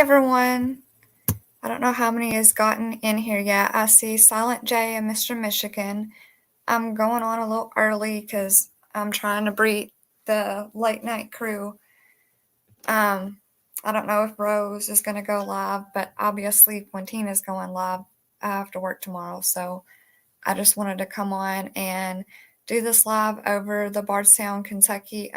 everyone. I don't know how many has gotten in here yet. I see Silent J and Mr. Michigan. I'm going on a little early because I'm trying to beat the late night crew. I don't know if Rose is going to go live, but I'll be asleep when Tina's going live. I have to work tomorrow, so I just wanted to come on and do this live over the Bardstown, Kentucky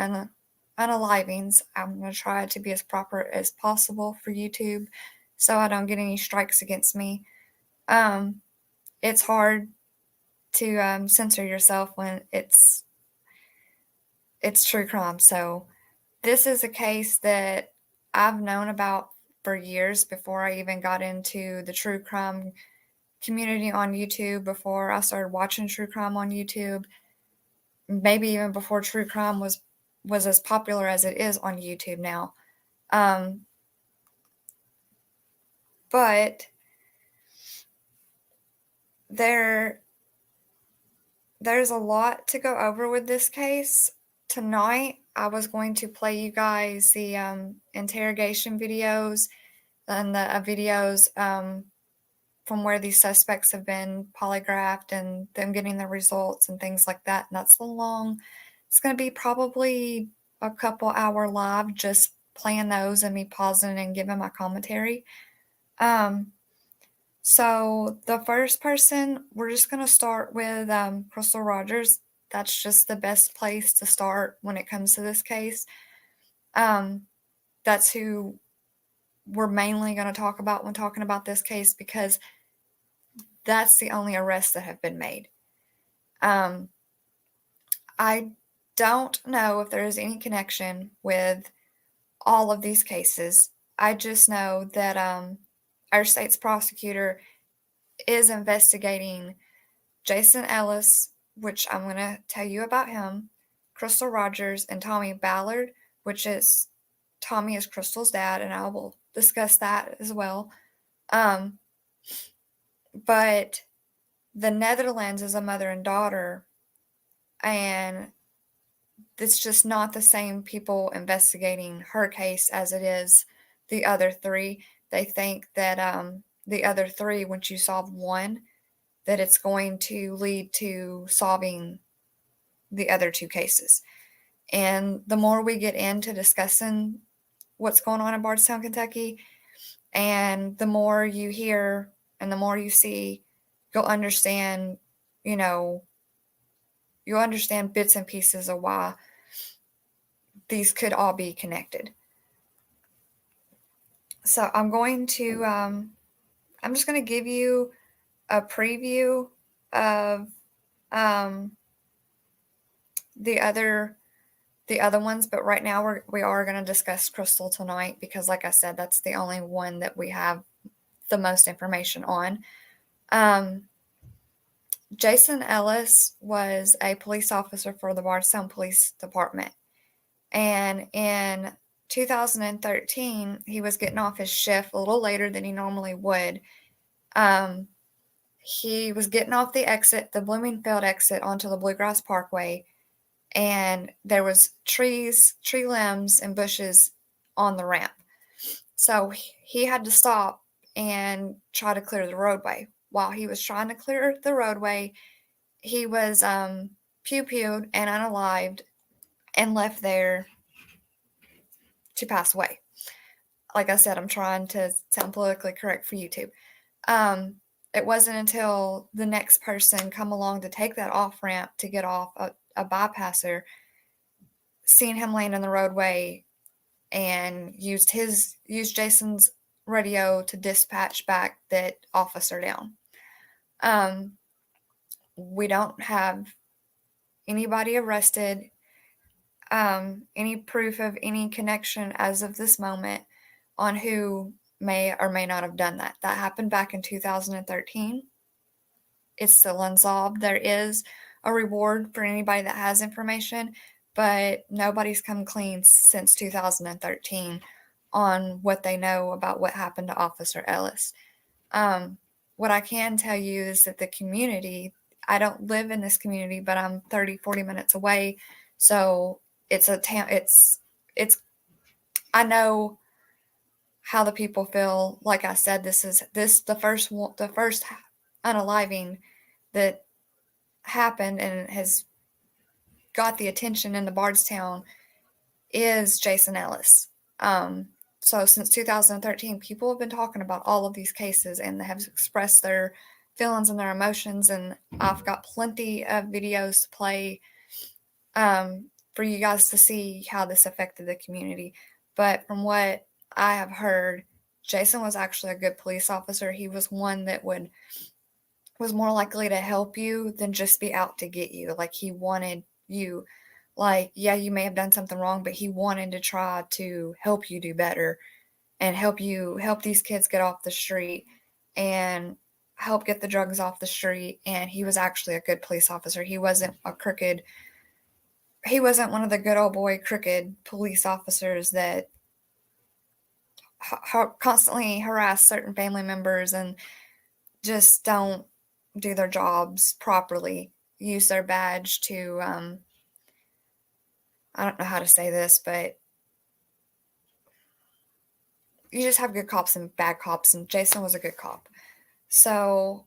unalivings. I'm going to try to be as proper as possible for YouTube so I don't get any strikes against me. It's hard to censor yourself when it's true crime. So this is a case that I've known about for years before I even got into the true crime community on YouTube, before I started watching true crime on YouTube, maybe even before true crime was as popular as it is on YouTube now. But there's a lot to go over with this case. Tonight, I was going to play you guys the interrogation videos and the videos from where these suspects have been polygraphed and them getting the results and things like that. And that's it's going to be probably a couple hour live just playing those and me pausing and giving my commentary. So the first person, we're just going to start with Crystal Rogers. That's just the best place to start when it comes to this case. That's who we're mainly going to talk about when talking about this case, because that's the only arrests that have been made. I don't know if there is any connection with all of these cases. I just know that our state's prosecutor is investigating Jason Ellis, which I'm going to tell you about him, Crystal Rogers, and Tommy Ballard, which is Tommy is Crystal's dad, and I will discuss that as well. But the Netherlands is a mother and daughter, and it's just not the same people investigating her case as it is the other three. They think that the other three, once you solve one, that it's going to lead to solving the other two cases. And the more we get into discussing what's going on in Bardstown, Kentucky, and the more you hear and the more you see, you'll understand, you'll understand bits and pieces of why these could all be connected. So I'm just going to give you a preview of the other ones, but right now we are going to discuss Crystal tonight because, like I said, that's the only one that we have the most information on. Jason Ellis was a police officer for the Bardstown Police Department, and in 2013 he was getting off his shift a little later than he normally would. He was getting off the Bloomingfield exit onto the Bluegrass Parkway, and there was tree limbs and bushes on the ramp. So he had to stop and try to clear the roadway. While he was trying to clear the roadway, he was pew-pewed and unalived and left there to pass away. Like I said, I'm trying to sound politically correct for YouTube. It wasn't until the next person come along to take that off-ramp to get off a bypasser, seen him laying in the roadway, and used Jason's radio to dispatch back that officer down. We don't have anybody arrested, any proof of any connection as of this moment on who may or may not have done that. That happened back in 2013. It's still unsolved. There is a reward for anybody that has information, but nobody's come clean since 2013 on what they know about what happened to Officer Ellis. What I can tell you is that the community, I don't live in this community, but I'm 30, 40 minutes away. So it's a town, I know how the people feel. Like I said, this the first unaliving that happened and has got the attention in the Bardstown is Jason Ellis. So since 2013, people have been talking about all of these cases and they have expressed their feelings and their emotions. And I've got plenty of videos to play for you guys to see how this affected the community. But from what I have heard, Jason was actually a good police officer. He was one that was more likely to help you than just be out to get you. Like, he wanted you. Like, yeah, you may have done something wrong, but he wanted to try to help you do better and help these kids get off the street and help get the drugs off the street. And he was actually a good police officer. He wasn't one of the good old boy crooked police officers that constantly harass certain family members and just don't do their jobs properly, use their badge to I don't know how to say this, but you just have good cops and bad cops, and Jason was a good cop. So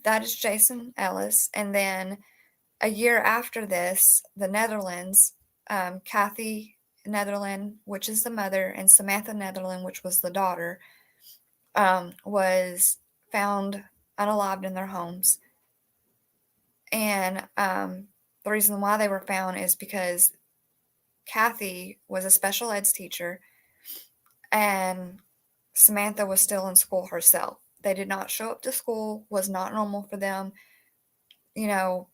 that is Jason Ellis. And then a year after this, the Netherlands, Kathy Netherland, which is the mother, and Samantha Netherland, which was the daughter, was found unalived in their homes. And the reason why they were found is because Kathy was a special eds teacher and Samantha was still in school herself. They did not show up to school, was not normal for them. You know,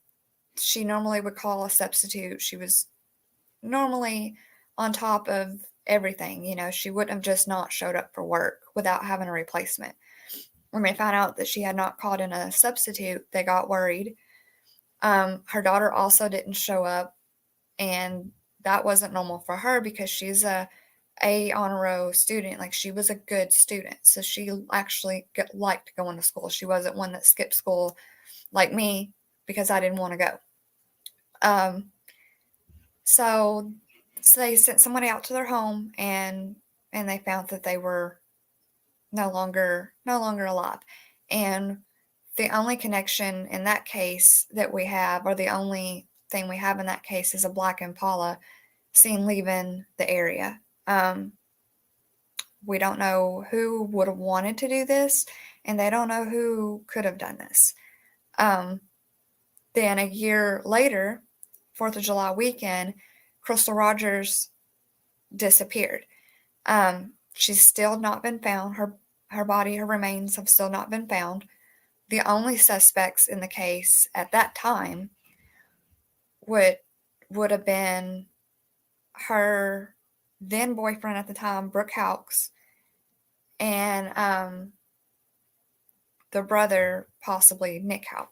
she normally would call a substitute. She was normally on top of everything. You know, she wouldn't have just not showed up for work without having a replacement. When they found out that she had not called in a substitute, they got worried. Her daughter also didn't show up, and that wasn't normal for her because she's a honor row student. Like, she was a good student, so she actually liked going to school. She wasn't one that skipped school like me because I didn't want to go. So they sent somebody out to their home, and they found that they were no longer alive. And the only connection in that case that we have, or the only thing we have in that case, is a black Impala seen leaving the area. We don't know who would have wanted to do this, and they don't know who could have done this. Then a year later, 4th of July weekend, Crystal Rogers disappeared. She's still not been found. Her body, her remains have still not been found. The only suspects in the case at that time would have been her then boyfriend at the time, Brooke Hawkes, and the brother, possibly Nick Hawk.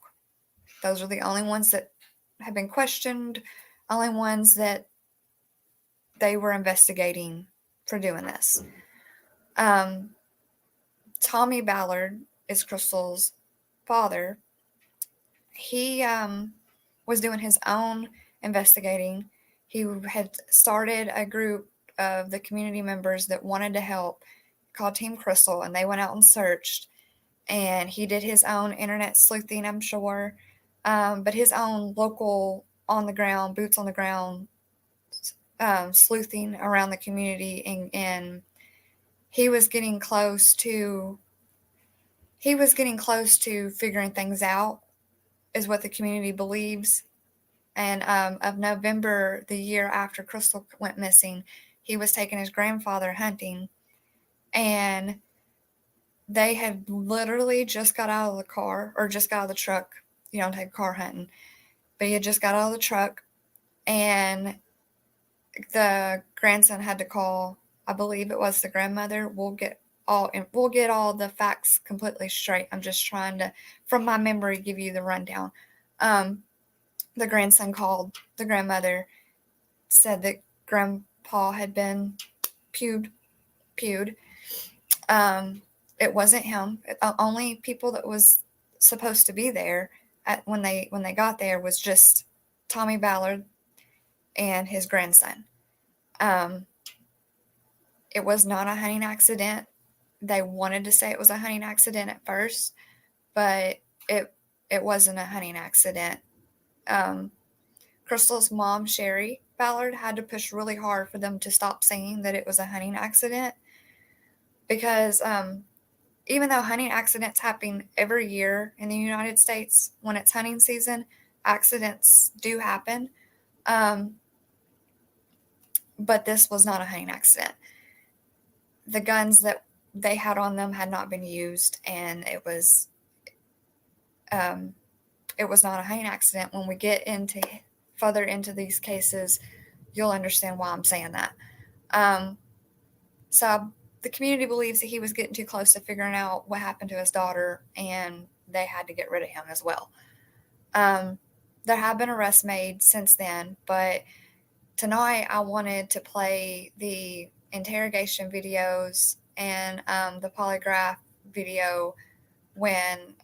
Those are the only ones that have been questioned, only ones that they were investigating for doing this. Tommy Ballard is Crystal's father. He was doing his own investigating. He had started a group of the community members that wanted to help called Team Crystal, and they went out and searched. And he did his own internet sleuthing, I'm sure, but his own local on the ground, boots on the ground, sleuthing around the community, and he was getting close to figuring things out, is what the community believes. And of November, the year after Crystal went missing, he was taking his grandfather hunting, and they had literally just got out of the car, or just got out of the truck. You don't take car hunting, but he had just got out of the truck, and the grandson had to call, I believe it was the grandmother. We'll get all the facts completely straight. I'm just trying to, from my memory, give you the rundown. The grandson called the grandmother, said that grandpa had been pewed. It wasn't him. Only people that was supposed to be there when they got there was just Tommy Ballard and his grandson. It was not a hunting accident. They wanted to say it was a hunting accident at first, but it wasn't a hunting accident. Crystal's mom, Sherry Ballard, had to push really hard for them to stop saying that it was a hunting accident, because even though hunting accidents happen every year in the United States when it's hunting season, accidents do happen. But this was not a hunting accident. The guns that they had on them had not been used, and it was not a hunting accident. When we get into further into these cases, you'll understand why I'm saying that. So the community believes that he was getting too close to figuring out what happened to his daughter, and they had to get rid of him as well. There have been arrests made since then, but tonight I wanted to play the interrogation videos and the polygraph video when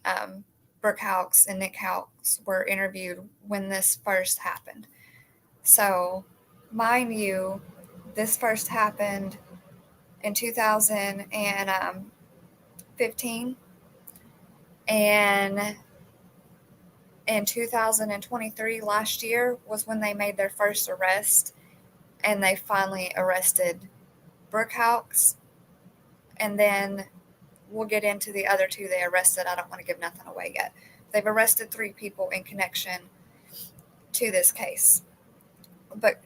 Brooke Hawkes and Nick Hawkes were interviewed when this first happened. So, mind you, this first happened in 2015, and in 2023, last year, was when they made their first arrest, and they finally arrested Brooke Hawkes, and then we'll get into the other two they arrested. I don't want to give nothing away yet. They've arrested 3 people in connection to this case. But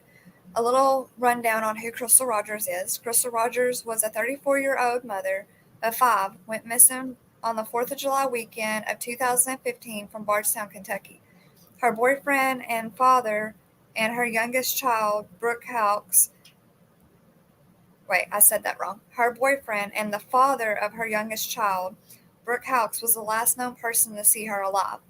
a little rundown on who Crystal Rogers is. Crystal Rogers was a 34-year-old mother of 5, went missing on the 4th of July weekend of 2015 from Bardstown, Kentucky. Her boyfriend and father and her youngest child, Brooke Hawkes, I said that wrong. Her boyfriend and the father of her youngest child, Brooke Hawkes, was the last known person to see her alive.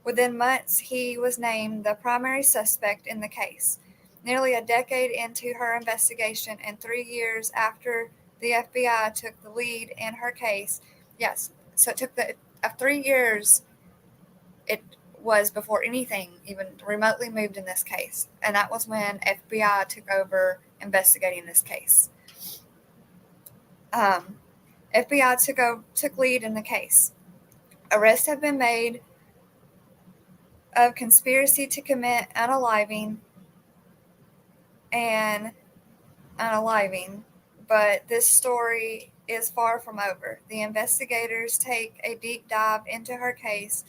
Within months, he was named the primary suspect in the case. Nearly a decade into her investigation and 3 years after the FBI took the lead in her case, so it took 3 years it was before anything even remotely moved in this case. And that was when FBI took over investigating this case. FBI took lead in the case. Arrests have been made of conspiracy to commit unaliving, but this story is far from over. The investigators take a deep dive into her case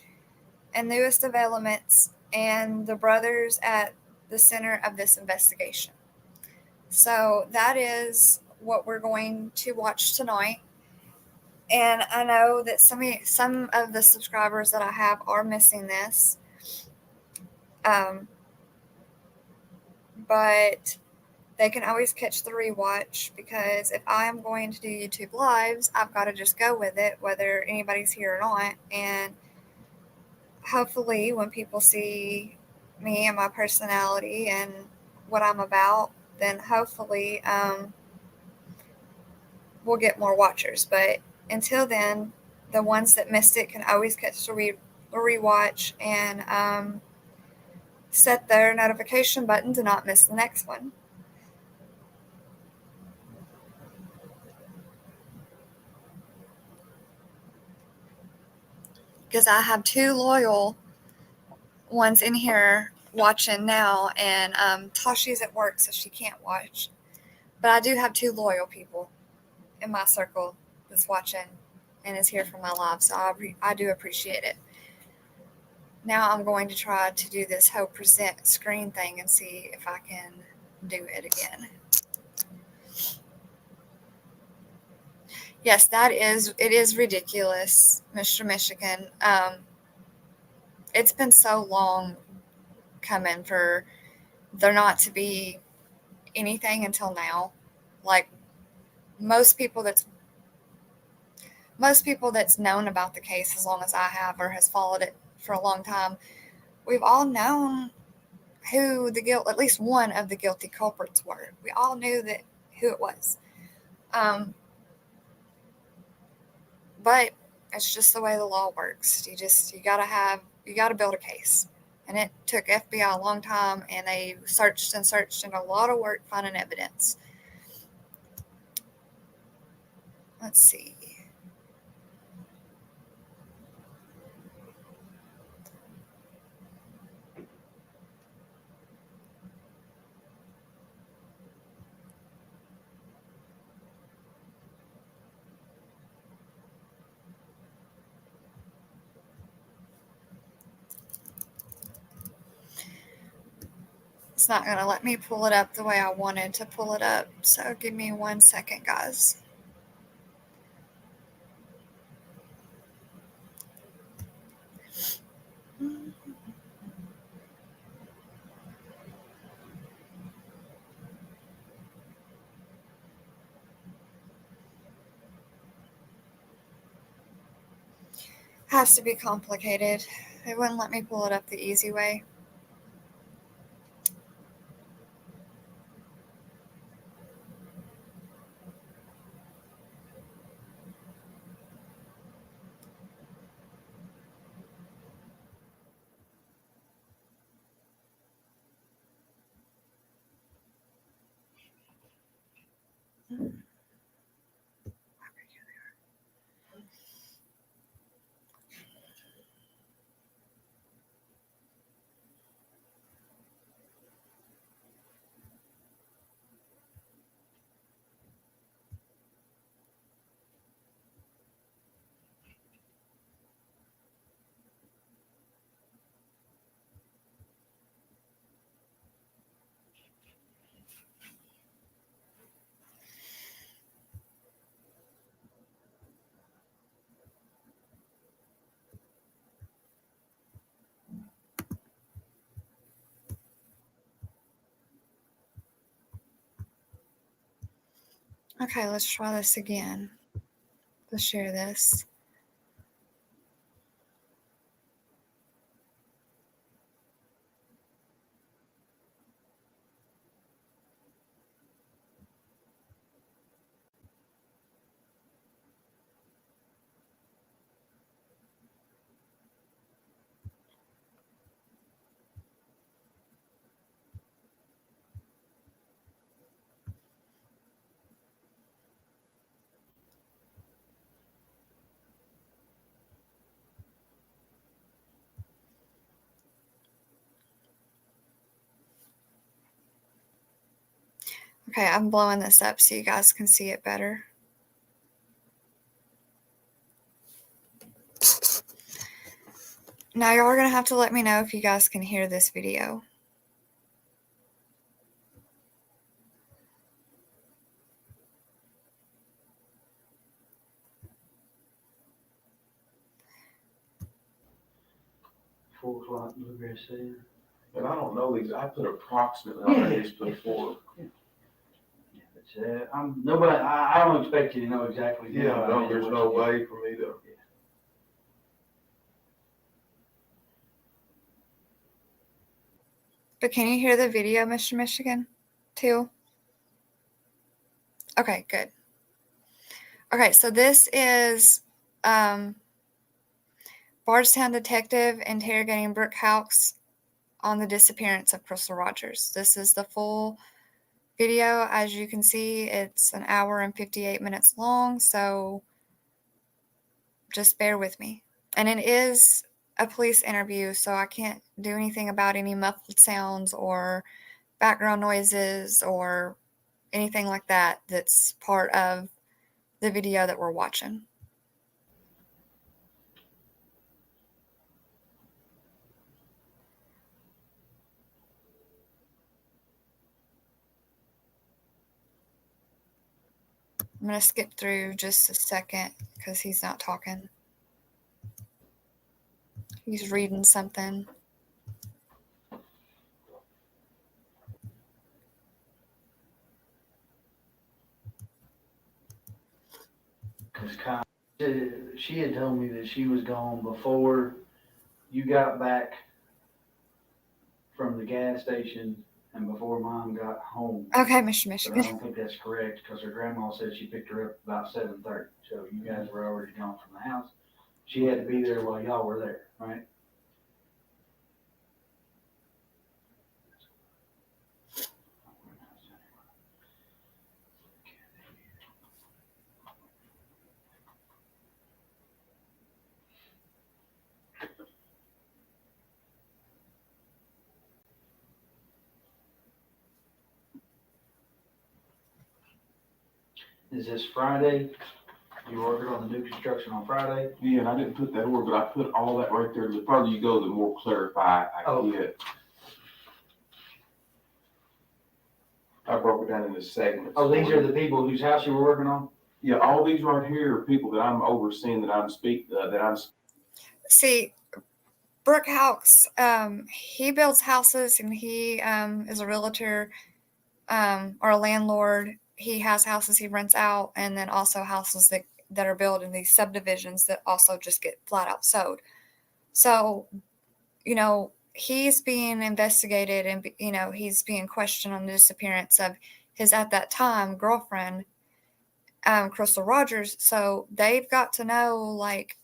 and newest developments, and the brothers at the center of this investigation. So that is what we're going to watch tonight. And I know that some of the subscribers that I have are missing this. But they can always catch the rewatch, because if I am going to do YouTube lives, I've got to just go with it, whether anybody's here or not. And hopefully when people see me and my personality and what I'm about, then hopefully we'll get more watchers. But until then, the ones that missed it can always catch the rewatch and set their notification button to not miss the next one. Because I have 2 loyal ones in here watching now, and Tashi's at work, so she can't watch. But I do have 2 loyal people in my circle that's watching and is here for my live, so I do appreciate it. Now I'm going to try to do this whole present screen thing and see if I can do it again. Yes, it is ridiculous, Mr. Michigan. It's been so long coming for there not to be anything until now. Like most people that's known about the case as long as I have, or has followed it for a long time, we've all known who at least one of the guilty culprits were. We all knew who it was. But it's just the way the law works. You gotta build a case. And it took FBI a long time, and they searched and a lot of work finding evidence. let's see. It's not going to let me pull it up the way I wanted to pull it up. So give me 1 second, guys. Has to be complicated. It wouldn't let me pull it up the easy way. Okay, let's try this again. Let's share this. Okay, I'm blowing this up so you guys can see it better. Now y'all are going to have to let me know if you guys can hear this video. Bluegrass Center. And I don't know these. I put approximately on these before. Nobody. I don't expect you to know exactly. Yeah, no, there's no way for me to. But can you hear the video, Mr. Michigan, too? Okay, good. Okay, so this is Bardstown detective interrogating Brooke Hawkes on the disappearance of Crystal Rogers. This is the full video. As you can see, it's an hour and 58 minutes long, so just bear with me. And it is a police interview, so I can't do anything about any muffled sounds or background noises or anything like that that's part of the video that we're watching. I'm going to skip through just a second because he's not talking. He's reading something. Because she had told me that she was gone before you got back from the gas station and before Mom got home. Okay, Mr. But Michigan. I don't think that's correct because her grandma said she picked her up about 7:30. So you guys were already gone from the house. She had to be there while y'all were there, right? Is this Friday? You working on the new construction on Friday? Yeah, and I didn't put that order, but I put all that right there. The further you go, the more clarified I Oh. get. I broke it down into segments. Oh, these are the people whose house you were working on? Yeah, all these right here are people that I'm overseeing, that I'm See, Brooke Hawks, he builds houses and he is a realtor or a landlord. He has houses he rents out, and then also houses that are built in these subdivisions that also just get flat out sold. So, he's being investigated and, he's being questioned on the disappearance of his, at that time, girlfriend, Crystal Rogers. So they've got to know, like,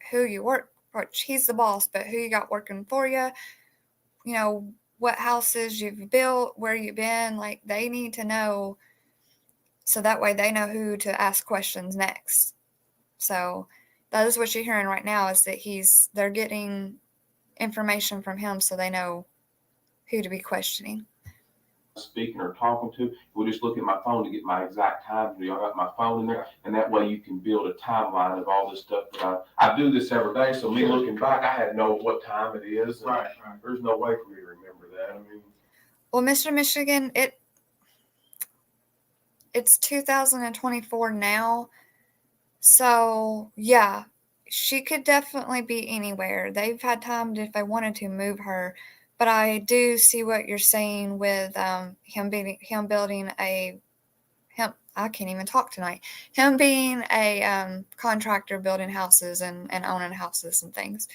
who you work for. He's the boss, but who you got working for you, what houses you've built, where you've been. Like, they need to know, so that way they know who to ask questions next. So that is what you're hearing right now, is that they're getting information from him so they know who to be questioning. speaking or talking to, we'll just look at my phone to get my exact time. I got my phone in there, and that way you can build a timeline of all this stuff that I do this every day. So me looking back, I had to know what time it is. And Right. there's no way for me to remember that. I mean, Well, Mr. Michigan, it's 2024 now. So yeah, she could definitely be anywhere. They've had time to, if they wanted to, move her. But I do see what you're saying with him building I can't even talk tonight. Him being a contractor, building houses and owning houses and things.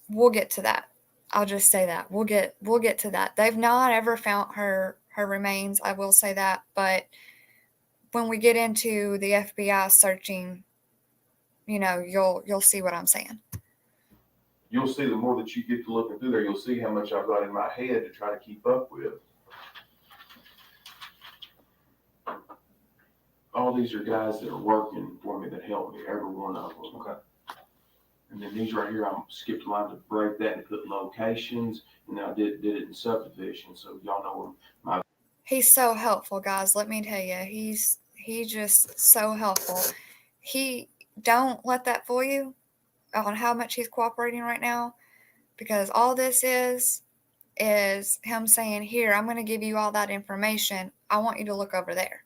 We'll get to that. I'll just say that we'll get to that. They've not ever found her remains. I will say that, but when we get into the FBI searching, you'll see what I'm saying. you'll see the more that you get to looking through there, you'll see how much I've got in my head to try to keep up with. All these are guys that are working for me that help me, every one of them. Okay. And then these right here, I skipped a line to break that and put locations, and then I did it in subdivision, so y'all know where He's so helpful, guys. Let me tell you, he's just so helpful. Don't let that fool you on how much he's cooperating right now, because all this is him saying, here, I'm going to give you all that information. I want you to look over there.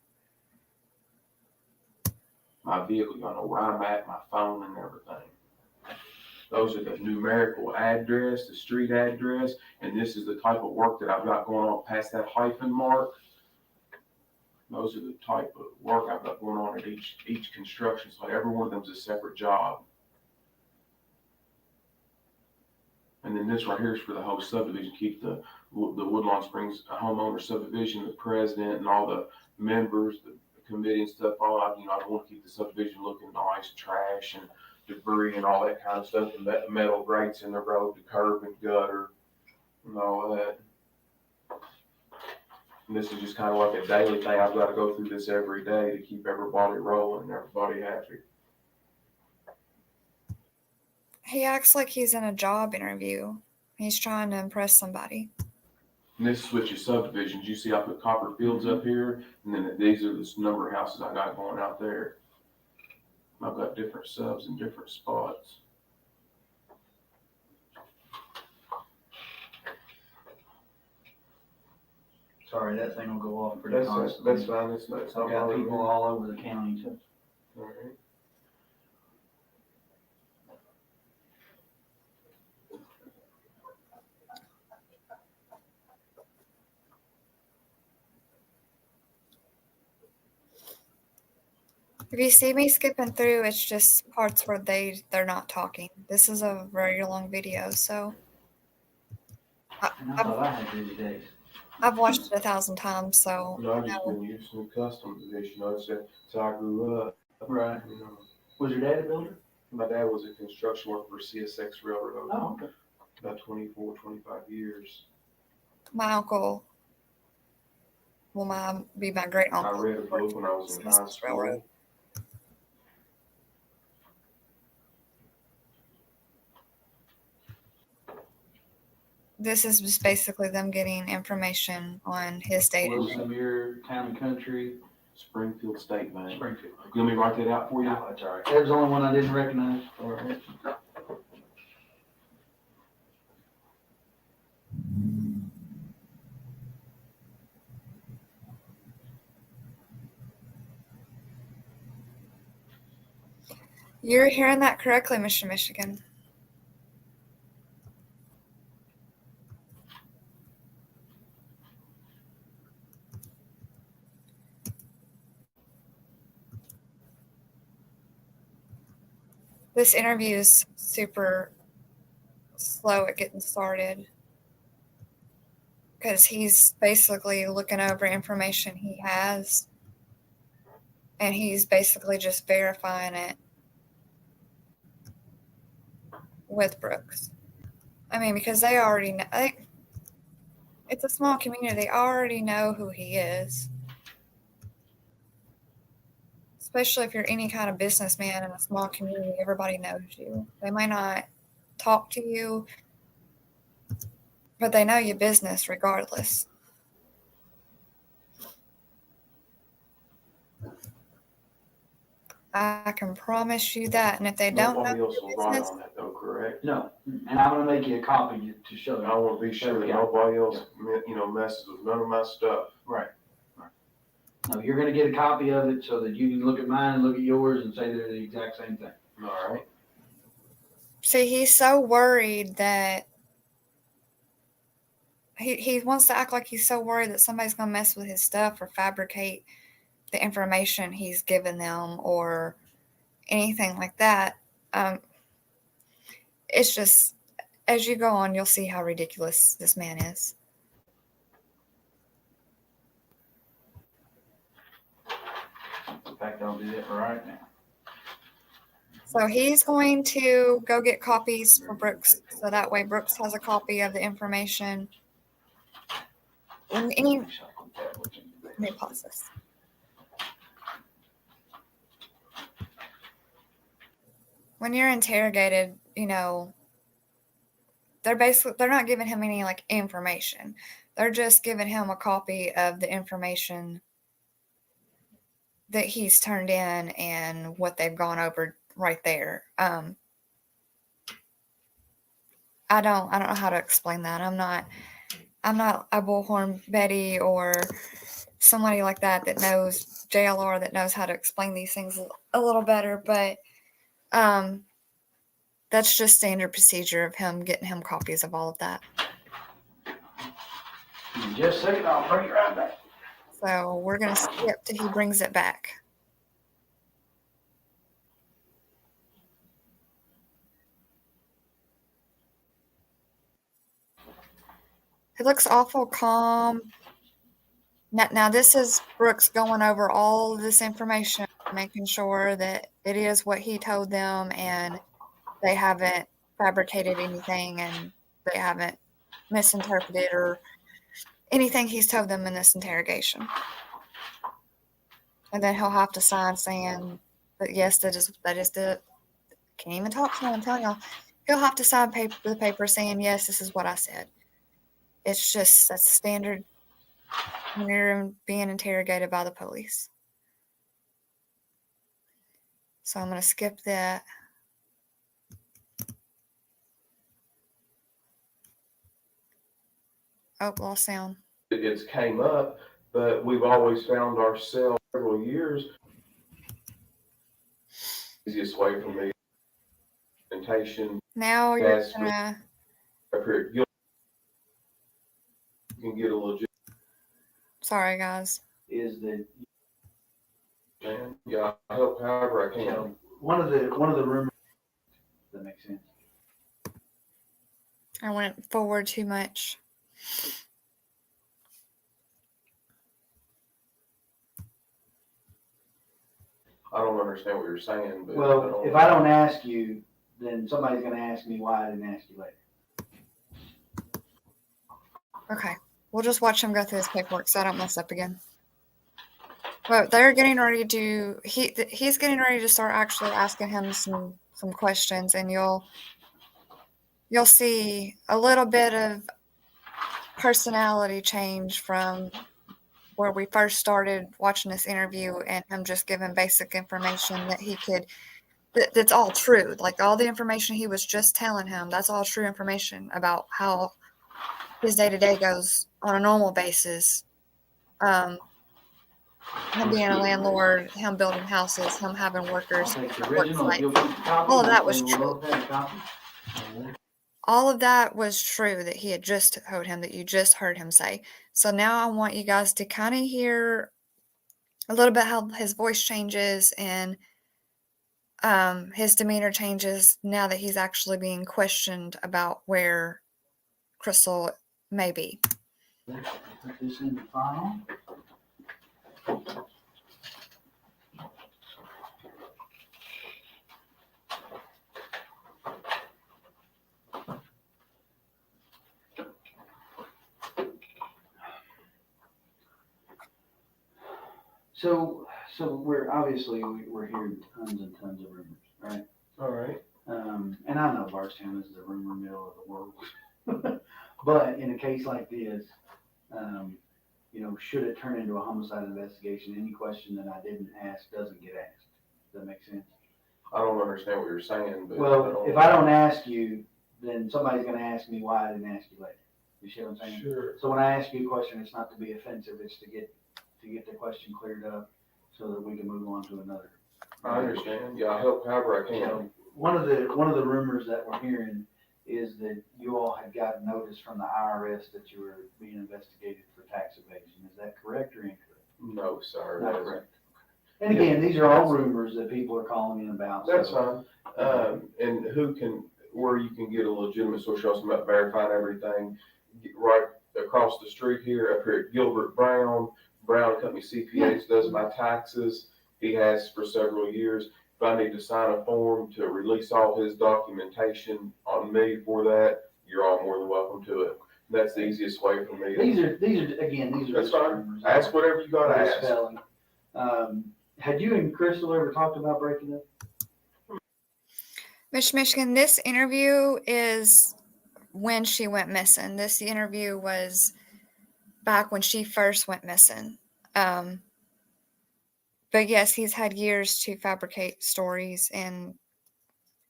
my vehicle, y'all know where I'm at, my phone and everything. Those are the numerical address, the street address, and this is the type of work that I've got going on past that hyphen mark. Those are the type of work I've got going on at each construction site. Every one of them is a separate job. And then this right here is for the whole subdivision, keep the Woodlawn Springs homeowner subdivision, the president and all the members, the committee and stuff, I want to keep the subdivision looking nice, trash and debris and all that kind of stuff, and that metal grates in the road, the curb and gutter and all that. And this is just kind of like a daily thing. I've got to go through this every day to keep everybody rolling and everybody happy. He acts like he's in a job interview. He's trying to impress somebody. And this switches subdivisions. You see I put Copper Fields up here, and then these are the number of houses I got going out there. I've got different subs in different spots. Sorry, that thing will go off pretty constantly. That's fine. It's not. I've got people all over the county too. All right. If you see me skipping through, it's just parts where they're not talking. This is a very long video, so And I thought I had busy days. I've watched it 1,000 times, so I've just been used to custom to this, that's how I grew up. Right. Was your dad a builder? My dad was a construction worker for CSX Railroad. Oh, okay. About 24, 25 years. my uncle will be my great uncle. I read a book when I was in high school. Railroad. This is just basically them getting information on his data. Little Samir, Town and Country, Springfield State Bank. Springfield. You want me to write that out for you? No, that's all right. That was the only one I didn't recognize. All right. You're hearing that correctly, Mr. Michigan. This interview is super slow at getting started because he's basically looking over information he has and he's basically just verifying it with Brooks. I mean, because they already know. It's a small community. They already know who he is. Especially if you're any kind of businessman in a small community, everybody knows you. They might not talk to you, but they know your business regardless. I can promise you that. And if they don't know Nobody else your will write business, on that though, correct? No, and I'm gonna make you a copy to show I you. want to be sure that nobody else, messes with none of my stuff. Right. No, you're gonna get a copy of it so that you can look at mine and look at yours and say they're the exact same thing. All right. see, he's so worried that he wants to act like he's so worried that somebody's going to mess with his stuff or fabricate the information he's given them or anything like that. It's just, as you go on, you'll see how ridiculous this man is. In fact, I'll do that right now. So he's going to go get copies for Brooks, so that way Brooks has a copy of the information. Let me pause this. When you're interrogated, they're not giving him any like information. They're just giving him a copy of the information that he's turned in and what they've gone over right there. I don't know how to explain that. I'm not a bullhorn Betty or somebody like that knows JLR that knows how to explain these things a little better, but that's just standard procedure of him getting him copies of all of that. In just a second, I'll bring it right back. So we're gonna skip till he brings it back. It looks awful calm. Now this is Brooks going over all of this information, making sure that it is what he told them and they haven't fabricated anything and they haven't misinterpreted or anything he's told them in this interrogation. And then he'll have to sign saying that yes, that is the, can't even talk to him, I'm telling y'all. He'll have to sign the paper saying, yes, this is what I said. It's just, that's standard when you're being interrogated by the police. So I'm going to skip that. Oh, lost sound. It's came up, but we've always found ourselves several years. Easiest way for me. Presentation. Now you're Yes, going to, Up here, you can get a legit. sorry guys. Is that Man, yeah, I help however I can. one of the rumors that makes sense. I went forward too much. I don't understand what you're saying, but Well, if I don't ask you, then somebody's gonna ask me why I didn't ask you later. Okay. We'll just watch him go through his paperwork so I don't mess up again. Well, they're getting ready to, he's getting ready to start actually asking him some questions, and you'll see a little bit of personality change from where we first started watching this interview and him just giving basic information that he could, that's all true. Like all the information he was just telling him, that's all true information about how his day-to-day goes on a normal basis. Him being a landlord, him building houses, him having workers, I'll take the what work original, if site. you'll keep the copy. All of that next was thing we'll true. look at a copy. All of that was true that he had just told him, that you just heard him say. So now I want you guys to kind of hear a little bit how his voice changes and his demeanor changes now that he's actually being questioned about where Crystal may be. Put this in the file. So we're obviously we're hearing tons and tons of rumors, right? All right. And I know Bardstown is the rumor mill of the world, but in a case like this, should it turn into a homicide investigation, any question that I didn't ask doesn't get asked. Does that make sense? I don't understand what you're saying, but. Well, if I don't ask you, then somebody's gonna ask me why I didn't ask you later. You see what I'm saying? Sure. So when I ask you a question, it's not to be offensive, it's to get the question cleared up so that we can move on to another. I understand. Yeah, I'll help however I can. One of the rumors that we're hearing is that you all had gotten notice from the IRS that you were being investigated for tax evasion. Is that correct or incorrect? No, sir. Not That's- correct. And again, these are all rumors that people are calling in about. That's so- fine. And where you can get a legitimate source, also about verifying everything, right across the street here, up here at Gilbert Brown Company CPAs does my taxes. He has for several years. If I need to sign a form to release all his documentation on me for that, you're all more than welcome to it. That's the easiest way for me. These are again, these are That's just fine. rumors. Ask whatever you gotta They're ask. spelling. Had you and Crystal ever talked about breaking up? Michigan, this interview is when she went missing. This interview was back when she first went missing. But yes, he's had years to fabricate stories, and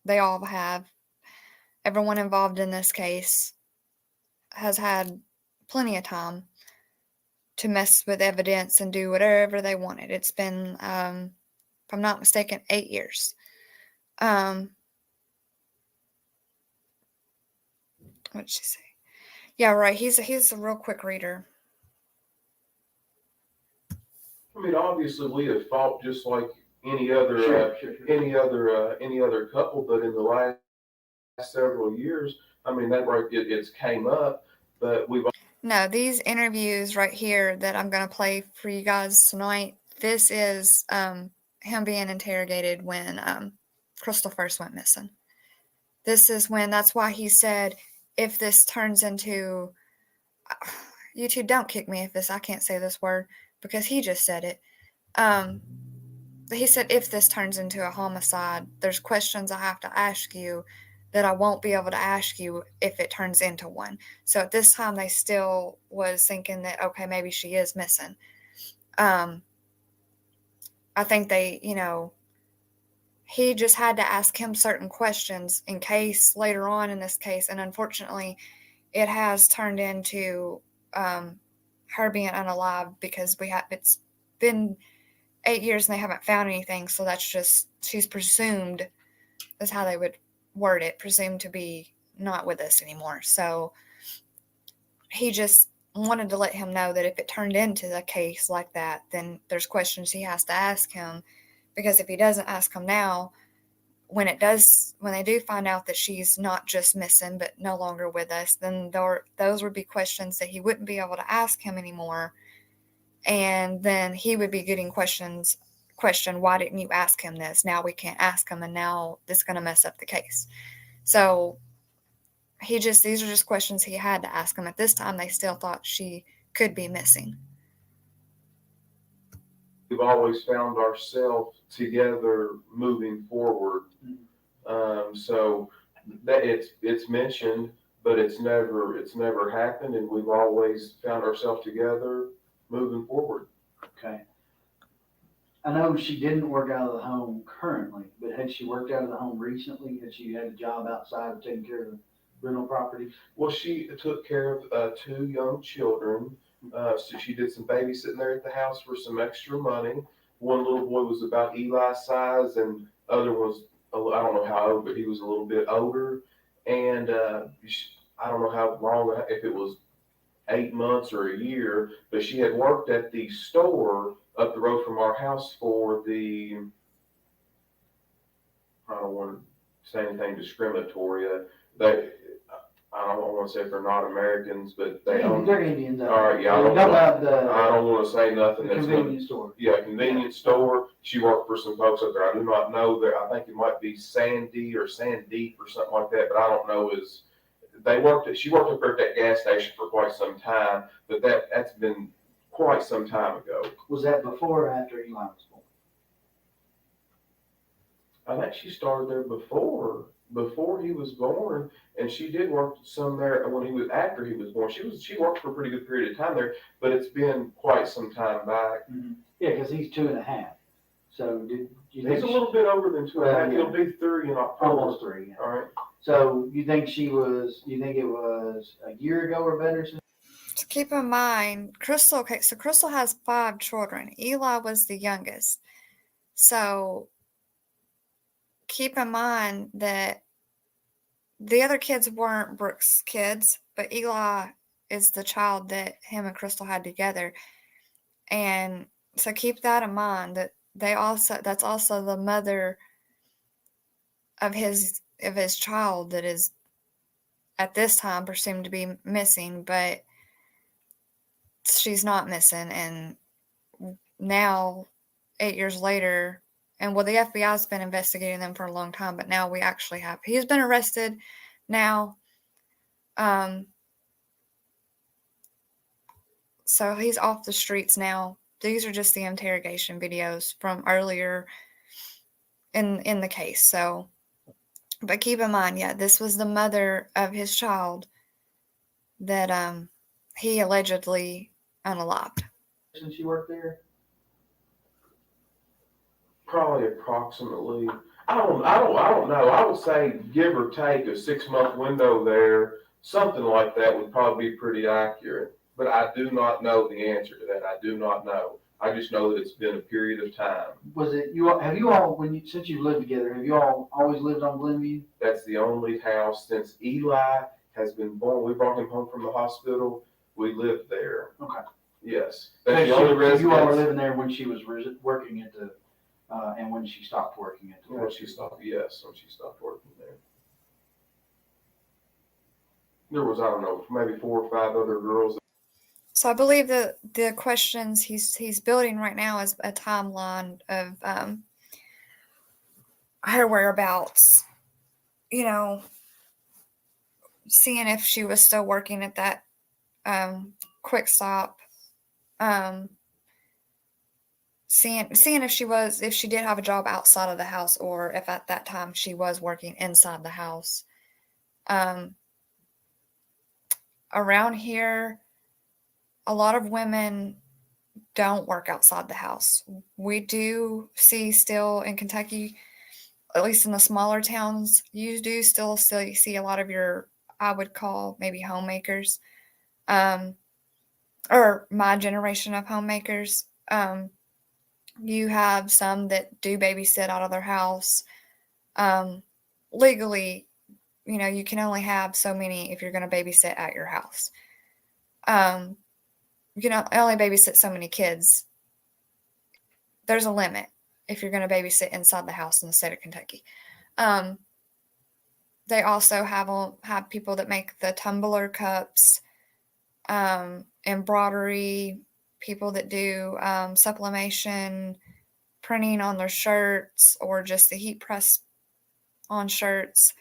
they all have. Everyone involved in this case has had plenty of time to mess with evidence and do whatever they wanted. It's been, if I'm not mistaken, 8 years. What did she say? Yeah, right. He's a real quick reader. I mean, obviously, we have fought just like any other Sure. any other couple, but in the last several years, I mean, it's came up, but we've. No, these interviews right here that I'm going to play for you guys tonight, this is him being interrogated when Crystal first went missing. This is that's why he said, if this turns into, you two don't kick me if I can't say this word, because he just said it. He said, if this turns into a homicide, there's questions I have to ask you that I won't be able to ask you if it turns into one. So at this time, they still was thinking that, okay, maybe she is missing. I think he just had to ask him certain questions in case later on in this case, and unfortunately, it has turned into her being unalived because it's been 8 years and they haven't found anything. So that's just, she's presumed, is how they would word it, presumed to be not with us anymore. So he just wanted to let him know that if it turned into a case like that, then there's questions he has to ask him, because if he doesn't ask him now, when they do find out that she's not just missing but no longer with us, then those would be questions that he wouldn't be able to ask him anymore. And then he would be getting questioned, why didn't you ask him this? Now we can't ask him, and now this is going to mess up the case. So these are just questions he had to ask him. At this time, they still thought she could be missing. We've always found ourselves together moving forward. So that it's mentioned but it's never happened, and we've always found ourselves together moving forward. Okay. I know she didn't work out of the home currently, but had she worked out of the home recently? Had she had a job outside of taking care of the rental properties? Well, she took care of 2 young children. So she did some babysitting there at the house for some extra money. One little boy was about Eli's size, and other was, I don't know how old, but he was a little bit older. And I don't know how long, if it was 8 months or a year, but she had worked at the store up the road from our house for I don't want to say anything discriminatory. They, I don't want to say if they're not Americans, but they don't. They're Indians. All right, yeah, I I don't want to say nothing the that's gonna, convenience store. yeah, convenience store. She worked for some folks up there. I do not know that. I think it might be Sandy or Sandeep or something like that, but I don't know. She worked up there at that gas station for quite some time, but that's been quite some time ago. Was that before or after Eli was born? I think she started there before he was born, and she did work some there when he was after he was born. She worked for a pretty good period of time there, but it's been quite some time back. Mm-hmm. Yeah, because he's 2.5. So did you think He's a little bit older than 2.5. Well, yeah. He'll be 3 in October. almost 3? Yeah. All right. So you think it was a year ago or better? To keep in mind, Crystal has 5 children. Eli was the youngest. So keep in mind that the other kids weren't Brooke's kids, but Eli is the child that him and Crystal had together. And so keep that in mind, that that's also the mother of his child that is at this time presumed to be missing, but she's not missing. And now 8 years later, and well, the FBI's been investigating them for a long time, but now we actually have, he's been arrested now. So he's off the streets now. These are just the interrogation videos from earlier in the case. So, but keep in mind, yeah, this was the mother of his child that he allegedly unalived. Since you worked there? Probably approximately. I don't know. I would say give or take a 6-month window there, something like that would probably be pretty accurate. But I do not know the answer to that. I do not know. I just know that it's been a period of time. Was it you? Have you all, since you lived together, have you all always lived on Glenview? That's the only house since Eli has been born. We brought him home from the hospital. We lived there. Okay. Yes, that's the only residence. You all were living there when she was working at the, and when she stopped working at the. When she stopped working there. There was, I don't know, maybe 4 or 5 other girls. So I believe that the questions he's building right now is a timeline of her whereabouts. You know, seeing if she was still working at that quick stop. Seeing if she did have a job outside of the house, or if at that time she was working inside the house. Around here, a lot of women don't work outside the house. We do see still in Kentucky, at least in the smaller towns, you do still see a lot of your, I would call maybe homemakers, or my generation of homemakers. You have some that do babysit out of their house. Legally, you can only have so many if you're going to babysit at your house. You can only babysit so many kids. There's a limit if you're going to babysit inside the house in the state of Kentucky. They also have people that make the tumbler cups, embroidery, people that do sublimation, printing on their shirts, or just the heat press on shirts.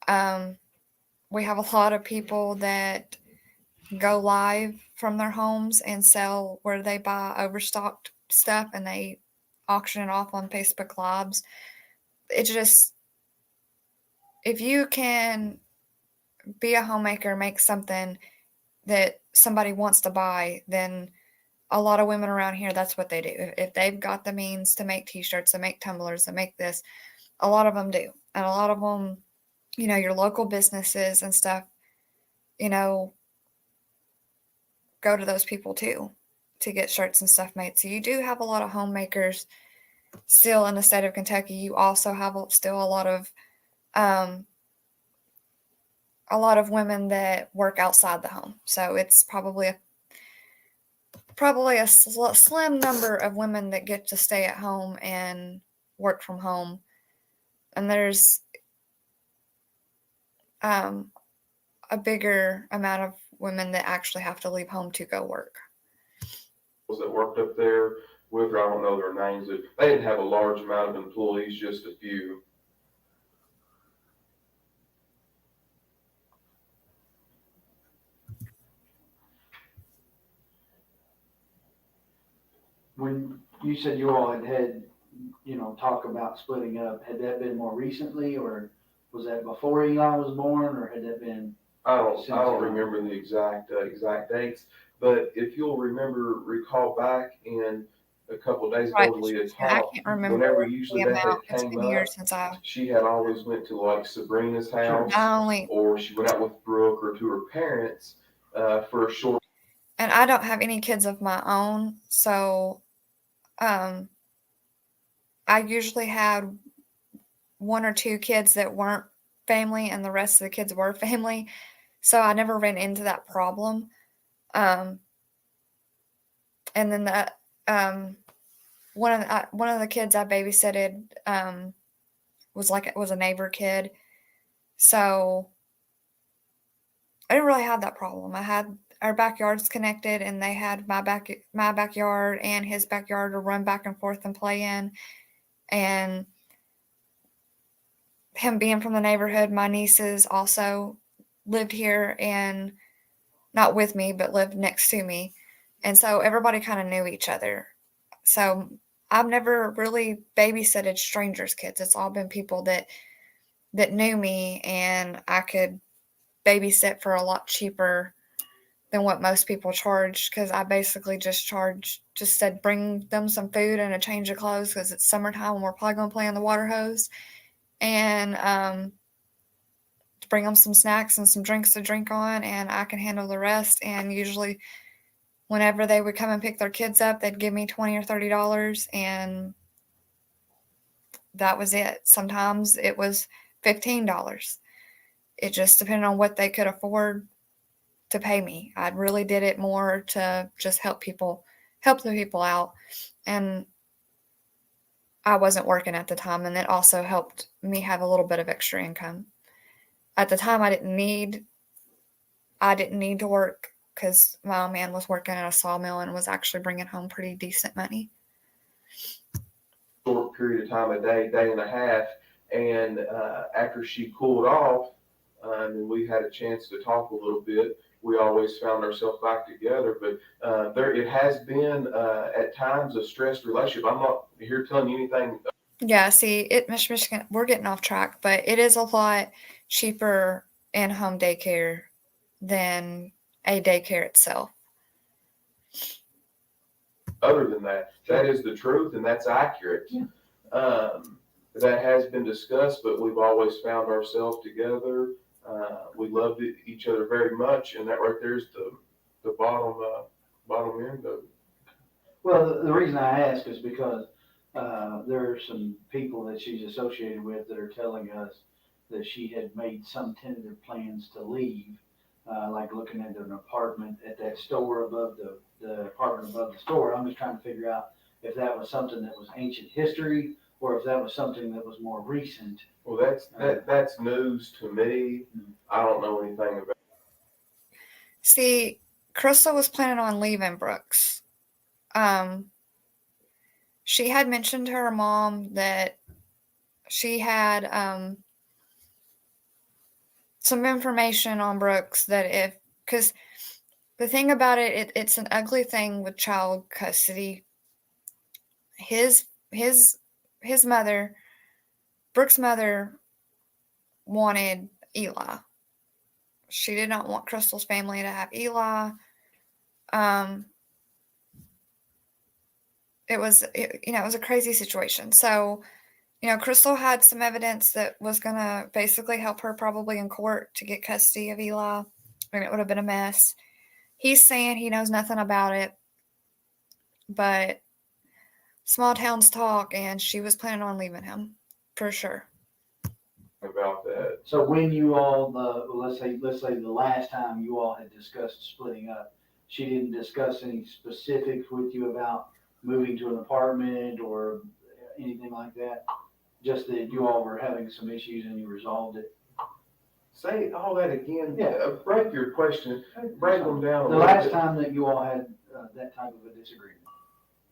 We have a lot of people that go live from their homes and sell, where they buy overstocked stuff and they auction it off on Facebook Lives. It just, if you can be a homemaker, make something that somebody wants to buy, then a lot of women around here, that's what they do. If they've got the means to make t-shirts, to make tumblers, to make this, a lot of them do. And a lot of them, you know, your local businesses and stuff, you know, go to those people too to get shirts and stuff made. So you do have a lot of homemakers still in the state of Kentucky. You also have still a lot of women that work outside the home. So it's probably a slim number of women that get to stay at home and work from home. And there's a bigger amount of women that actually have to leave home to go work. That worked up there with her, I don't know their names. They didn't have a large amount of employees, just a few. When you said you all had, talk about splitting up, had that been more recently, or was that before Eli was born, or had that been? I don't remember the exact dates, but if you'll recall back in a couple of days ago, Right. Leah I talked, can't remember whenever the usually that amount. had It's came been up, years since I she had always went to like Sabrina's house, not only, or she went out with Brooke or to her parents for a short. and I don't have any kids of my own, so I usually had one or two kids that weren't family and the rest of the kids were family. So I never ran into that problem. And then one of the kids I babysitted was a neighbor kid. So I didn't really have that problem. I had our backyards connected, and they had my backyard and his backyard to run back and forth and play in. And him being from the neighborhood, my nieces also lived here, and not with me, but lived next to me. And so everybody kind of knew each other. So I've never really babysitted strangers' kids. It's all been people that knew me, and I could babysit for a lot cheaper than what most people charge, because I basically just said bring them some food and a change of clothes because it's summertime and we're probably going to play on the water hose, and bring them some snacks and some drinks to drink on, and I can handle the rest. And usually whenever they would come and pick their kids up, they'd give me $20 or $30, and that was it. Sometimes it was $15. It just depended on what they could afford to pay me. I really did it more to just help the people out. And I wasn't working at the time, and it also helped me have a little bit of extra income. At the time, I didn't need to work because my old man was working at a sawmill and was actually bringing home pretty decent money. Short period of time, a day and a half, and after she cooled off, and we had a chance to talk a little bit, we always found ourselves back together. But it has been at times a stressed relationship. I'm not here telling you anything. Yeah, see, Michigan, we're getting off track, but it is a lot cheaper in-home daycare than a daycare itself. Other than that, that is the truth, and that's accurate. Yeah. That has been discussed, but we've always found ourselves together. We loved each other very much, and that right there is the bottom end of it. Well, the reason I ask is because there are some people that she's associated with that are telling us that she had made some tentative plans to leave, like looking at an apartment at that store above the apartment above the store. I'm just trying to figure out if that was something that was ancient history or if that was something that was more recent. Well, that's news to me. I don't know anything about it. See, Crystal was planning on leaving Brooks. She had mentioned to her mom that she had some information on Brooks that because the thing about it's an ugly thing with child custody. His mother, Brooks' mother, wanted Eli. She did not want Crystal's family to have Eli. It was a crazy situation. So, Crystal had some evidence that was going to basically help her probably in court to get custody of Eli. And it would have been a mess. He's saying he knows nothing about it, but small towns talk, and she was planning on leaving him for sure. About that. So when you all, let's say the last time you all had discussed splitting up, she didn't discuss any specifics with you about moving to an apartment or anything like that? Just that you all were having some issues and you resolved it? Say all that again. Yeah. Break your question. Break them down. The last time that you all had that type of a disagreement,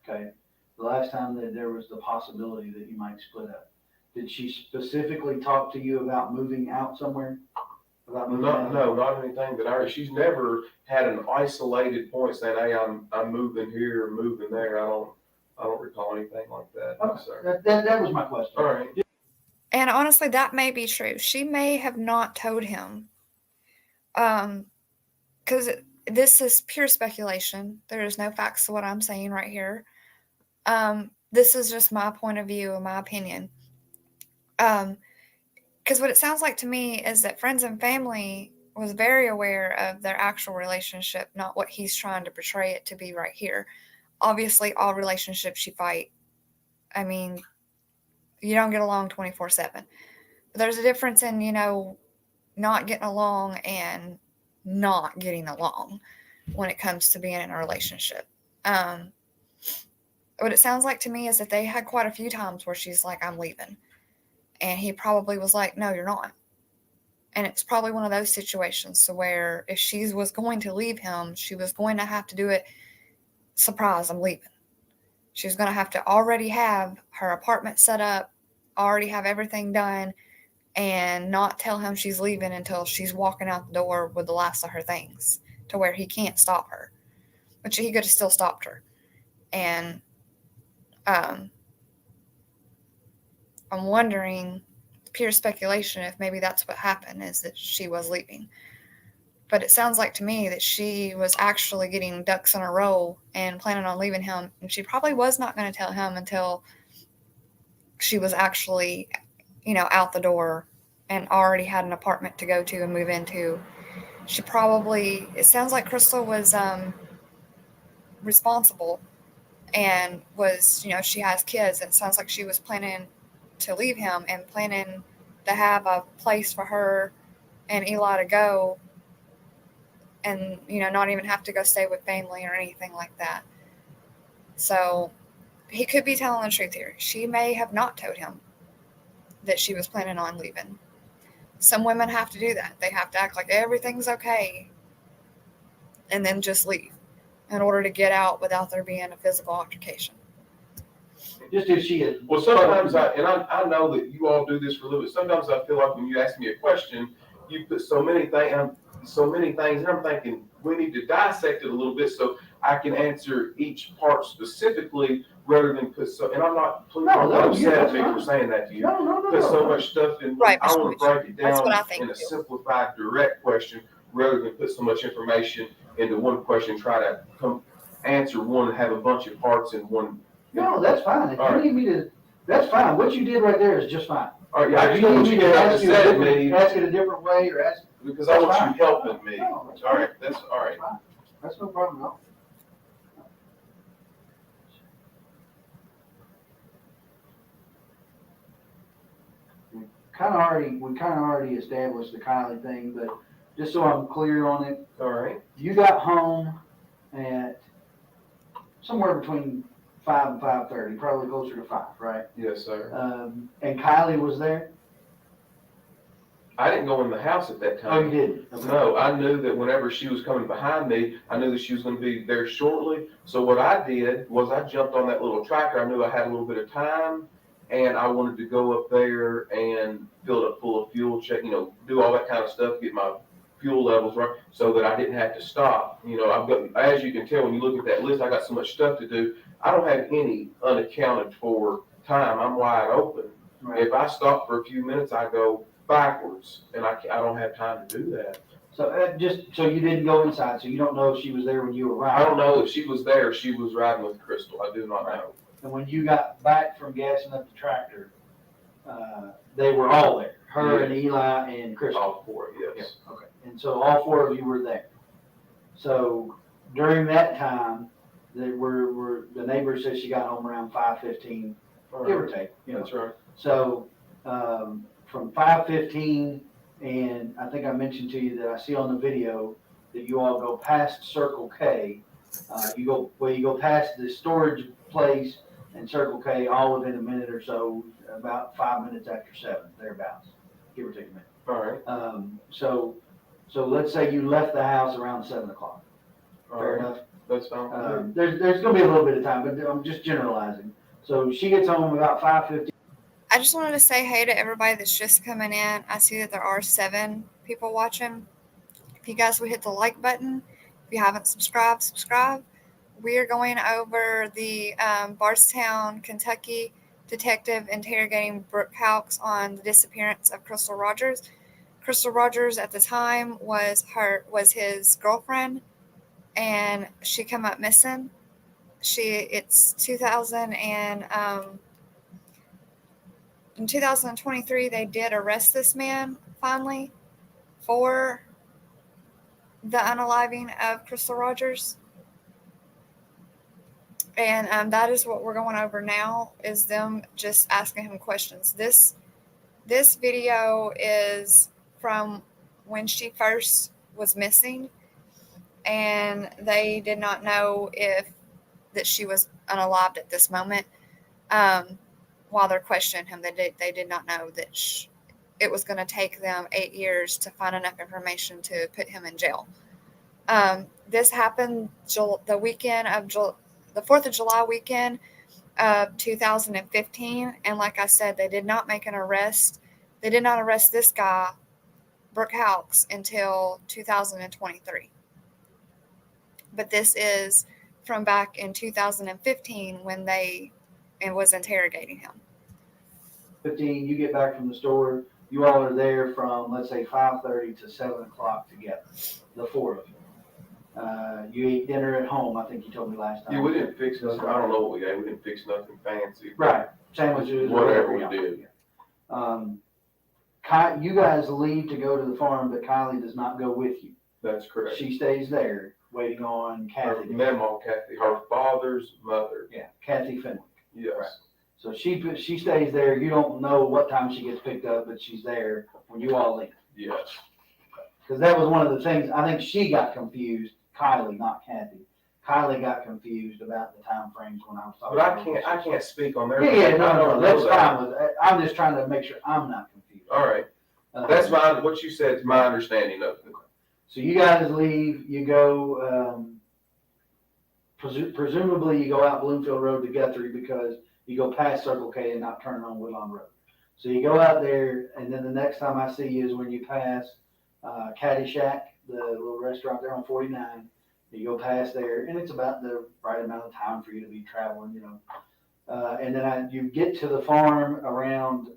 okay? The last time that there was the possibility that you might split up, did she specifically talk to you about moving out somewhere? About moving out? No, not anything that I heard. She's never had an isolated point saying, "Hey, I'm moving here, or moving there." I don't recall anything like that. No, Okay. sir. That was my question. All right. And honestly, that may be true. She may have not told him. Because this is pure speculation. There is no facts to what I'm saying right here. This is just my point of view and my opinion. Because what it sounds like to me is that friends and family was very aware of their actual relationship, not what he's trying to portray it to be right here. Obviously, all relationships you fight. I mean, you don't get along 24/7. But there's a difference in, not getting along and not getting along when it comes to being in a relationship. What it sounds like to me is that they had quite a few times where she's like, "I'm leaving." And he probably was like, "No, you're not." And it's probably one of those situations to where if she was going to leave him, she was going to have to do it, "Surprise, I'm leaving." She was going to have to already have her apartment set up, already have everything done, and not tell him she's leaving until she's walking out the door with the last of her things to where he can't stop her, which he could have still stopped her. And I'm wondering, pure speculation, if maybe that's what happened, is that she was leaving. But it sounds like to me that she was actually getting ducks in a row and planning on leaving him. And she probably was not going to tell him until she was actually, out the door and already had an apartment to go to and move into. It sounds like Crystal was responsible and was, she has kids. It sounds like she was planning to leave him and planning to have a place for her and Eli to go and, not even have to go stay with family or anything like that. So he could be telling the truth here. She may have not told him that she was planning on leaving. Some women have to do that. They have to act like everything's okay and then just leave in order to get out without there being a physical altercation. Just if she had. Well, sometimes I know that you all do this for a little bit. Sometimes I feel like when you ask me a question, you put so many things, and I'm thinking we need to dissect it a little bit so I can answer each part specifically rather than put so. And I'm not. Please don't upset at me for saying that to you. No. Put so much stuff in. Right, I want to break it down in a too. simplified, direct question rather than put so much information into one question. Try to answer one and have a bunch of parts in one. No, that's fine. If you need me to, that's fine. What you did right there is just fine. All right, yeah, I just want you to ask ask it a different way or ask. because I want you helping me. No, that's All right, that's all right. That's no problem at all. We kind of already established the Kylie thing, but just so I'm clear on it, All right. you got home at somewhere between 5 and 5:30, probably closer to 5, right? Yes, sir. And Kylie was there? I didn't go in the house at that Oh, time. you didn't? Okay. No, I knew that whenever she was coming behind me, I knew that she was going to be there shortly. So what I did was I jumped on that little tractor. I knew I had a little bit of time, and I wanted to go up there and fill it up full of fuel, check, do all that kind of stuff, get my fuel levels right, so that I didn't have to stop. I've got, as you can tell when you look at that list, I got so much stuff to do. I don't have any unaccounted for time. I'm wide open. Right. If I stop for a few minutes, I go backwards, and I don't have time to do that. So just, so you didn't go inside, so you don't know if she was there when you arrived? I don't know if she was there, she was riding with Crystal, I do not know. And when you got back from gassing up the tractor, they were all there, her and Eli and Crystal? All four, yes. Okay, and so all four of you were there. So during that time, the neighbor says she got home around 5:15, give or take, you know. That's right. So, from 5:15, and I think I mentioned to you that I see on the video that you all go past Circle K. You go past the storage place and Circle K all within a minute or so, about 5 minutes after 7, thereabouts, give or take a minute. All right. So let's say you left the house around 7 o'clock. Fair enough? That's fine. There's gonna be a little bit of time, but I'm just generalizing. So she gets home about 5:15. I just wanted to say hey to everybody that's just coming in. I see that there are 7 people watching. If you guys would hit the like button, if you haven't subscribed, subscribe. We are going over the Bardstown, Kentucky detective interrogating Brooke Hawks on the disappearance of Crystal Rogers. Crystal Rogers at the time was his girlfriend, and she come up missing. It's 2000 and in 2023 they did arrest this man finally for the unaliving of Crystal Rogers. And that is what we're going over now, is them just asking him questions. This video is from when she first was missing, and they did not know that she was unalived at this moment. While they're questioning him, they did not know that it was going to take them 8 years to find enough information to put him in jail. This happened the weekend of the 4th of July weekend of 2015. And like I said, they did not make an arrest. They did not arrest this guy, Brooke Hawks, until 2023. But this is from back in 2015 when they was interrogating him. 15, you get back from the store, you all are there from, let's say, 5:30 to 7 o'clock together, the 4 of you. You ate dinner at home, I think you told me last time. Yeah, we didn't fix nothing, I don't know what we ate, we didn't fix nothing fancy. Right, sandwiches. Whatever we did. You guys leave to go to the farm, but Kylie does not go with you. That's correct. She stays there, waiting on Her Kathy. Mamaw Kathy, her father's mother. Yeah, Kathy Fenwick. Yes. Right. So she stays there. You don't know what time she gets picked up, but she's there when you all leave. Yes. Because that was one of the things, I think she got confused, Kylie, not Kathy. Kylie got confused about the time frames when I was talking. But I can't speak on their. Yeah, no, that's that. fine. I'm just trying to make sure I'm not confused. All right. That's what you said is my understanding of it. So you guys leave, you go, presumably you go out Bloomfield Road to Guthrie because you go past Circle K and not turning on Woodlawn Road. So you go out there, and then the next time I see you is when you pass Caddy Shack, the little restaurant there on 49. You go past there, and it's about the right amount of time for you to be traveling, you know. And then you get to the farm around,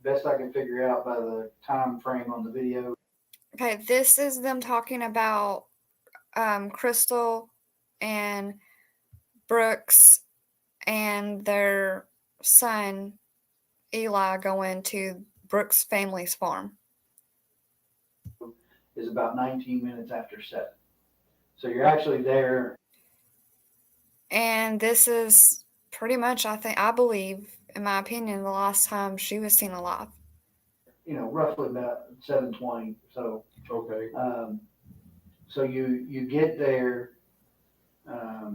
best I can figure out by the time frame on the video. Okay, this is them talking about Crystal and Brooks and their son Eli going to Brooks' family's farm. Is about 19 minutes after 7. So you're actually there. And this is pretty much, I believe, in my opinion, the last time she was seen alive. You know, roughly about 7:20. So Okay. so you get there.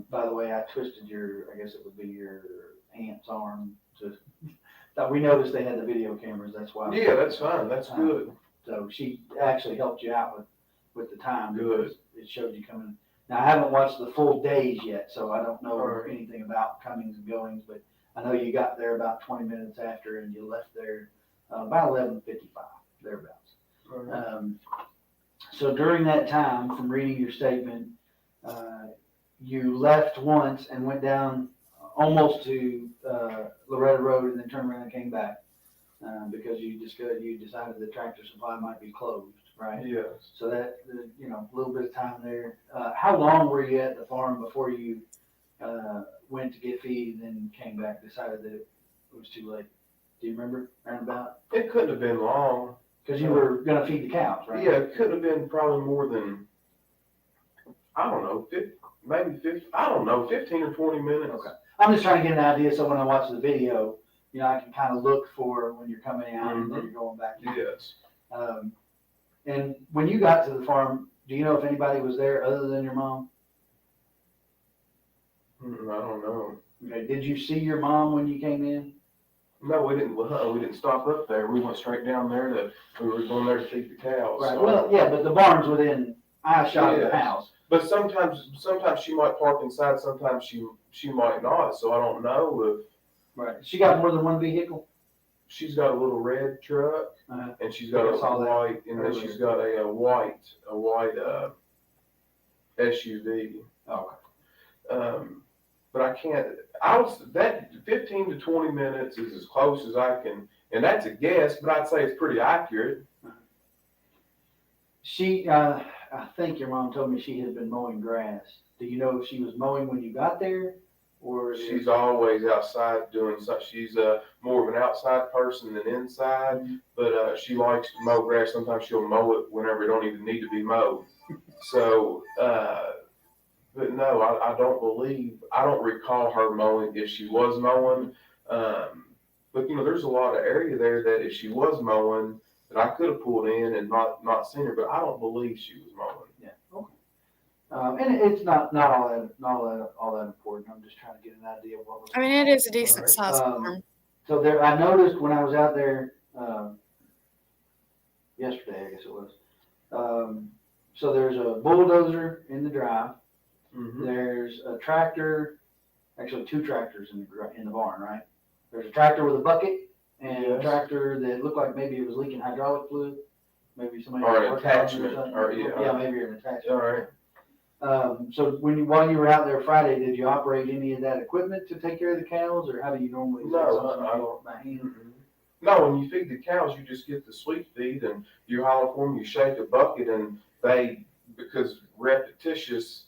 By the way, I twisted I guess it would be your aunt's arm. We noticed they had the video cameras. That's why. Yeah, that's fine. That's good. So she actually helped you out with the time. Good. It showed you coming. Now I haven't watched the full days yet, so I don't know anything about comings and goings. But I know you got there about 20 minutes after, and you left there about 11:55 thereabouts. So during that time, from reading your statement, you left once and went down almost to Loretta Road and then turned around and came back because you decided the Tractor Supply might be closed. right? Yes. So that, you know, a little bit of time there. How long were you at the farm before you went to get feed and then came back, decided that it was too late? Do you remember roundabout? It couldn't have been long. Because you were going to feed the cows, right? Yeah, it couldn't have been probably more than, I don't know, 15 or 20 minutes. Okay. I'm just trying to get an idea so when I watch the video, you know, I can kind of look for when you're coming out and then you're going back. Yes. And when you got to the farm, do you know if anybody was there other than your mom? I don't know. Okay. Did you see your mom when you came in? No, we didn't. We didn't stop up there. We went straight down there we were going there to feed the cows. Right. So. Well, yeah, but the barn's within eye shot of the house. But sometimes she might park inside. Sometimes she might not. So I don't know if. Right. She got more than one vehicle? She's got a little red truck, and she's got a white, and then she's got a white SUV. Okay. But I can't. That 15 to 20 minutes is as close as I can, and that's a guess. But I'd say it's pretty accurate. She, I think your mom told me she had been mowing grass. Do you know if she was mowing when you got there, or She's always outside doing such. She's more of an outside person than inside, but she likes to mow grass. Sometimes she'll mow it whenever it don't even need to be mowed. So, but no, I don't recall her mowing if she was mowing. But you know, there's a lot of area there that if she was mowing, that I could have pulled in and not seen her, but I don't believe she was mowing. Yeah. Okay. And it's not all that important. I'm just trying to get an idea of what was. I mean, it is a decent sized farm. So there, I noticed when I was out there yesterday, I guess it was. So there's a bulldozer in the drive. Mm-hmm. There's a tractor, actually two tractors in the barn, right? There's a tractor with a bucket and a tractor that looked like maybe it was leaking hydraulic fluid. Maybe somebody or an attachment, maybe an attachment. All right. So while you were out there Friday, did you operate any of that equipment to take care of the cows, or how do you normally? No, I don't. By hand? Mm-hmm. No, when you feed the cows, you just get the sweet feed and you holler for them. You shake a bucket, and because repetitious,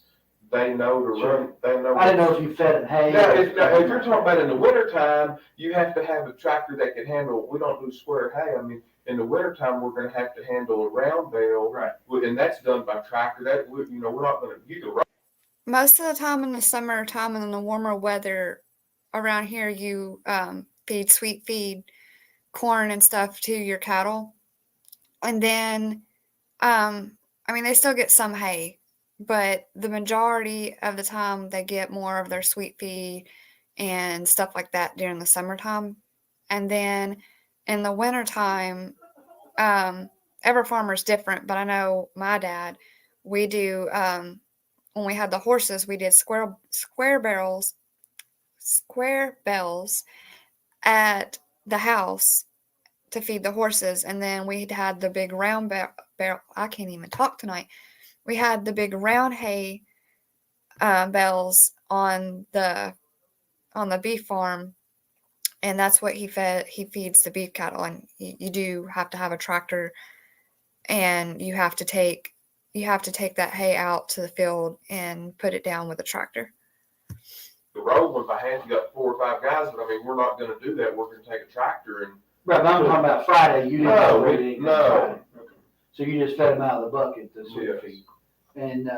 they know to run. They know. I didn't know if you fed them hay. Now, if you're talking about in the wintertime, you have to have a tractor that can handle. We don't do square hay. I mean, in the wintertime, we're going to have to handle a round bale, right? And that's done by tractor. We're not going to. You can. Most of the time in the summertime and in the warmer weather around here, you feed corn and stuff to your cattle. And then, I mean, they still get some hay, but the majority of the time they get more of their sweet feed and stuff like that during the summertime. And then in the wintertime, every farmer's different, but I know my dad, we do, when we had the horses, we did square bells at the house to feed the horses. And then we had the big round barrel. I can't even talk tonight. We had the big round hay bells on the beef farm, and that's what he feeds the beef cattle. And you do have to have a tractor, and you have to take that hay out to the field and put it down with a tractor. The road one by hand, you got 4 or 5 guys, but I mean, we're not going to do that. We're going to take a tractor and. Right, but I'm talking about Friday. You didn't operate anything. No. Friday. Okay. So you just fed them out of the bucket, the sweet feed. And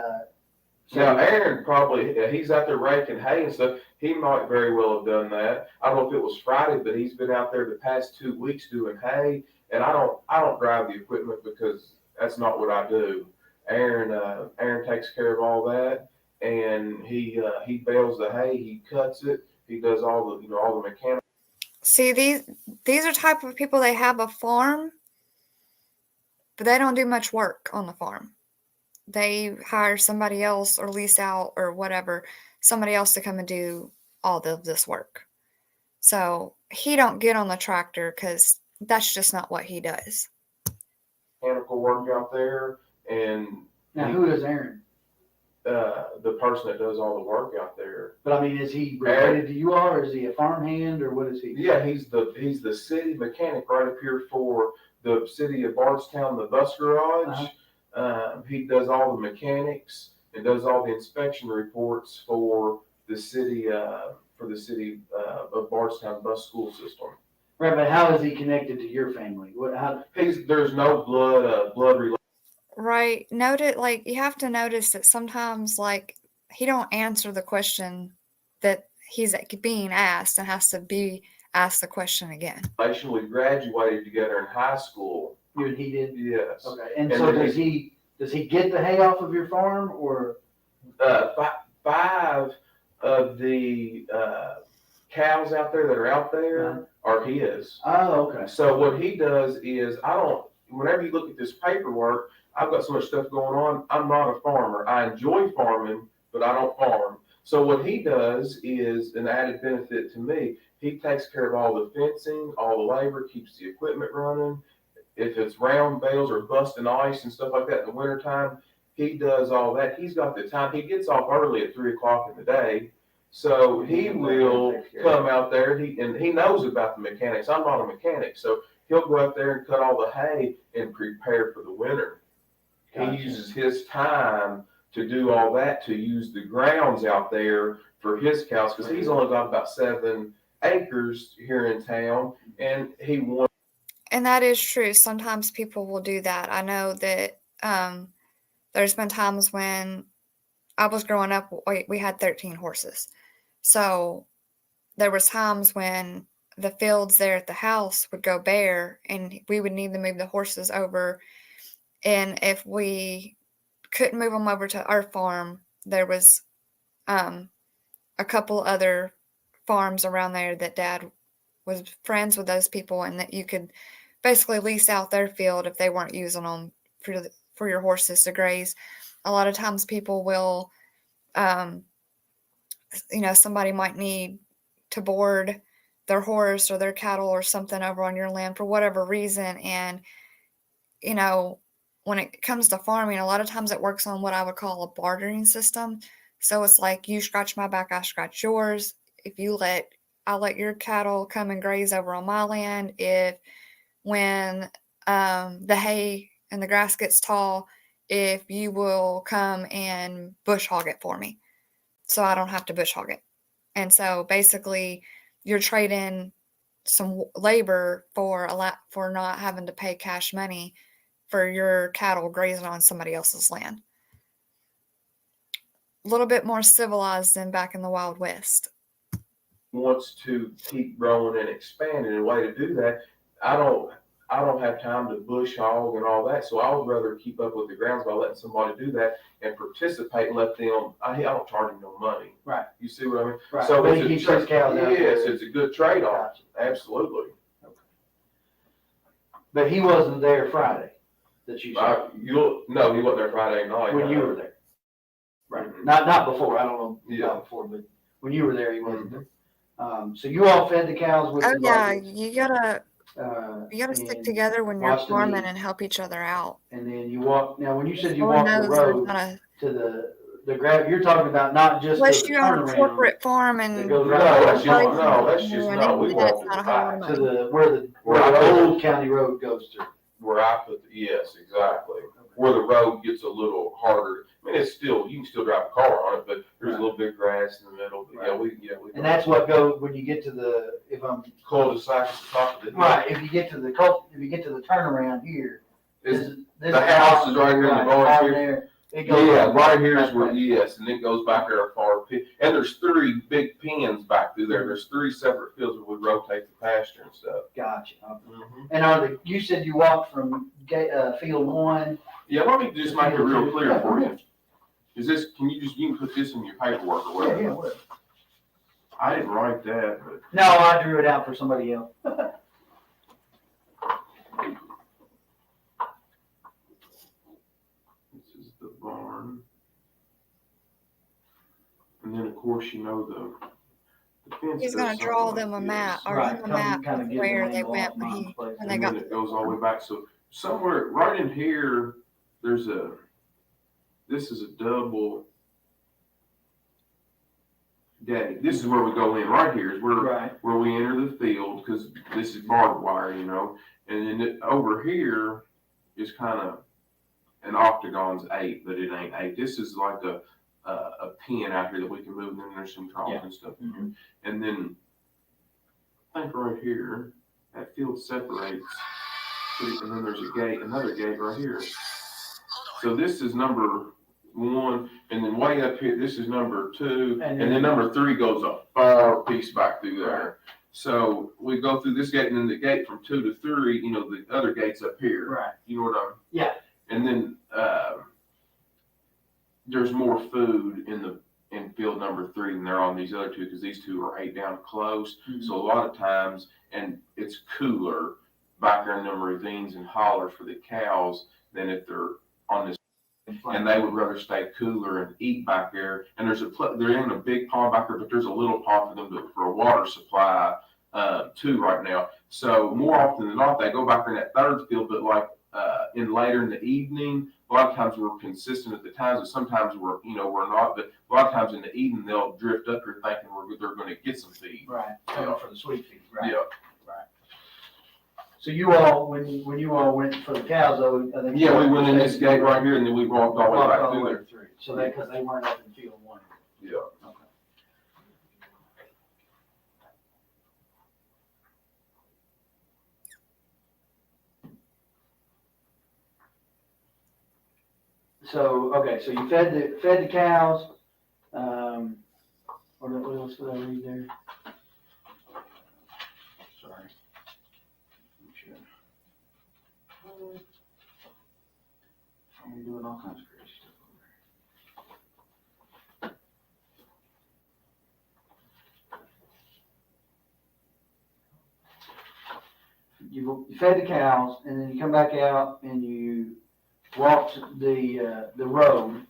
so now Aaron probably, he's out there raking hay and stuff. He might very well have done that. I don't know if it was Friday, but he's been out there the past 2 weeks doing hay. And I don't drive the equipment because that's not what I do. Aaron takes care of all that, and he bales the hay, he cuts it, he does all the mechanical. See, these are type of people, they have a farm, but they don't do much work on the farm. They hire somebody else or lease out or whatever, somebody else to come and do all of this work. So he don't get on the tractor because that's just not what he does. Mechanical work out there, and now who is Aaron? The person that does all the work out there. But I mean, is he related to you all, or is he a farmhand, or what is he? Yeah, he's the city mechanic right up here for the city of Bardstown, the bus garage. He does all the mechanics and does all the inspection reports for the city of Bardstown bus school system. Right, but how is he connected to your family? There's no blood relation. Right. Like you have to notice that sometimes like he don't answer the question that he's being asked and has to be asked the question again. We graduated together in high school. You and he did? Yes. Okay, and so does he get the hay off of your farm, or? 5 of the cows out there that are out there are his. Oh, okay. So what he does is, whenever you look at this paperwork, I've got so much stuff going on. I'm not a farmer. I enjoy farming, but I don't farm. So what he does is an added benefit to me. He takes care of all the fencing, all the labor, keeps the equipment running. If it's round bales or busting ice and stuff like that in the wintertime, he does all that. He's got the time. He gets off early at 3 o'clock in the day. So he will come out there, and he knows about the mechanics. I'm not a mechanic, so he'll go out there and cut all the hay and prepare for the winter. Gotcha. He uses his time to do all that, to use the grounds out there for his cows, because he's only got about 7 acres here in town, and he wants. And that is true. Sometimes people will do that. I know that there's been times when I was growing up, we had 13 horses. So there was times when the fields there at the house would go bare and we would need to move the horses over. And if we couldn't move them over to our farm, there was a couple other farms around there that Dad was friends with those people, and that you could basically lease out their field if they weren't using them for your horses to graze. A lot of times people will, somebody might need to board their horse or their cattle or something over on your land for whatever reason. And, when it comes to farming, a lot of times it works on what I would call a bartering system. So it's like, you scratch my back, I scratch yours. I'll let your cattle come and graze over on my land. When the hay and the grass gets tall, if you will come and bush hog it for me, so I don't have to bush hog it. And so basically you're trading some labor for not having to pay cash money for your cattle grazing on somebody else's land. A little bit more civilized than back in the Wild West. Wants to keep growing and expanding, and a way to do that, I don't have time to bush hog and all that, so I would rather keep up with the grounds by letting somebody do that and participate and let them. I don't charge them no money. Right. You see what I mean? Right. So he keeps his cows out yes, there. it's a good trade-off. Gotcha. Absolutely. Okay. But he wasn't there Friday that you saw. No, he wasn't there Friday night. When you were there. Right. Mhm. Not before. I don't know. Yeah. Not before, but when you were there, he wasn't there. So you all fed the cows with the buckets. You gotta stick together when you're farming and help each other out. And then you walk. Now, when you said you Lord walked the knows road to the grab, you're talking about not just unless the you own a turnaround corporate farm and that goes No, right that's just no. We walked not a whole lot of to money. where the old county road goes through. where I put yes, exactly. Where the road gets a little harder. I mean, you can still drive a car on it, but there's a little bit of grass in the middle. But Right. we. And that's what goes when you get to the cul-de-sac at the top of the hill. right. If you get to the turnaround here, this The house is right here in the barn here. there. It goes Right here is where, yes, and it goes back there a far pit. And there's 3 big pens back through there. There's 3 separate fields where we rotate the pasture and stuff. Gotcha. Mm-hmm. And you said you walked from field 1. Yeah, let me just make it real clear for you. You can put this in your paperwork or whatever. Yeah, whatever. I didn't write that, but. No, I drew it out for somebody else. This is the barn. And then, of course, the fence. He's gonna draw them a map, or Right, a map kinda of give where them they a went lot when of places. they And got. then it goes all the way back. So somewhere right in here, this is a double gate. This is where we go in. Right here is where Right. we enter the field, because this is barbed wire, And then over here is kind of an octagon's 8, but it ain't 8. This is like a pen out here that we can move, and then there's some troughs and stuff in here. And then I think right here, that field separates, and then there's a gate, another gate right here. So this is number 1, and then way up here, this is number 2, and then number 3 goes a far piece back through there. Right. So we go through this gate, and then the gate from 2 to 3, you know, the other gate's up here. Right. You know what I'm? Yeah. And then there's more food in field number 3 than there are on these other 2, because these 2 are 8 down close. Mm-hmm. So a lot of times, and it's cooler back there in them ravines and hollers for the cows than if they're on this, and they would rather stay cooler and eat back there. And they're in a big pond back there, but there's a little pond for them for a water supply too right now. So more often than not, they go back there in that third field, but like in later in the evening, a lot of times we're consistent at the times, and sometimes we're not, but a lot of times in the evening they'll drift up here thinking they're going to get some feed. Right, for the sweet feed, right? Yeah. Right. So you all, when you all went for the cows, though, I think we went in this gate right here, and then we walked all the way back through there. So that because they weren't up in field 1. Yeah. Okay. So so you fed the cows. What else did I read there? Sorry. I'm doing all kinds of crazy stuff over there. You fed the cows, and then you come back out and you walked the road,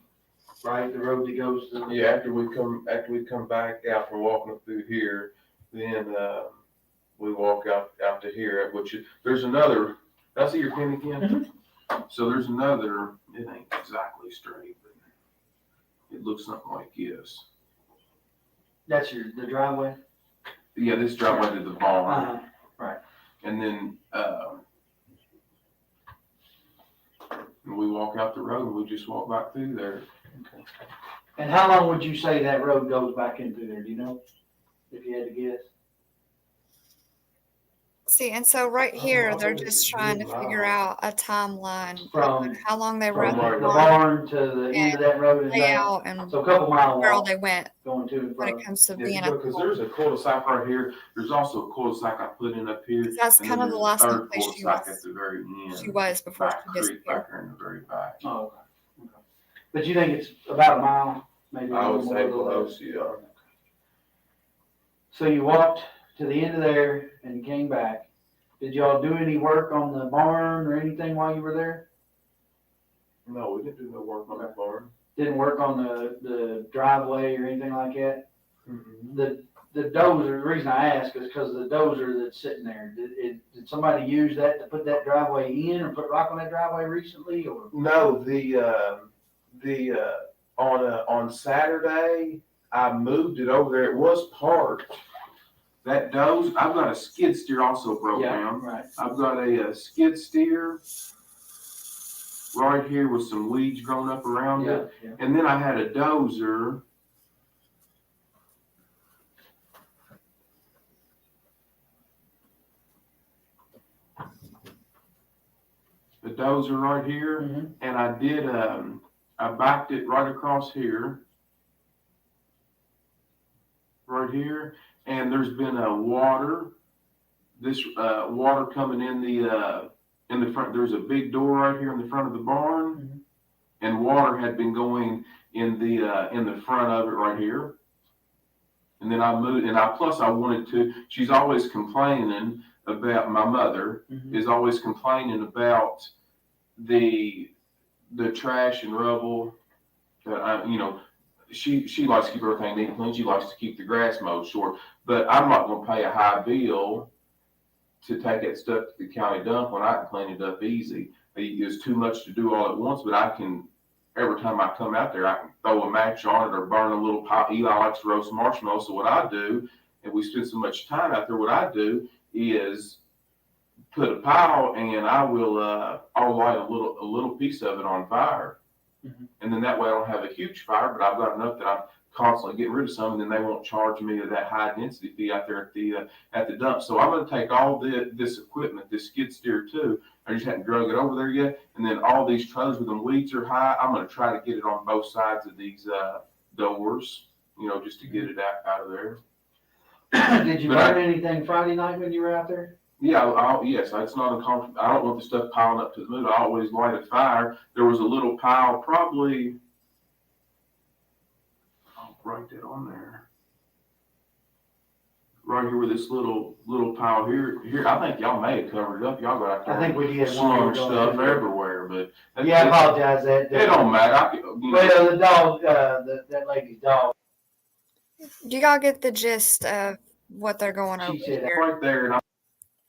right? The road that goes to after we come back out from walking through here, then we walk out to here, which there's another. Did I see your pin again? Mm-hmm. So there's another. It ain't exactly straight, but it looks something like this. That's the driveway. Yeah, this driveway to the barn. Right. And then we walk out the road, and we just walk back through there. Okay. And how long would you say that road goes back into there? Do you know? If you had to guess. See, and so right here, they're just trying to figure out a timeline from how long they were from at the barn to the end of that road. Layout and so a couple miles where all they went going to and when from. it comes to being a because there's a cul-de-sac right here. There's also a cul-de-sac I put in up here. That's kind of the last place she was. At the very end. She was before she disappeared. Back there in the very back. Oh, okay. But you think it's about a mile, maybe? I would say close, yeah. So you walked to the end of there and you came back. Did y'all do any work on the barn or anything while you were there? No, we didn't do no work on that barn. Didn't work on the driveway or anything like that? Mm-hmm. The dozer, the reason I ask is because the dozer that's sitting there, did somebody use that to put that driveway in or put rock on that driveway recently? Or no, on Saturday I moved it over there. It was parked. That doze, I've got a skid steer also broke down. Right. I've got a skid steer right here with some weeds growing up around it. Yeah. And then I had a dozer. The dozer right here. Mm-hmm. And I did, I backed it right across here. Right here. And there's been water coming in the front. There's a big door right here in the front of the barn, mm-hmm. and water had been going in the front of it right here. And then I moved, and I wanted to. She's always complaining about my mother, mm-hmm. is always complaining about the trash and rubble that She likes to keep everything neat and clean. She likes to keep the grass mowed short. But I'm not going to pay a high bill to take that stuff to the county dump when I can clean it up easy. It's too much to do all at once, but I can, every time I come out there, I can throw a match on it or burn a little pile. Eli likes to roast marshmallows. So what I do, and we spend so much time out there, what I do is put a pile, and I'll light a little piece of it on fire. Mhm. And then that way I don't have a huge fire, but I've got enough that I'm constantly getting rid of some, and then they won't charge me that high density fee out there at the dump. So I'm going to take all this equipment, this skid steer too. I just haven't drug it over there yet. And then all these trailers with them weeds are high. I'm going to try to get it on both sides of these doors, just to get it out of there. Did you learn anything Friday night when you were out there? Yeah, yes, it's not uncomfortable. I don't want the stuff piling up to the moon. I always light a fire. There was a little pile, probably, I'll write that on there. Right here with this little pile here. I think y'all may have covered it up. Y'all got out there. I think we did. Slung stuff everywhere, but yeah, I apologize. That it don't matter. Well, the dog, that lady's dog. Do y'all get the gist of what they're going over She said here? Right there,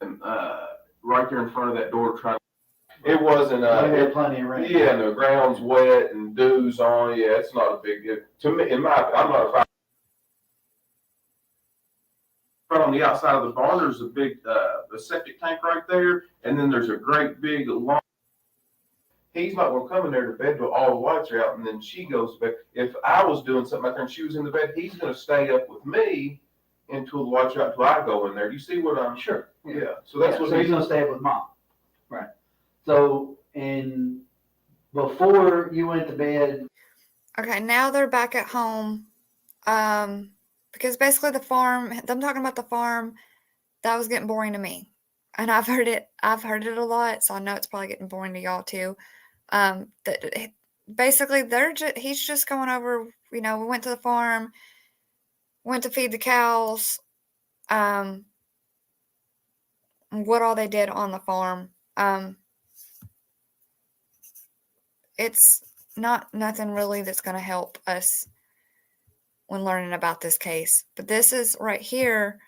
and right there in front of that door, it wasn't. We had plenty of rain. Yeah, and the ground's wet and dew's on. Yeah, it's not a big deal. To me, I'm not a fire. Right on the outside of the barn, there's a big a septic tank right there, and then there's a great big long. He's not going to come in there to bed till all the lights are out, and then she goes to bed. If I was doing something out there and she was in the bed, he's going to stay up with me until the lights are out, until I go in there. You see what I'm? Sure. Yeah. So that's what So he's going to stay up with Mom. Right. So, and before you went to bed. Okay, now they're back at home. Because basically the farm, them talking about the farm, that was getting boring to me. And I've heard it a lot, so I know it's probably getting boring to y'all too. Basically he's just going over, we went to the farm, went to feed the cows, what all they did on the farm. It's nothing really that's going to help us when learning about this case. But this is right here,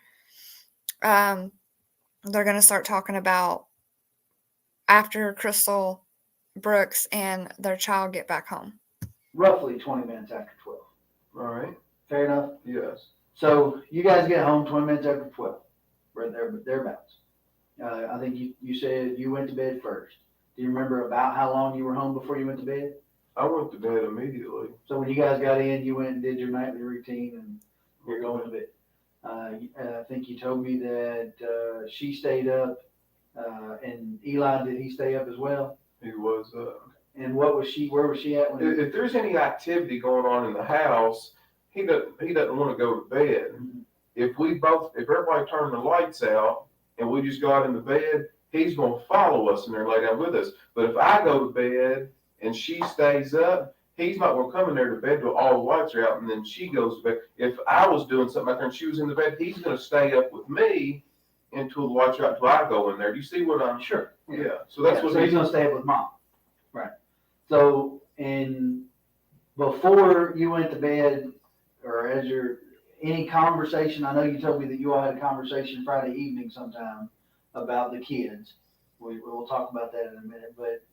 they're going to start talking about after Crystal, Brooks, and their child get back home. Roughly 20 minutes after 12. All right. Fair enough? Yes. So you guys get home 20 minutes after 12. Right there, thereabouts. I think you said you went to bed first. Do you remember about how long you were home before you went to bed? I went to bed immediately. So when you guys got in, you went and did your nightly routine and you're going to bed. I think you told me that she stayed up, and Eli, did he stay up as well? He was. And where was she at when? If there's any activity going on in the house, he doesn't want to go to bed. Mm-hmm. If everybody turned the lights out and we just got in the bed, he's going to follow us in there and lay down with us. But if I go to bed and she stays up, he's not going to come in there to bed till all the lights are out and then she goes to bed. If I was doing something out there and she was in the bed, he's going to stay up with me until the lights are out until I go in there. Do you see what I'm? Sure. Yeah. So that's what so he's going to stay up with Mom. Right. So, and before you went to bed, or as any conversation, I know you told me that you all had a conversation Friday evening sometime about the kids. We'll talk about that in a minute, but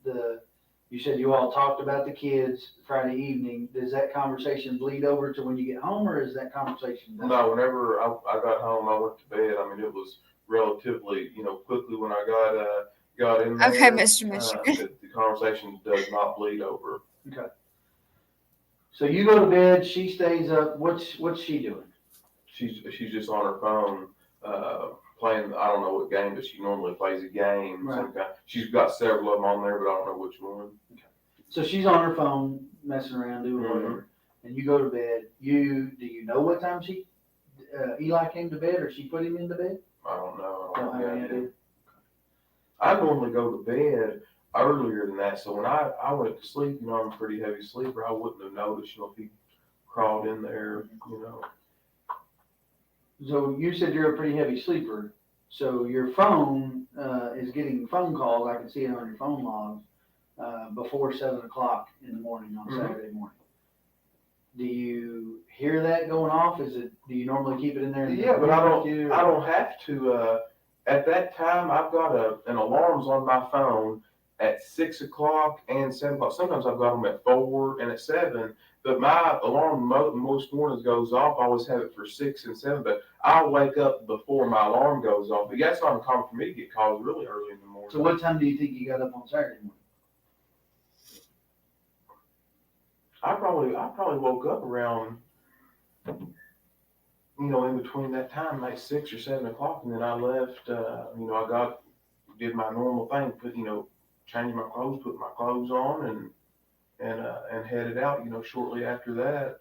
you said you all talked about the kids Friday evening. Does that conversation bleed over to when you get home, or is that conversation done? No, whenever I got home, I went to bed. I mean, it was relatively, quickly when I got in there. Okay, Mr. Michigan. The conversation does not bleed over. Okay. So you go to bed, she stays up. What's she doing? She's just on her phone, playing, I don't know what game, but she normally plays a game. Right. She's got several of them on there, but I don't know which one. Okay. So she's on her phone, messing around, doing whatever. And you go to bed. Do you know what time Eli came to bed, or she put him into bed? I don't know. Don't have any idea. I normally go to bed earlier than that, so when I went to sleep, I'm a pretty heavy sleeper. I wouldn't have noticed, if he crawled in there, So you said you're a pretty heavy sleeper. So your phone is getting phone calls. I can see it on your phone logs before 7 o'clock in the morning on Saturday morning. Do you hear that going off? Do you normally keep it in there? Yeah, but I don't have to. At that time, I've got an alarms on my phone, at 6 o'clock and 7 o'clock. Sometimes I've got them at 4 and at 7. But my alarm most mornings goes off. I always have it for 6 and 7. But I'll wake up before my alarm goes off. But yeah, it's not uncommon for me to get calls really early in the morning. So what time do you think you got up on Saturday morning? I probably woke up around, in between that time, like 6 or 7 o'clock, and then I left. I did my normal thing, changed my clothes, put my clothes on, and headed out. Shortly after that,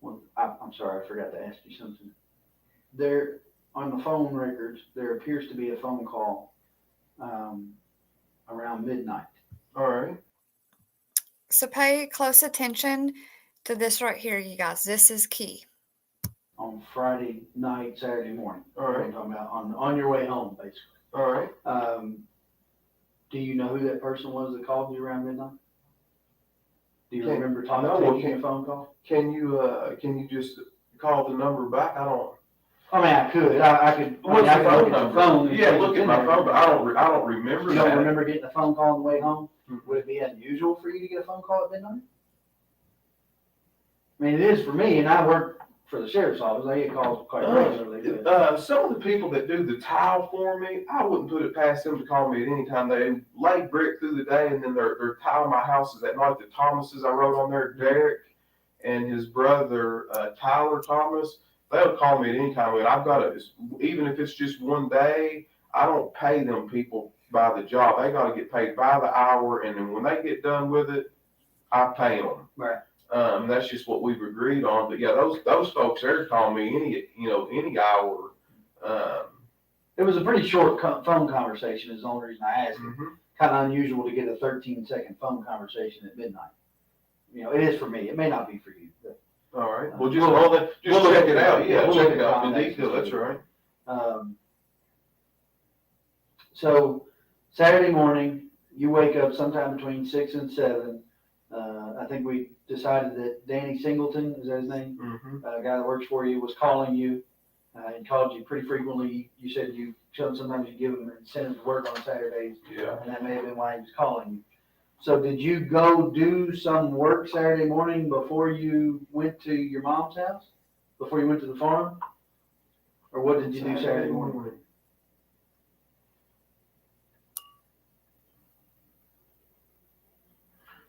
Well, I'm sorry, I forgot to ask you something. There, on the phone records, there appears to be a phone call around midnight. All right. So pay close attention to this right here, you guys. This is key. On Friday night, Saturday morning. All right. I'm talking about on your way home, basically. All right. Do you know who that person was that called you around midnight? Do you Can't- remember no, taking a phone call? Can you just call the number back? I don't. I mean, I could. I could. What's I the could phone look at your number? phone and Yeah, see look what's at in my there. phone, but I don't remember You that. don't remember getting a phone call on the way home? Mhm. Would it be unusual for you to get a phone call at midnight? I mean, it is for me, and I work for the sheriff's office. I get calls quite regularly. But Some of the people that do the tile for me, I wouldn't put it past them to call me at any time. They lay brick through the day, and then they're tiling my houses at night. The Thomases I wrote on there, Derek and his brother Tyler Thomas, they'll call me at any time. And I've got to, even if it's just one day, I don't pay them people by the job. They got to get paid by the hour, and then when they get done with it, I pay them. Right. That's just what we've agreed on. But yeah, those folks there call me any hour. it was a pretty short phone conversation is the only reason I asked. Mhm. Kind of unusual to get a 13-second phone conversation at midnight. It is for me. It may not be for you. But, All right. Well, we'll check look it at out. it. Yeah, We'll check look it at out in contacts. detail. That's right. So Saturday morning, you wake up sometime between 6 and 7. I think we decided that Danny Singleton, is that his name? Mm-hmm. A guy that works for you, was calling you and called you pretty frequently. You said sometimes you give him incentive to work on Saturdays, Yeah. and that may have been why he was calling you. So did you go do some work Saturday morning before you went to your mom's house? Before you went to the farm? Or what did you do Saturday morning?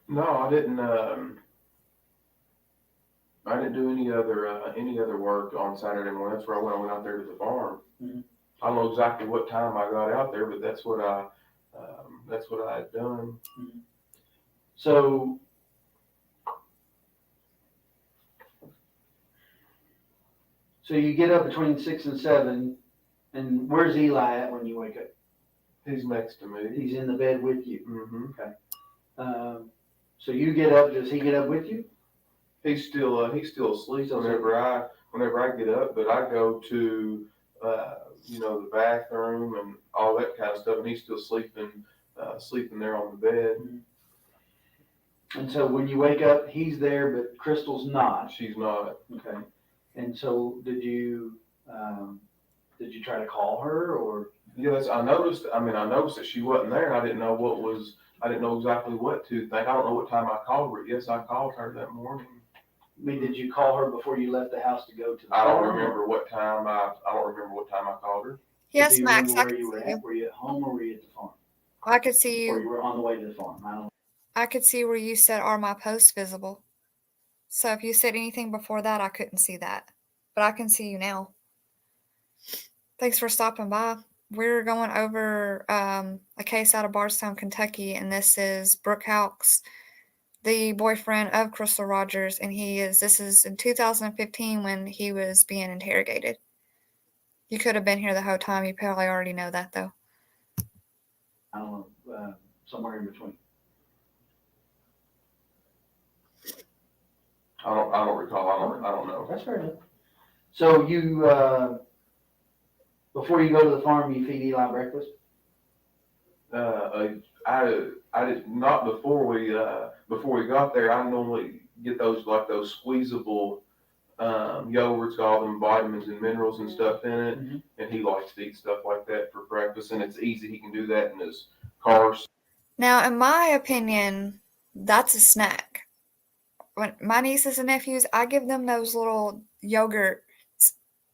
No, I didn't. I didn't do any other work on Saturday morning. That's where I went out there to the farm. Mhm. I don't know exactly what time I got out there, but that's what I had done. So you get up between 6 and 7, and where's Eli at when you wake up? He's next to me. He's in the bed with you. Mm-hmm. So you get up. Does he get up with you? He's still asleep whenever I get up, but I go to the bathroom and all that kind of stuff, and he's still sleeping there on the bed. And so when you wake up, he's there, but Crystal's not. She's not. Okay. And so did you try to call her or? Yes, I noticed that she wasn't there, and I didn't know exactly what to think. I don't know what time I called her. Yes, I called her that morning. I mean, did you call her before you left the house to go to the I don't farm? remember what time I called her. Yes, Do you Max, remember I where could you were see you. at? Were you at home or were you at the farm? I could see Or you. you were on the way to the farm? I don't know. I could see where you said, "Are my posts visible?" So if you said anything before that, I couldn't see that, but I can see you now. Thanks for stopping by. We're going over a case out of Bardstown, Kentucky, and this is Brooke Hawks, the boyfriend of Crystal Rogers, and this is in 2015 when he was being interrogated. You could have been here the whole time. You probably already know that, though. I don't know, somewhere in between. I don't recall. I don't know. That's fair enough. So you, before you go to the farm, you feed Eli breakfast? I did not before we got there. I normally get those squeezable Yogurt's got all them vitamins and minerals and stuff in it, Mhm. and he likes to eat stuff like that for breakfast, and it's easy. He can do that in his car. Now, in my opinion, that's a snack. When my nieces and nephews, I give them those little yogurt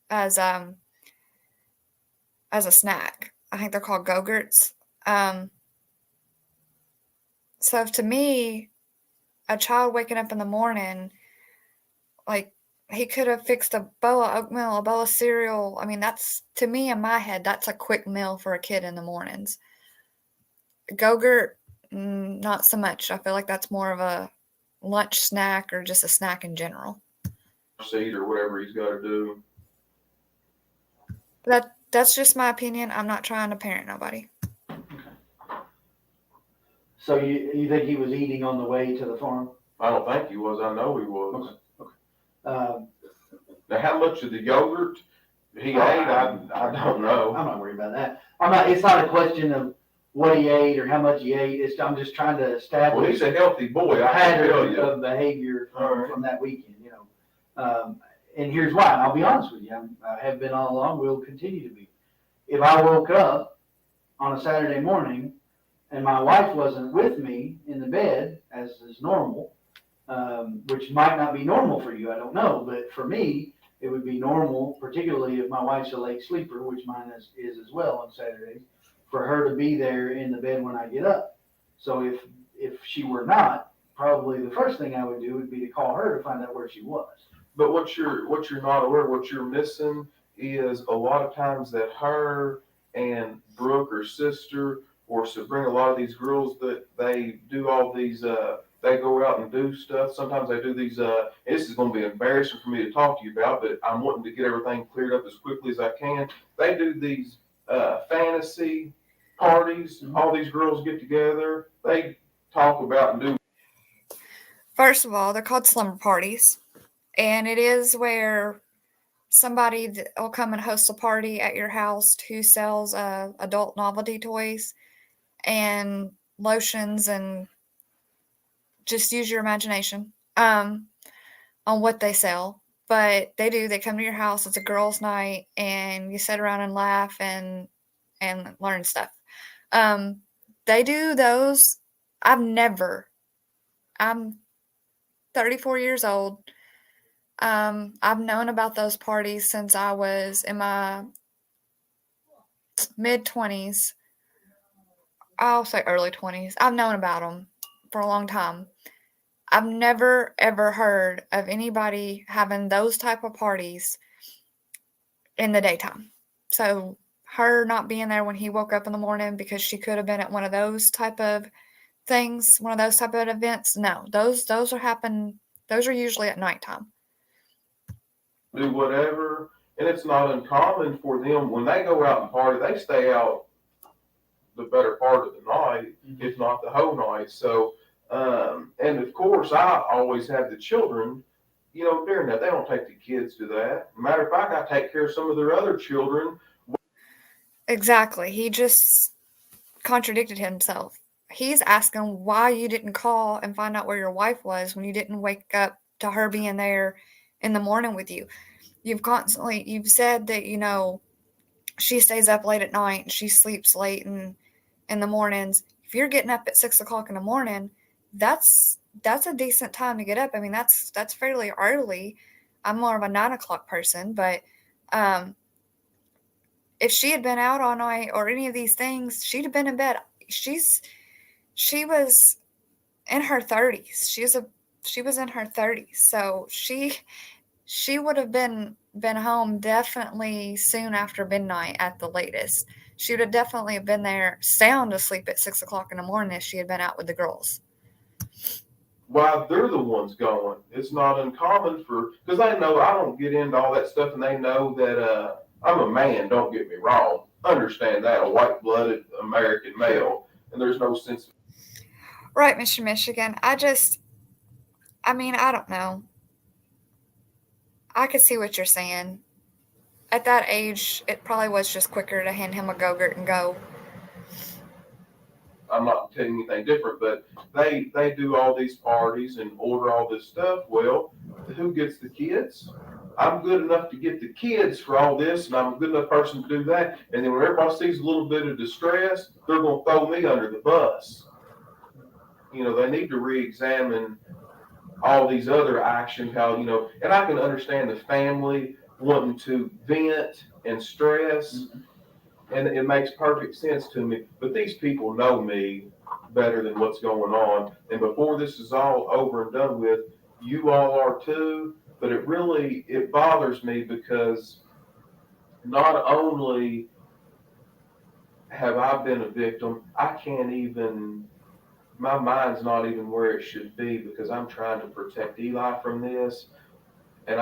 as a snack. I think they're called Go-Gurts. So to me, a child waking up in the morning, like he could have fixed a bowl of oatmeal, a bowl of cereal. I mean, that's, to me, in my head, that's a quick meal for a kid in the mornings. Go-Gurt, not so much. I feel like that's more of a lunch snack or just a snack in general. Seat or whatever he's got to do. That's just my opinion. I'm not trying to parent nobody. So you think he was eating on the way to the farm? I don't think he was. I know he was. Okay. Now, how much of the yogurt he ate, I don't know. I'm not worried about that. It's not a question of what he ate or how much he ate. I'm just trying to Well, establish he's a healthy boy. a I can tell pattern you. of behavior All from that weekend, you know. And here's why, and I'll be honest with you, I have been all along, will continue to be. If I woke up on a Saturday morning and my wife wasn't with me in the bed, as is normal, which might not be normal for you, I don't know, but for me, it would be normal, particularly if my wife's a late sleeper, which mine is as well on Saturdays, for her to be there in the bed when I get up. So if she were not, probably the first thing I would do would be to call her to find out where she was. But what you're not aware, what you're missing is a lot of times that her and Brooke, her sister, or Sabrina, a lot of these girls that they do all these, they go out and do stuff. Sometimes they do these, this is going to be embarrassing for me to talk to you about, but I'm wanting to get everything cleared up as quickly as I can. They do these fantasy parties. Mm-hmm. All these girls get together. They talk about and do. First of all, they're called slumber parties. And it is where somebody will come and host a party at your house who sells adult novelty toys and lotions, and just use your imagination on what they sell. But they come to your house. It's a girls' night, and you sit around and laugh and learn stuff. They do those. I'm 34 years old. I've known about those parties since I was in my mid-20s. I'll say early 20s. I've known about them for a long time. I've never, ever heard of anybody having those type of parties in the daytime. So her not being there when he woke up in the morning because she could have been at one of those type of things, one of those type of events. No, those are usually at nighttime. Do whatever, and it's not uncommon for them when they go out and party, they stay out the better part of the night, if not the whole night. So, and of course, I always have the children, during that. They don't take the kids to that. Matter of fact, I take care of some of their other children. Exactly. He just contradicted himself. He's asking why you didn't call and find out where your wife was when you didn't wake up to her being there in the morning with you. You've said that, she stays up late at night and she sleeps late in the mornings. If you're getting up at 6 o'clock in the morning, that's a decent time to get up. I mean, that's fairly early. I'm more of a 9 o'clock person, but if she had been out all night or any of these things, she'd have been in bed. She was in her 30s. She was in her 30s, so she would have been home definitely soon after midnight at the latest. She would have definitely been there sound asleep at 6 o'clock in the morning if she had been out with the girls. While they're the ones going, it's not uncommon because they know I don't get into all that stuff, and they know that I'm a man, don't get me wrong. Understand that, a white-blooded American male, and there's no sense. Right, Mr. Michigan. I don't know. I could see what you're saying. At that age, it probably was just quicker to hand him a Go-Gurt and go. I'm not telling you anything different, but they do all these parties and order all this stuff. Well, who gets the kids? I'm good enough to get the kids for all this, and I'm a good enough person to do that. And then when everybody sees a little bit of distress, they're going to throw me under the bus. They need to re-examine all these other actions, how, and I can understand the family wanting to vent and stress, and it makes perfect sense to me. But these people know me better than what's going on. And before this is all over and done with, you all are too. But it bothers me because not only have I been a victim, my mind's not even where it should be because I'm trying to protect Eli from this. And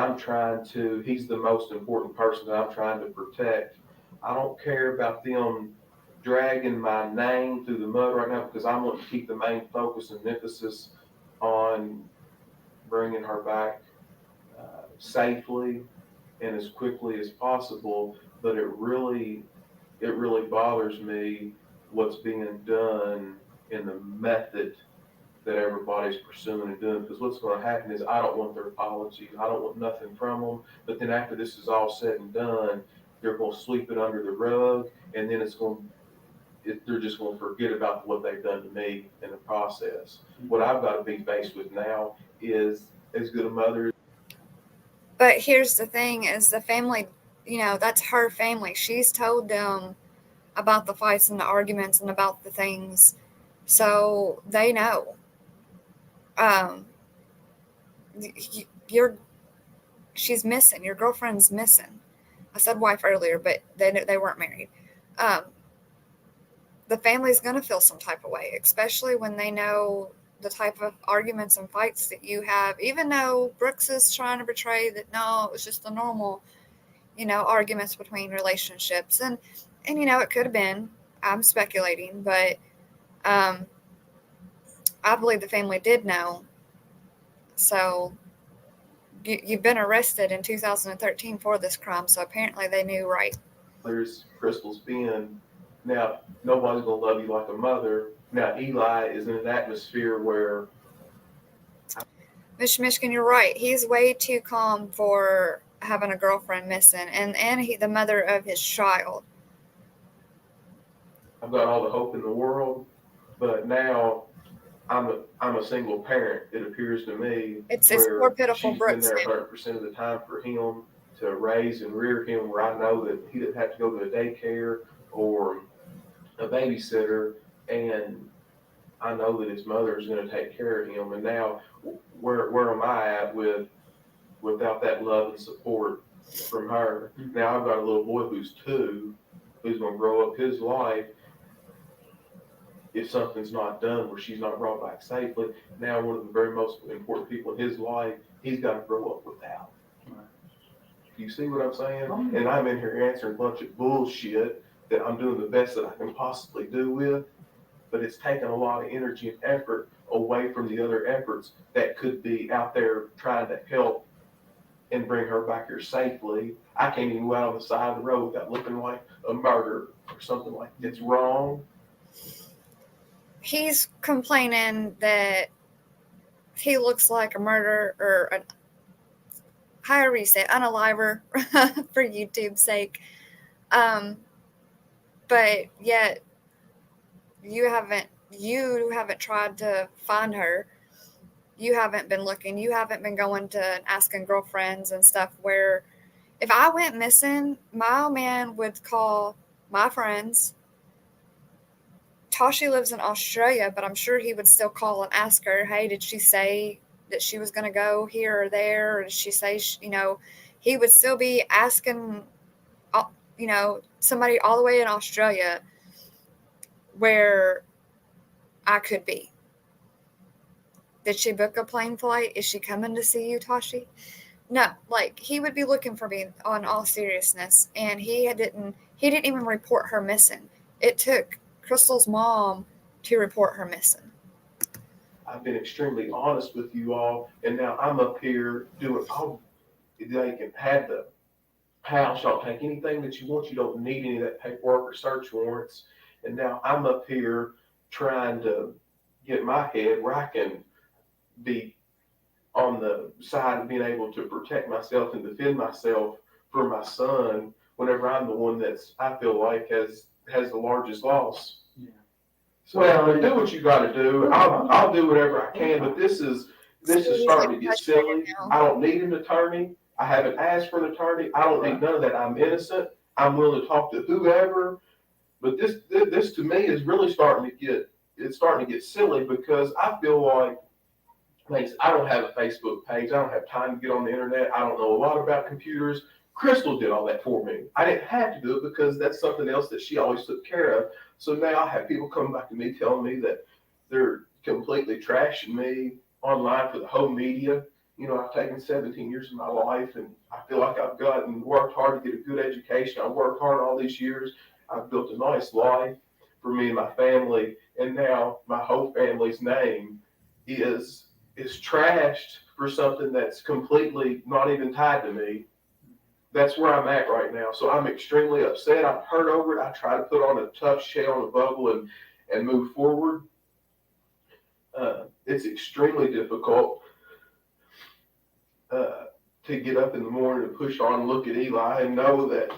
he's the most important person that I'm trying to protect. I don't care about them dragging my name through the mud right now because I want to keep the main focus and emphasis on bringing her back safely and as quickly as possible. But it really bothers me what's being done in the method that everybody's pursuing and doing, because what's going to happen is I don't want their apology. I don't want nothing from them. But then after this is all said and done, they're going to sweep it under the rug, and then they're just going to forget about what they've done to me in the process. What I've got to be faced with now is as good a mother. But here's the thing: is the family, that's her family. She's told them about the fights and the arguments and about the things, so they know. She's missing. Your girlfriend's missing. I said wife earlier, but they weren't married. The family's going to feel some type of way, especially when they know the type of arguments and fights that you have, even though Brooks is trying to portray that, no, it was just the normal, arguments between relationships. And it could have been. I'm speculating, but I believe the family did know. So you've been arrested in 2013 for this crime, so apparently they knew, right? There's Crystal's been. Now, nobody's going to love you like a mother. Now, Eli is in an atmosphere where... Mr. Michigan, you're right. He's way too calm for having a girlfriend missing, and the mother of his child. I've got all the hope in the world, but now I'm a single parent, it appears to me. It's poor pitiful she's Brooks. Been there 100% of the time for him to raise and rear him, where I know that he didn't have to go to a daycare or a babysitter, and I know that his mother is going to take care of him. And now, where am I at without that love and support from her? Now I've got a little boy who's 2, who's going to grow up his life. If something's not done where she's not brought back safely, now one of the very most important people in his life, he's got to grow up without. Do you see what I'm saying? And I'm in here answering a bunch of bullshit that I'm doing the best that I can possibly do with, but it's taken a lot of energy and effort away from the other efforts that could be out there trying to help and bring her back here safely. I can't even go out on the side of the road without looking like a murder or something like that's wrong. He's complaining that he looks like a murderer or however you say it, unaliver for YouTube's sake. But yet you haven't tried to find her. You haven't been looking. You haven't been going to asking girlfriends and stuff, where if I went missing, my old man would call my friends. Tashi lives in Australia, but I'm sure he would still call and ask her, hey, did she say that she was going to go here or there? Or did she say, he would still be asking, somebody all the way in Australia where I could be. Did she book a plane flight? Is she coming to see you, Tashi? No, he would be looking for me on all seriousness. And he didn't even report her missing. It took Crystal's mom to report her missing. I've been extremely honest with you all, and now I'm up here doing, they can have the house, y'all take anything that you want, you don't need any of that paperwork or search warrants, and now I'm up here trying to get my head where I can be on the side of being able to protect myself and defend myself for my son whenever I'm the one that's, I feel like, has the largest loss. Yeah. So Well, do what you got to do. I'll do whatever I can, but this is starting to get silly. I don't need an attorney. I haven't asked for an attorney. I don't need none of that. I'm innocent. I'm willing to talk to whoever. But this to me is really starting to get silly, because I feel like I don't have a Facebook page. I don't have time to get on the internet. I don't know a lot about computers. Crystal did all that for me. I didn't have to do it because that's something else that she always took care of. So now I have people coming back to me telling me that they're completely trashing me online for the whole media. You know, I've taken 17 years of my life, and I feel like I've worked hard to get a good education. I've worked hard all these years. I've built a nice life for me and my family, and now my whole family's name is trashed for something that's completely not even tied to me. That's where I'm at right now. So I'm extremely upset. I'm hurt over it. I try to put on a tough shell and a bubble and move forward. It's extremely difficult to get up in the morning and push on and look at Eli and know that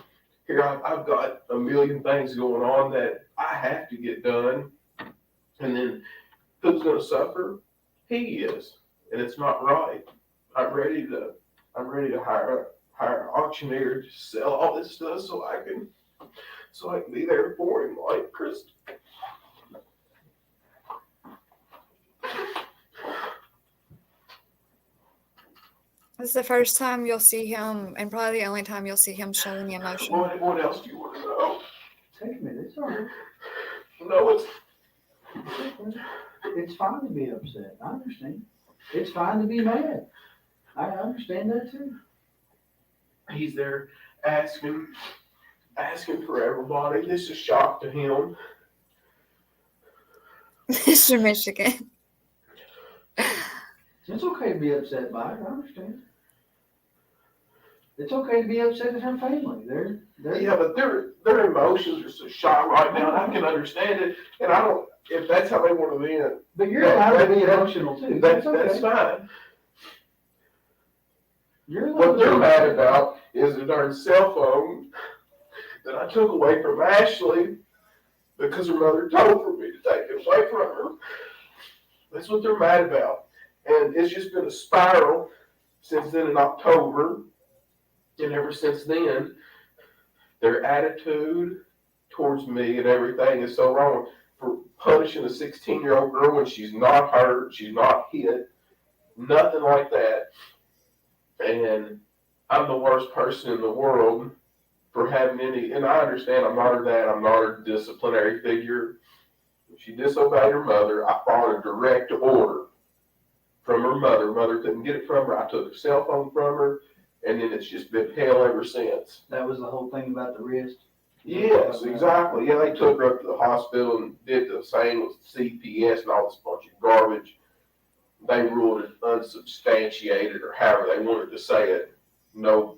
here I've got a million things going on that I have to get done. And then who's going to suffer? He is. And it's not right. I'm ready to hire an auctioneer to sell all this stuff so I can be there for him like Chris. This is the first time you'll see him, and probably the only time you'll see him show any emotion. What else do you want to know? Take a minute. It's all right. No, It's fine to be upset. I understand. It's fine to be mad. I understand that too. he's there asking for everybody. This is a shock to him. Mr. Michigan. It's okay to be upset by it. I understand. It's okay to be upset at her family. They're Yeah, but their emotions are so shot right now, and I can understand it. And I don't, if that's how they want to be in, But you're allowed to be emotional too. that's okay. fine. You're allowed What to they're be mad about is the darn cell phone that I took away from Ashley because her mother told for me to take it away from her. That's what they're mad about. And it's just been a spiral since then in October. And ever since then, their attitude towards me and everything is so wrong. For punishing a 16-year-old girl when she's not hurt, she's not hit, nothing like that. And I'm the worst person in the world for having any, and I understand I'm not her dad, I'm not her disciplinary figure. If she disobeyed her mother, I followed a direct order from her mother. Mother couldn't get it from her. I took her cell phone from her, and then it's just been hell ever since. That was the whole thing about the wrist. Yes, exactly. Yeah, they took her up to the hospital and did the same with CPS and all this bunch of garbage. They ruled it unsubstantiated, or however they wanted to say it. No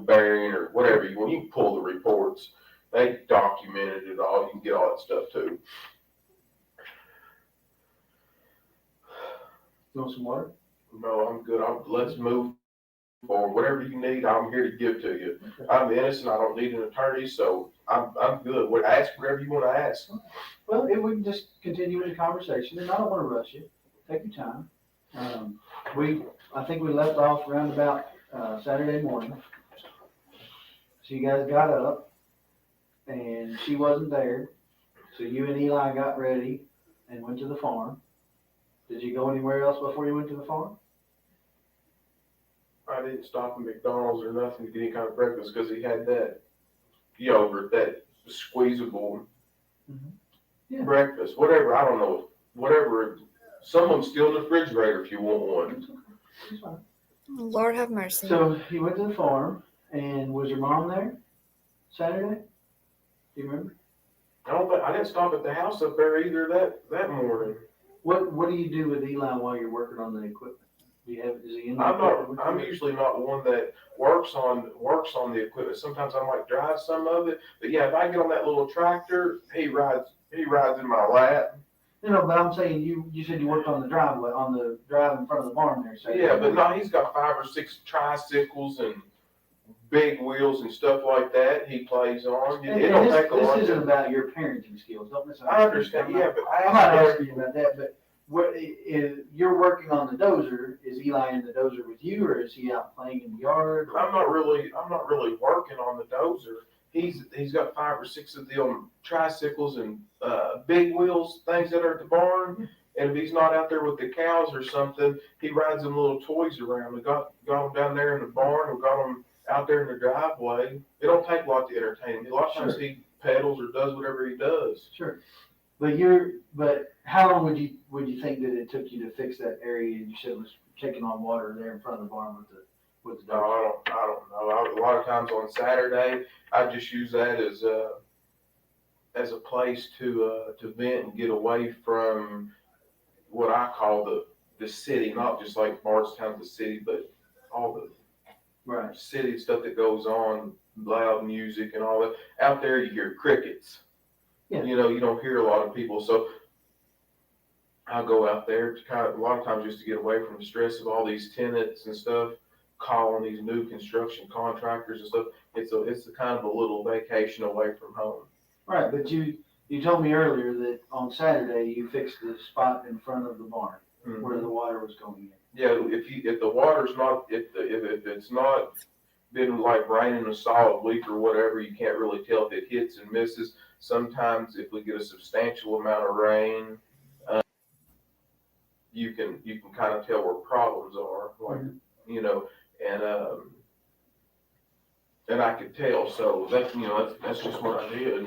bearing, or whatever you want. You can pull the reports. They documented it all. You can get all that stuff too. You want some water? No, I'm good. Let's move forward. Whatever you need, I'm here to give to you. Okay. I'm innocent. I don't need an attorney, so I'm good. Ask whatever you want to ask. Well, if we can just continue with the conversation, and I don't want to rush you. Take your time. I think we left off around about Saturday morning. So you guys got up, and she wasn't there. So you and Eli got ready and went to the farm. Did you go anywhere else before you went to the farm? I didn't stop at McDonald's or nothing to get any kind of breakfast because he had that yogurt, that squeezable breakfast, whatever. I don't know, whatever. Someone's still in the refrigerator if you want one. It's fine. Lord have mercy. So you went to the farm, and was your mom there Saturday? Do you remember? I didn't stop at the house up there either that morning. What do you do with Eli while you're working on the equipment? Is he in the equipment? I'm usually not the one that works on the equipment. Sometimes I might drive some of it, but yeah, if I get on that little tractor, he rides in my lap, No, but I'm saying you said you worked on the driveway, on the drive in front of the barn there, so. Yeah, but no, he's got 5 or 6 tricycles and big wheels and stuff like that he plays on. And It don't take a lot. this isn't about your parenting skills, don't misunderstand. I understand, yeah, but I'm not asking you about that, but what, is, you're working on the dozer, is Eli in the dozer with you, or is he out playing in the yard? Or? I'm not really working on the dozer. He's got 5 or 6 of them tricycles and big wheels things that are at the barn. And if he's not out there with the cows or something, he rides them little toys around. We got them down there in the barn. We got them out there in the driveway. It don't take a lot to entertain him. A lot of times he pedals or does whatever he does. Sure. But how long would you think that it took you to fix that area you said was taking on water there in front of the barn with the dog? No, I don't know. A lot of times on Saturday, I just use that as a place to vent and get away from what I call the city, not just like Bardstown, the city, but all the Right. city stuff that goes on, loud music and all that. Out there, you hear crickets. Yeah. You know, you don't hear a lot of people. So I'll go out there to kind of, a lot of times just to get away from the stress of all these tenants and stuff, calling these new construction contractors and stuff. It's a kind of a little vacation away from home. Right, but you told me earlier that on Saturday you fixed the spot in front of the barn where the water was going in. Yeah, if the water's not, if it's not been like raining a solid week or whatever, you can't really tell if it hits and misses. Sometimes if we get a substantial amount of rain, you can kind of tell where problems are, like, you know, and I could tell. So that's just what I did.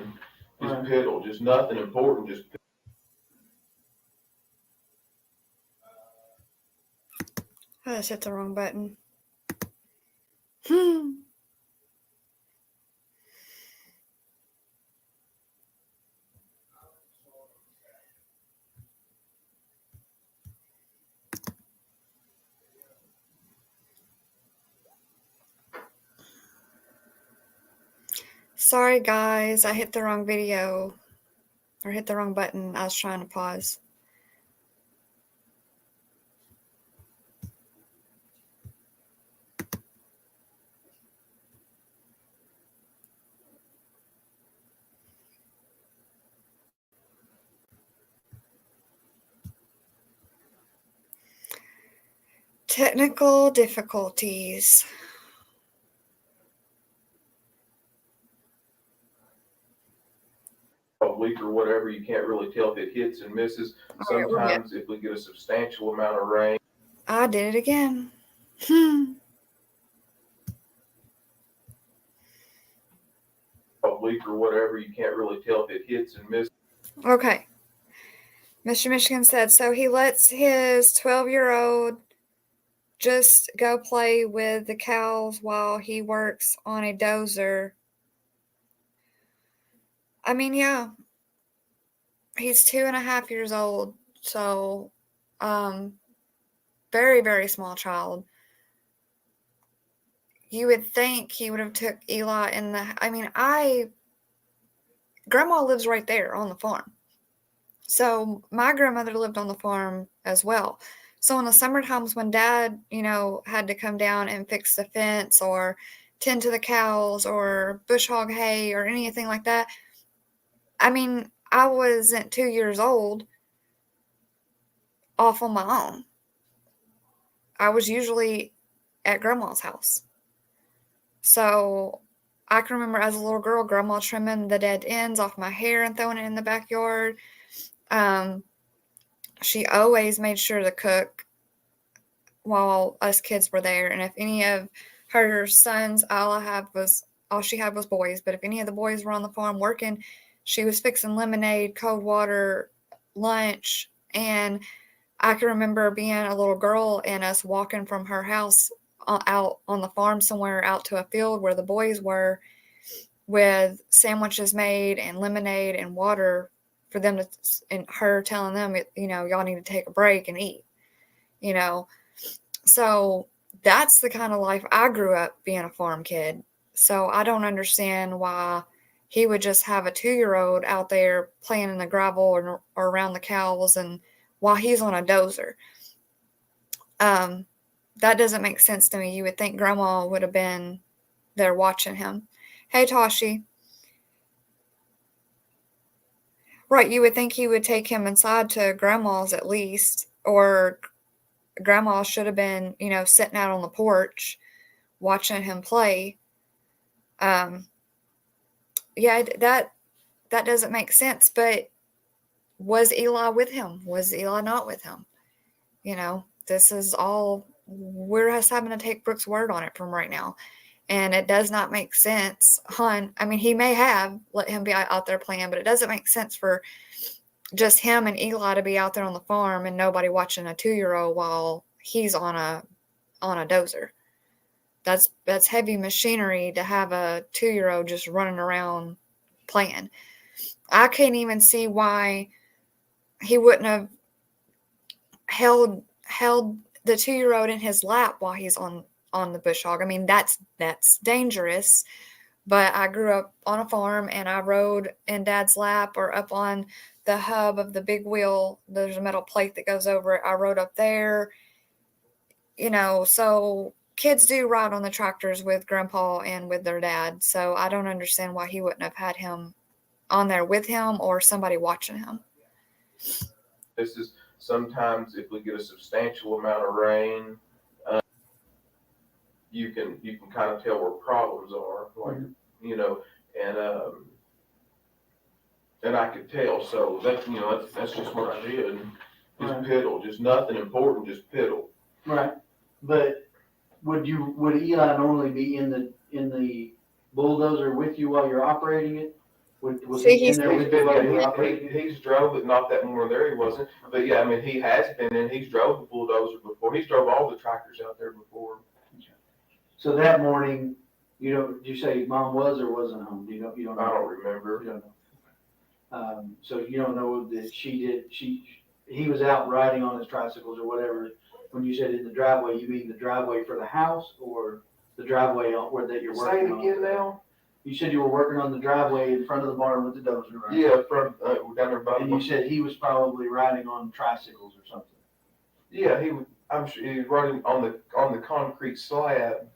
Just piddle, just nothing important, just. I just hit the wrong button. Sorry guys, I hit the wrong video or hit the wrong button. I was trying to pause. Technical difficulties. Week or whatever, you can't really tell if it hits and misses. Sometimes if we get a substantial amount of rain. I did it again. A week or whatever, you can't really tell if it hits and misses. Okay. Mr. Michigan said, so he lets his 12-year-old just go play with the cows while he works on a dozer. I mean, yeah. He's 2.5 years old, so very, very small child. You would think he would have took Eli in the, Grandma lives right there on the farm. So my grandmother lived on the farm as well. So in the summer times when Dad, had to come down and fix the fence or tend to the cows or bush hog hay or anything like that, I wasn't 2 years old off on my own. I was usually at Grandma's house. So I can remember as a little girl, Grandma trimming the dead ends off my hair and throwing it in the backyard. She always made sure to cook while us kids were there. And if any of her sons, all she had was boys. But if any of the boys were on the farm working, she was fixing lemonade, cold water, lunch. And I can remember being a little girl and us walking from her house out on the farm somewhere out to a field where the boys were with sandwiches made and lemonade and water for them to, and her telling them, y'all need to take a break and eat, So that's the kind of life I grew up being a farm kid. So I don't understand why he would just have a 2-year-old out there playing in the gravel or around the cows and while he's on a dozer. That doesn't make sense to me. You would think grandma would have been there watching him. Hey, Toshi. Right, you would think he would take him inside to grandma's at least, or grandma should have been, sitting out on the porch watching him play. Yeah, that doesn't make sense, but was Eli with him? Was Eli not with him? This is all, we're just having to take Brooke's word on it from right now. And it does not make sense. He may have let him be out there playing, but it doesn't make sense for just him and Eli to be out there on the farm and nobody watching a 2-year-old while he's on a dozer. That's heavy machinery to have a 2-year-old just running around playing. I can't even see why he wouldn't have held the 2-year-old in his lap while he's on the bush hog. That's dangerous. But I grew up on a farm and I rode in Dad's lap or up on the hub of the big wheel. There's a metal plate that goes over it. I rode up there. So kids do ride on the tractors with Grandpa and with their dad. So I don't understand why he wouldn't have had him on there with him or somebody watching him. This is sometimes if we get a substantial amount of rain, you can kind of tell where problems are, like, and I could tell. So that's just what I did. Just piddle, just nothing important, just piddle. Right. But would Eli normally be in the bulldozer with you while you're operating it? Was he in there with you while you were operating it? He's drove it, not that more there he wasn't. But yeah, he has been in. He's drove the bulldozer before. He's drove all the tractors out there before. So that morning, did you say Mom was or wasn't home? You don't know? I don't remember. You don't know. So you don't know that he was out riding on his tricycles or whatever. When you said in the driveway, you mean the driveway for the house or the driveway that you're working on? Say it again now. You said you were working on the driveway in front of the barn with the dozer, right? Yeah, down there by. And you said he was probably riding on tricycles or something. Yeah, I'm sure he was riding on the concrete slab.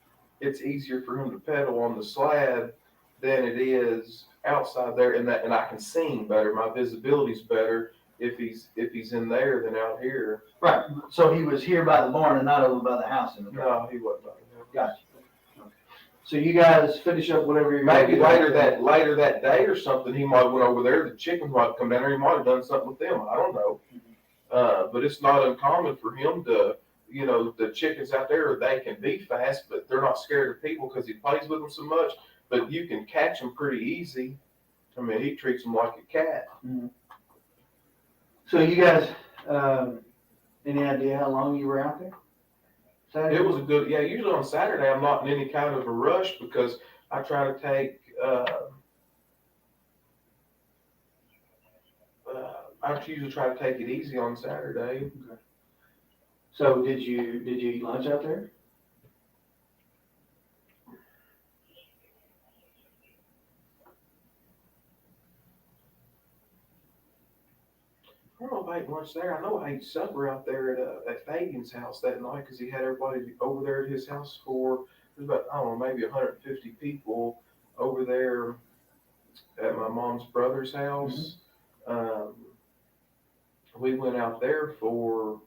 It's easier for him to pedal on the slab than it is outside there, and I can see him better. My visibility's better if he's in there than out here. Right. So he was here by the barn and not over by the house in the driveway. No, he wasn't. Gotcha. Okay. So you guys finish up whatever you're maybe later that day or something. He might have went over there. The chickens might have come down there. He might have done something with them. I don't know. But it's not uncommon for him to. The chickens out there, they can be fast, but they're not scared of people because he plays with them so much. But you can catch them pretty easy. He treats them like a cat. Mm-hmm. So you guys, any idea how long you were out there? Saturday? It was a good, usually on Saturday, I'm not in any kind of a rush because I try to take, I usually try to take it easy on Saturday. Okay. So did you eat lunch out there? I don't know if I ate lunch there. I know I ate supper out there at Fagan's house that night because he had everybody over there at his house for, there's about, I don't know, maybe 150 people over there at my mom's brother's house. Mm-hmm. We went out there for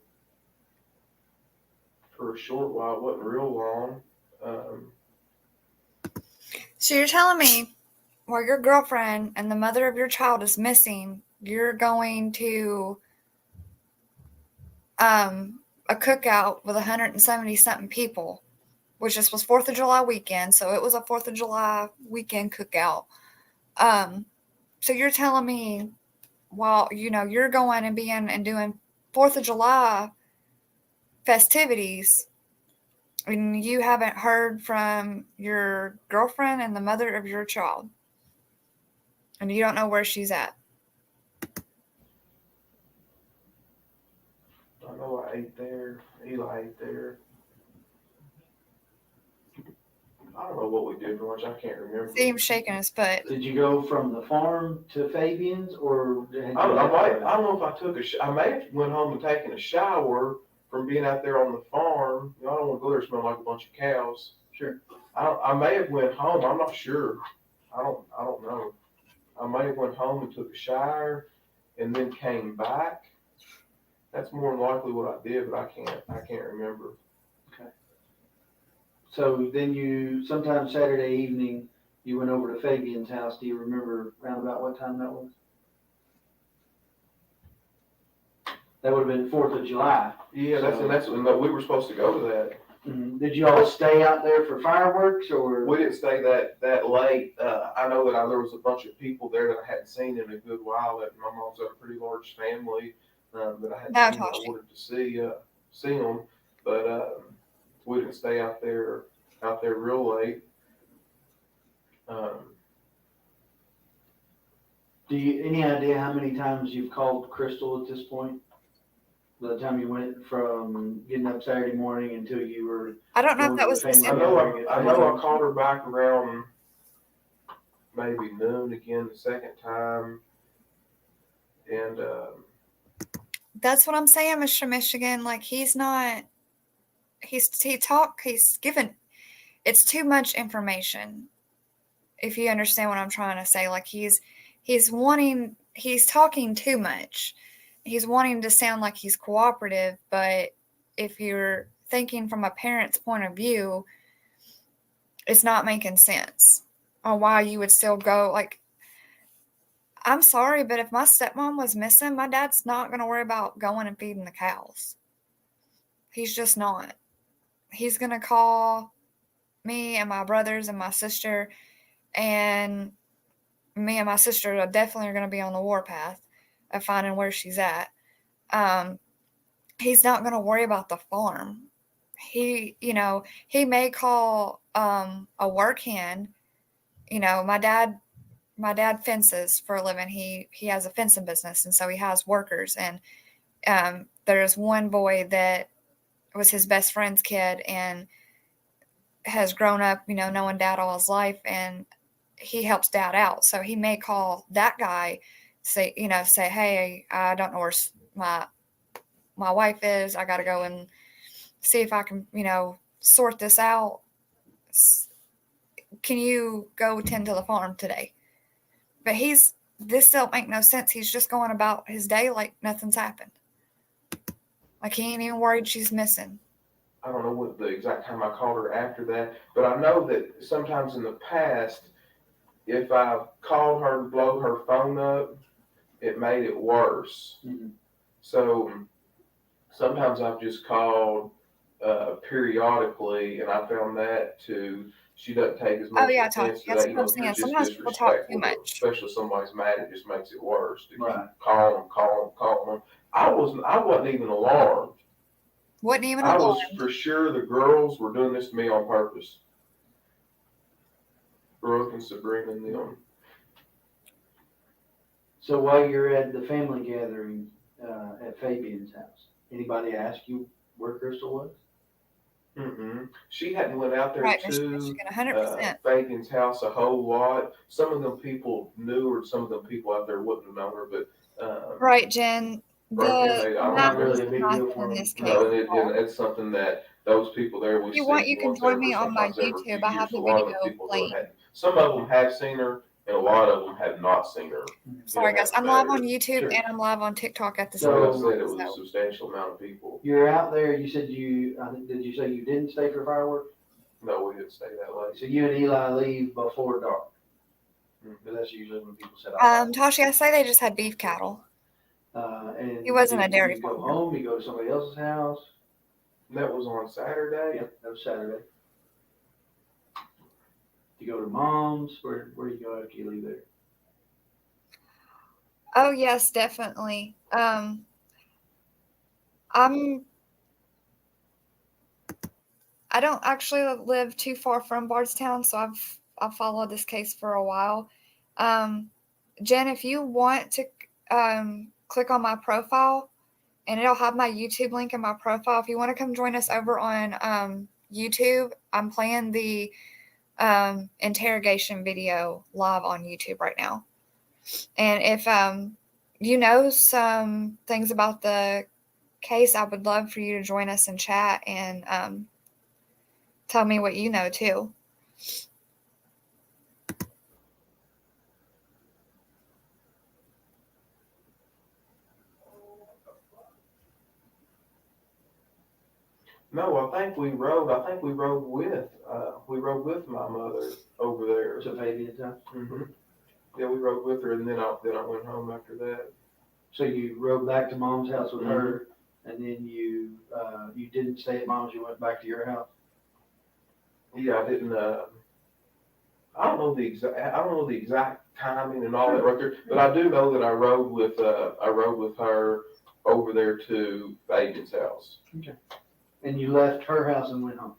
a short while. It wasn't real long. So you're telling me while your girlfriend and the mother of your child is missing, you're going to a cookout with 170 something people, which this was 4th of July weekend. So it was a 4th of July weekend cookout. So you're telling me while, you're going and being and doing 4th of July festivities and you haven't heard from your girlfriend and the mother of your child. And you don't know where she's at. I know I ate there. Eli ate there. I don't know what we did for lunch. I can't remember. See him shaking his butt. Did you go from the farm to Fabian's, or had you I don't know if I took I may have went home and taken a shower from being out there on the farm. I don't want to go there smelling like a bunch of cows. Sure. I may have went home. I'm not sure. I don't know. I may have went home and took a shower and then came back. That's more than likely what I did, but I can't remember. So then sometime Saturday evening, you went over to Fabian's house. Do you remember round about what time that was? That would have been 4th of July. Yeah, that's when we were supposed to go to that. Mm-hmm. Did you all stay out there for fireworks, or? We didn't stay that late. I know that there was a bunch of people there that I hadn't seen in a good while. That my mom's got a pretty large family that I hadn't seen. I wanted to see them, but we didn't stay out there real late. Do you any idea how many times you've called Crystal at this point? By the time you went from getting up Saturday morning until you were. I don't know if that was the I know I called her back around maybe noon again the second time, and that's what I'm saying, Mr. Michigan. Like he's given, it's too much information. If you understand what I'm trying to say, like he's talking too much. He's wanting to sound like he's cooperative, but if you're thinking from a parent's point of view, it's not making sense on why you would still go. Like, I'm sorry, but if my stepmom was missing, my dad's not going to worry about going and feeding the cows. He's just not. He's going to call me and my brothers and my sister, and me and my sister are definitely going to be on the warpath of finding where she's at. He's not going to worry about the farm. He may call a work hand. My dad fences for a living. He has a fencing business, and so he has workers. And there's one boy that was his best friend's kid and has grown up, knowing dad all his life, and he helps dad out. So he may call that guy, say, hey, I don't know where my wife is. I got to go and see if I can, sort this out. Can you go tend to the farm today? But this don't make no sense. He's just going about his day like nothing's happened. Like he ain't even worried she's missing. I don't know what the exact time I called her after that, but I know that sometimes in the past, if I called her to blow her phone up, it made it worse. Mm-hmm. So sometimes I've just called periodically, and I found that she doesn't take as much offense to that. Sometimes people talk too much. Especially if somebody's mad, it just makes it worse. To right. keep calling them. I wasn't even alarmed. I was for sure the girls were doing this to me on purpose. Brooke and Sabrina and them. So while you're at the family gathering at Fabian's house, anybody ask you where Crystal was? Mm-mm. She hadn't went out there to 100%. Fabian's house a whole lot. Some of them people knew her, some of them people out there wouldn't have known her, but right, Jen. Not really a big deal for them. No, and it's something that those people there. You can join me on my YouTube. I have the video playing. Some of them have seen her, and a lot of them have not seen her. Sorry, guys. I'm live on YouTube and I'm live on TikTok at the same time. time. So I said it was a substantial amount of people. You're out there. You said did you say you didn't stay for fireworks? No, we didn't stay that late. So you and Eli leave before dark. Because that's usually when people set off. Toshi, I say they just had beef cattle. And he wasn't a dairy farmer. You go home, you go to somebody else's house. That was on Saturday? Yep, that was Saturday. You go to mom's? Where do you go after you leave there? Oh, yes, definitely. I don't actually live too far from Bardstown, so I've followed this case for a while. Jen, if you want to click on my profile, and it'll have my YouTube link in my profile. If you want to come join us over on YouTube, I'm playing the interrogation video live on YouTube right now. And if you know some things about the case, I would love for you to join us in chat and tell me what you know too. No, I think we rode with my mother over there. To Fabian's house? Mm-hmm. Yeah, we rode with her, and then I went home after that. So you rode back to Mom's house with her, and then you didn't stay at Mom's, you went back to your house? Yeah, I didn't, I don't know the exact timing and all that right there, but I do know that I rode with her over there to Fabian's house. Okay. And you left her house and went home?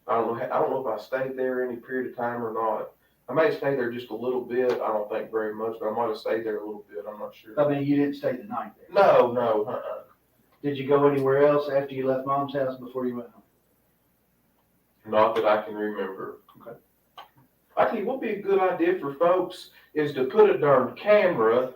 I don't know if I stayed there any period of time or not. I may have stayed there just a little bit. I don't think very much, but I might have stayed there a little bit. I'm not sure. I mean, you didn't stay the night there? No. Did you go anywhere else after you left Mom's house before you went home? Not that I can remember. Okay. I think what would be a good idea for folks is to put a darn camera.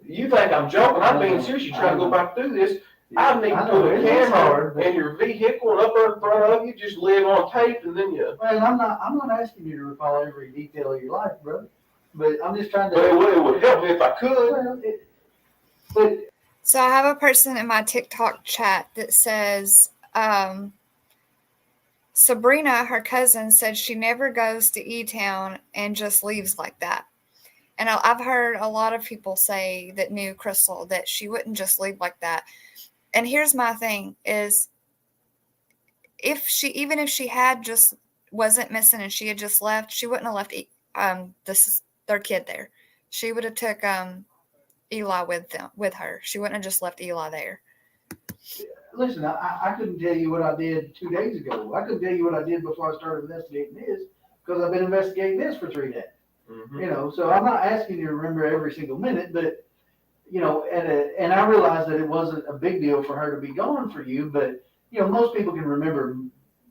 You think I'm joking? I'm being serious. You try to go back through this. I need to put a camera in your vehicle and up there in front of you, just live on tape, and then you. Well, I'm not asking you to recall every detail of your life, brother. But I'm just trying to. But it would help me if I could. Well, So I have a person in my TikTok chat that says, Sabrina, her cousin, said she never goes to E-Town and just leaves like that. And I've heard a lot of people say that knew Crystal, that she wouldn't just leave like that. And here's my thing is, even if she had just wasn't missing and she had just left, she wouldn't have left their kid there. She would have took Eli with her. She wouldn't have just left Eli there. listen, I couldn't tell you what I did 2 days ago. I couldn't tell you what I did before I started investigating this, because I've been investigating this for 3 days. Mm-hmm. You know, so I'm not asking you to remember every single minute, but you know, and I realized that it wasn't a big deal for her to be gone for you, but you know, most people can remember,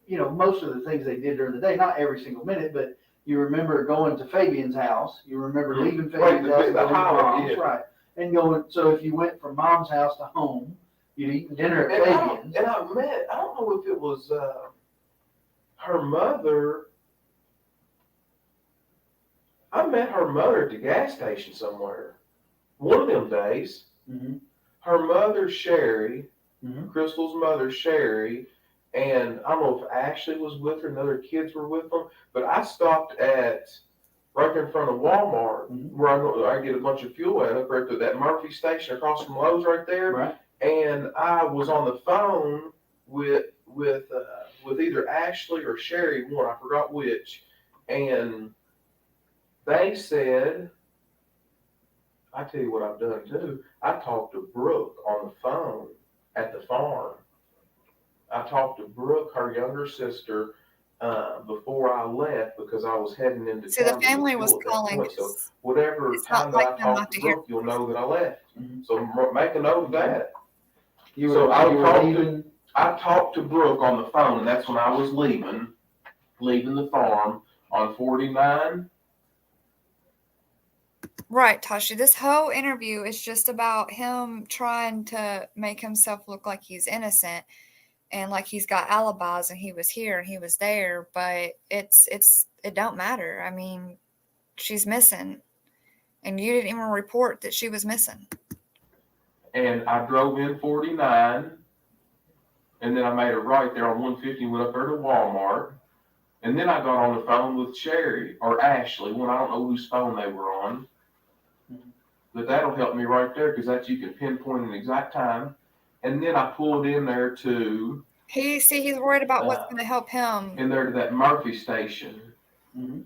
you know, most of the things they did during the day, not every single minute, but you remember going to Fabian's house, you remember leaving Fabian's house and going to Mom's, right? And going, so if you went from Mom's house to home, you'd eat dinner at Fabian's. I don't know if it was her mother. I met her mother at the gas station somewhere. One of them days. Mm-hmm. Her mother, Sherry, Mm-hmm. Crystal's mother, Sherry, and I don't know if Ashley was with her and other kids were with them, but I stopped at right there in front of Walmart, Mm-hmm. where I get a bunch of fuel at, up right to that Murphy station across from Lowe's right there. Right. And I was on the phone with either Ashley or Sherry, one, I forgot which, and they said, I tell you what I've done too. I talked to Brooke on the phone at the farm. I talked to Brooke, her younger sister, before I left, because I was heading into So town the family was at that calling. point. So whatever It's time not like that I them not talked to to hear. Brooke, you'll know that I left. Mm-hmm. So make a note of that. So I talked to Brooke on the phone, and that's when I was leaving the farm on 49. Right, Tasha. This whole interview is just about him trying to make himself look like he's innocent and like he's got alibis and he was here and he was there, but it don't matter. I mean, she's missing, and you didn't even report that she was missing. And I drove in 49, and then I made a right there on 150 and went up there to Walmart. And then I got on the phone with Sherry or Ashley, when I don't know whose phone they were on. But that'll help me right there, because that's, you can pinpoint an exact time. And then I pulled in there to. He's worried about what's going to help him. In there to that Murphy station. Mm-hmm.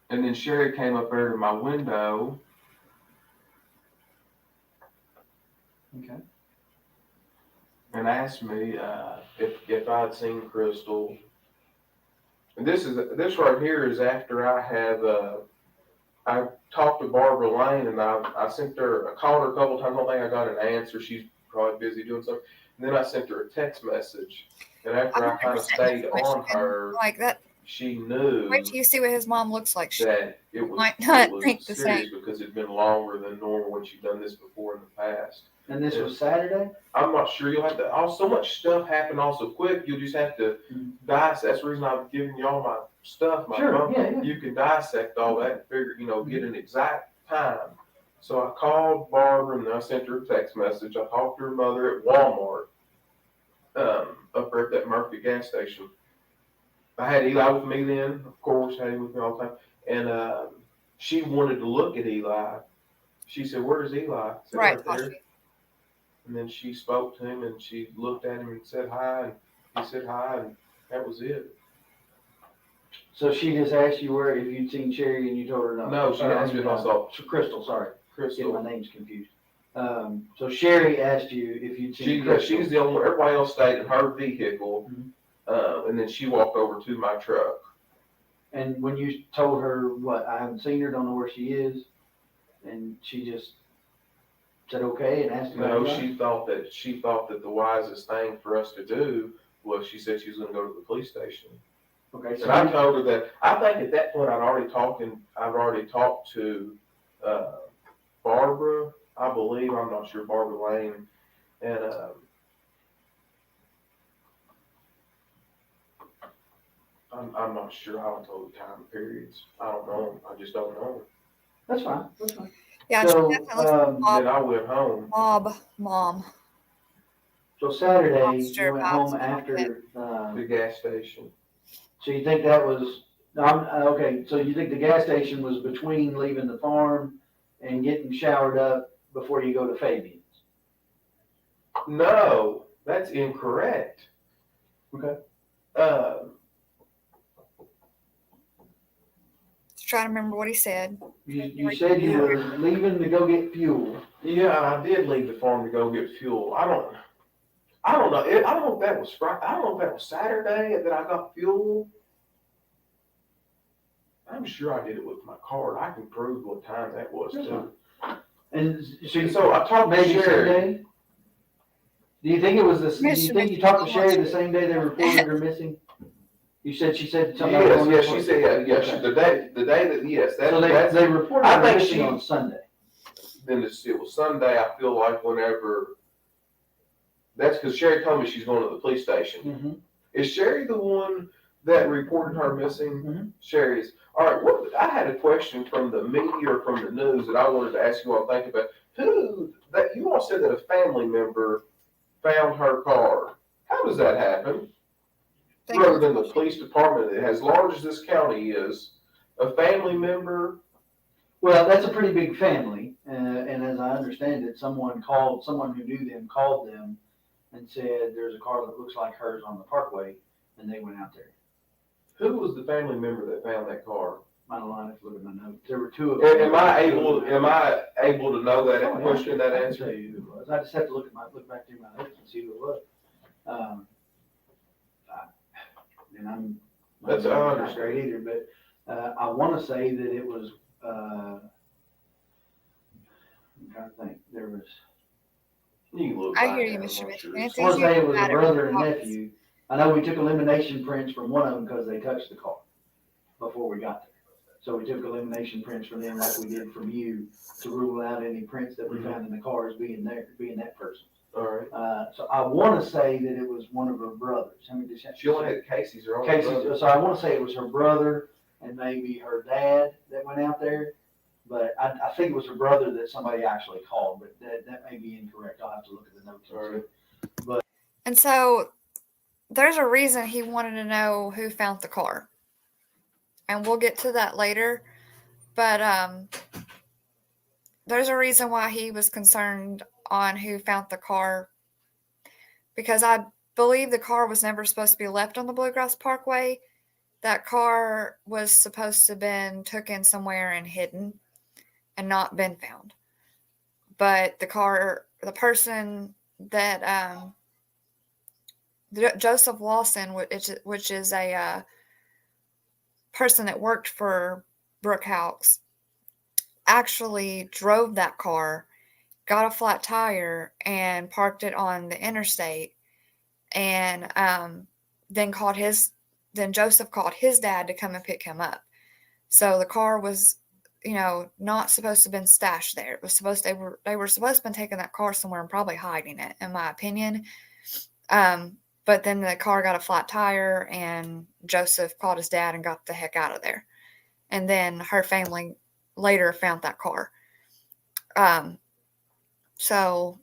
And then Sherry came up there to my window. Okay. And asked me if I'd seen Crystal. And this right here is after I have I talked to Barbara Lane, and I sent her, I called her a couple times. I don't think I got an answer. She's probably busy doing something. And then I sent her a text message. And after I kind of stayed on her, like that, she knew Wait till you see what his mom looks like. She that it might not was think the serious same. because it'd been longer than normal when she'd done this before in the past. And this was Saturday? I'm not sure. You'll have to. So much stuff happened also quick. You'll just have to dissect. That's the reason I've given you all my stuff. My Sure, phone. yeah. You can dissect all that and figure, get an exact time. So I called Barbara and I sent her a text message. I talked to her mother at Walmart, up there at that Murphy gas station. I had Eli with me then, of course, had him with me all the time. And she wanted to look at Eli. She said, "Where's Eli?" I said, Right. there. And then she spoke to him and she looked at him and said hi, and he said hi, and that was it. So she just asked you if you'd seen Sherry and you told her no? No, she asked me if I saw Crystal, sorry. Crystal. Get my names confused. So Sherry asked you if you'd seen Crystal. She's the only one. Everybody else stayed in her vehicle, and then she walked over to my truck. And when you told her I haven't seen her, don't know where she is, and she just said okay and asked about No, Eli? she thought that the wisest thing for us to do was she said she was going to go to the police station. Okay, so And I told her that I think at that point I've already talked to Barbara, I believe, I'm not sure, Barbara Lane, and I'm not sure how I told the time periods. I don't know. I just don't know. That's fine. Yeah, So, she definitely looks Then I went home. mom. So Saturday, Monster you went home vibes. after, The gas station. so you think that was, okay, so you think the gas station was between leaving the farm and getting showered up before you go to Fabian's? No, that's incorrect. Okay. Uh, Trying to remember what he said. You said you were leaving to go get fuel. Yeah, I did leave the farm to go get fuel. I don't know. I don't know if that was Friday. I don't know if that was Saturday that I got fuel. I'm sure I did it with my card. I can prove what time that was too. And So I talked to maybe Sherry. Sunday? Do you think it was do you think you talked to Sherry the same day they reported her missing? You said she said something. Yes, she said yeah. Okay. The day that yes, So they reported I her think missing on Sunday. Then it was Sunday. I feel like whenever. That's because Sherry told me she's going to the police station. Mm-hmm. Is Sherry the one that reported her missing? Mm-hmm. Sherry's. All right. I had a question from the media or from the news that I wanted to ask you all to think about. You all said that a family member found her car. How does that happen? Rather than the police department, as large as this county is, a family member. Well, that's a pretty big family, and as I understand it, someone who knew them called them and said there's a car that looks like hers on the parkway, and they went out there. Who was the family member that found that car? I don't know, I have to look at my notes. There were two of them. Am I able to know that question, that I can answer? tell you who it was. I just have to look back through my notes and see who it was. And I'm not great either, but I want to say that it was. I'm trying to think. There was. You can look. I hear you, back, Mr. I'm not Mitchell. sure. It's I want to easier say it to was a matter brother and what nephew. I know we took elimination prints from one of them because they touched the car before we got there. So we took elimination prints from them like we did from you to rule out any prints that we found in the cars being that person. All right. So I want to say that it was one of her brothers. She only had Casey's or Casey. So I want to say it was her brother and maybe her dad that went out there. But I think it was her brother that somebody actually called, but that may be incorrect. I'll have to look at the notes. Right. And so there's a reason he wanted to know who found the car. And we'll get to that later. But there's a reason why he was concerned on who found the car. Because I believe the car was never supposed to be left on the Bluegrass Parkway. That car was supposed to have been taken somewhere and hidden and not been found. But the person that Joseph Lawson, which is a person that worked for Brookhouse, actually drove that car, got a flat tire, and parked it on the interstate, and then called his then Joseph called his dad to come and pick him up. So the car was, not supposed to have been stashed there. It was supposed they were supposed to have been taking that car somewhere and probably hiding it, in my opinion. But then the car got a flat tire, and Joseph called his dad and got the heck out of there. And then her family later found that car. So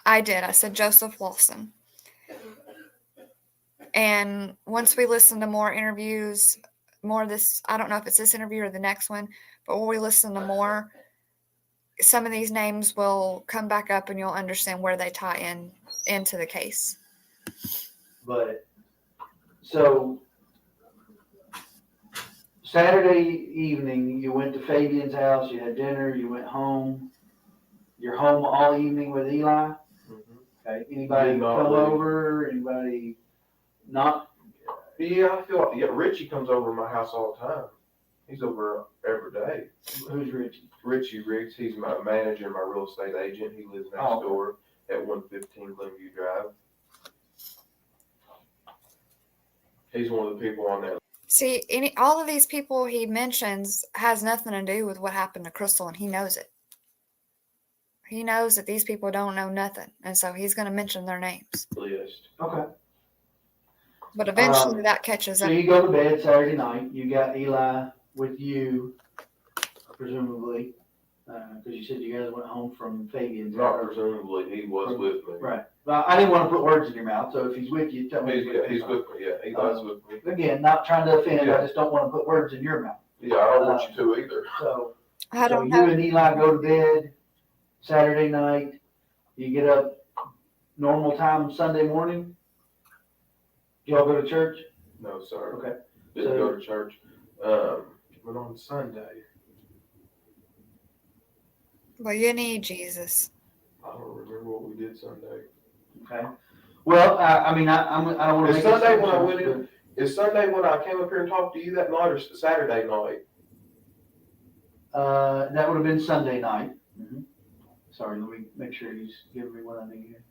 I said Joseph Lawson. And once we listen to more interviews, more of this, I don't know if it's this interview or the next one, but when we listen to more, some of these names will come back up and you'll understand where they tie into the case. But, so, Saturday evening, you went to Fabian's house, you had dinner, you went home. You're home all evening with Eli? Okay, anybody Did not come leave. over, anybody not? Yeah, I feel like, Richie comes over to my house all the time. He's over every day. Who's Richie? Richie Riggs, he's my manager, my real estate agent. He lives next Oh, okay. door at 115 Glenview Drive. He's one of the people on that. See, all of these people he mentions has nothing to do with what happened to Crystal, and he knows it. He knows that these people don't know nothing, and so he's going to mention their names. List. Okay. But eventually that catches So up. you go to bed Saturday night, you got Eli with you, presumably, because you said you guys went home from Fabian's. Not presumably, he was with me. Right. Well, I didn't want to put words in your mouth, so if he's with you, tell me. He's with me, yeah. Eli's with me. Again, not trying to offend, Yeah. I just don't want to put words in your mouth. Yeah, I don't want you to either. So I don't you know. and Eli go to bed Saturday night, you get up normal time Sunday morning? Y'all go to church? No, sir. Okay. Didn't So- go to church. But on Sunday, Well, you need Jesus. I don't remember what we did Sunday. Okay. Well, I don't want to Is make Sunday when I went assumptions, in? Is Sunday when I came up here and talked to you that night, or Saturday night? but, that would have been Sunday night. Mhm. Sorry, let me make sure you give me what I need here.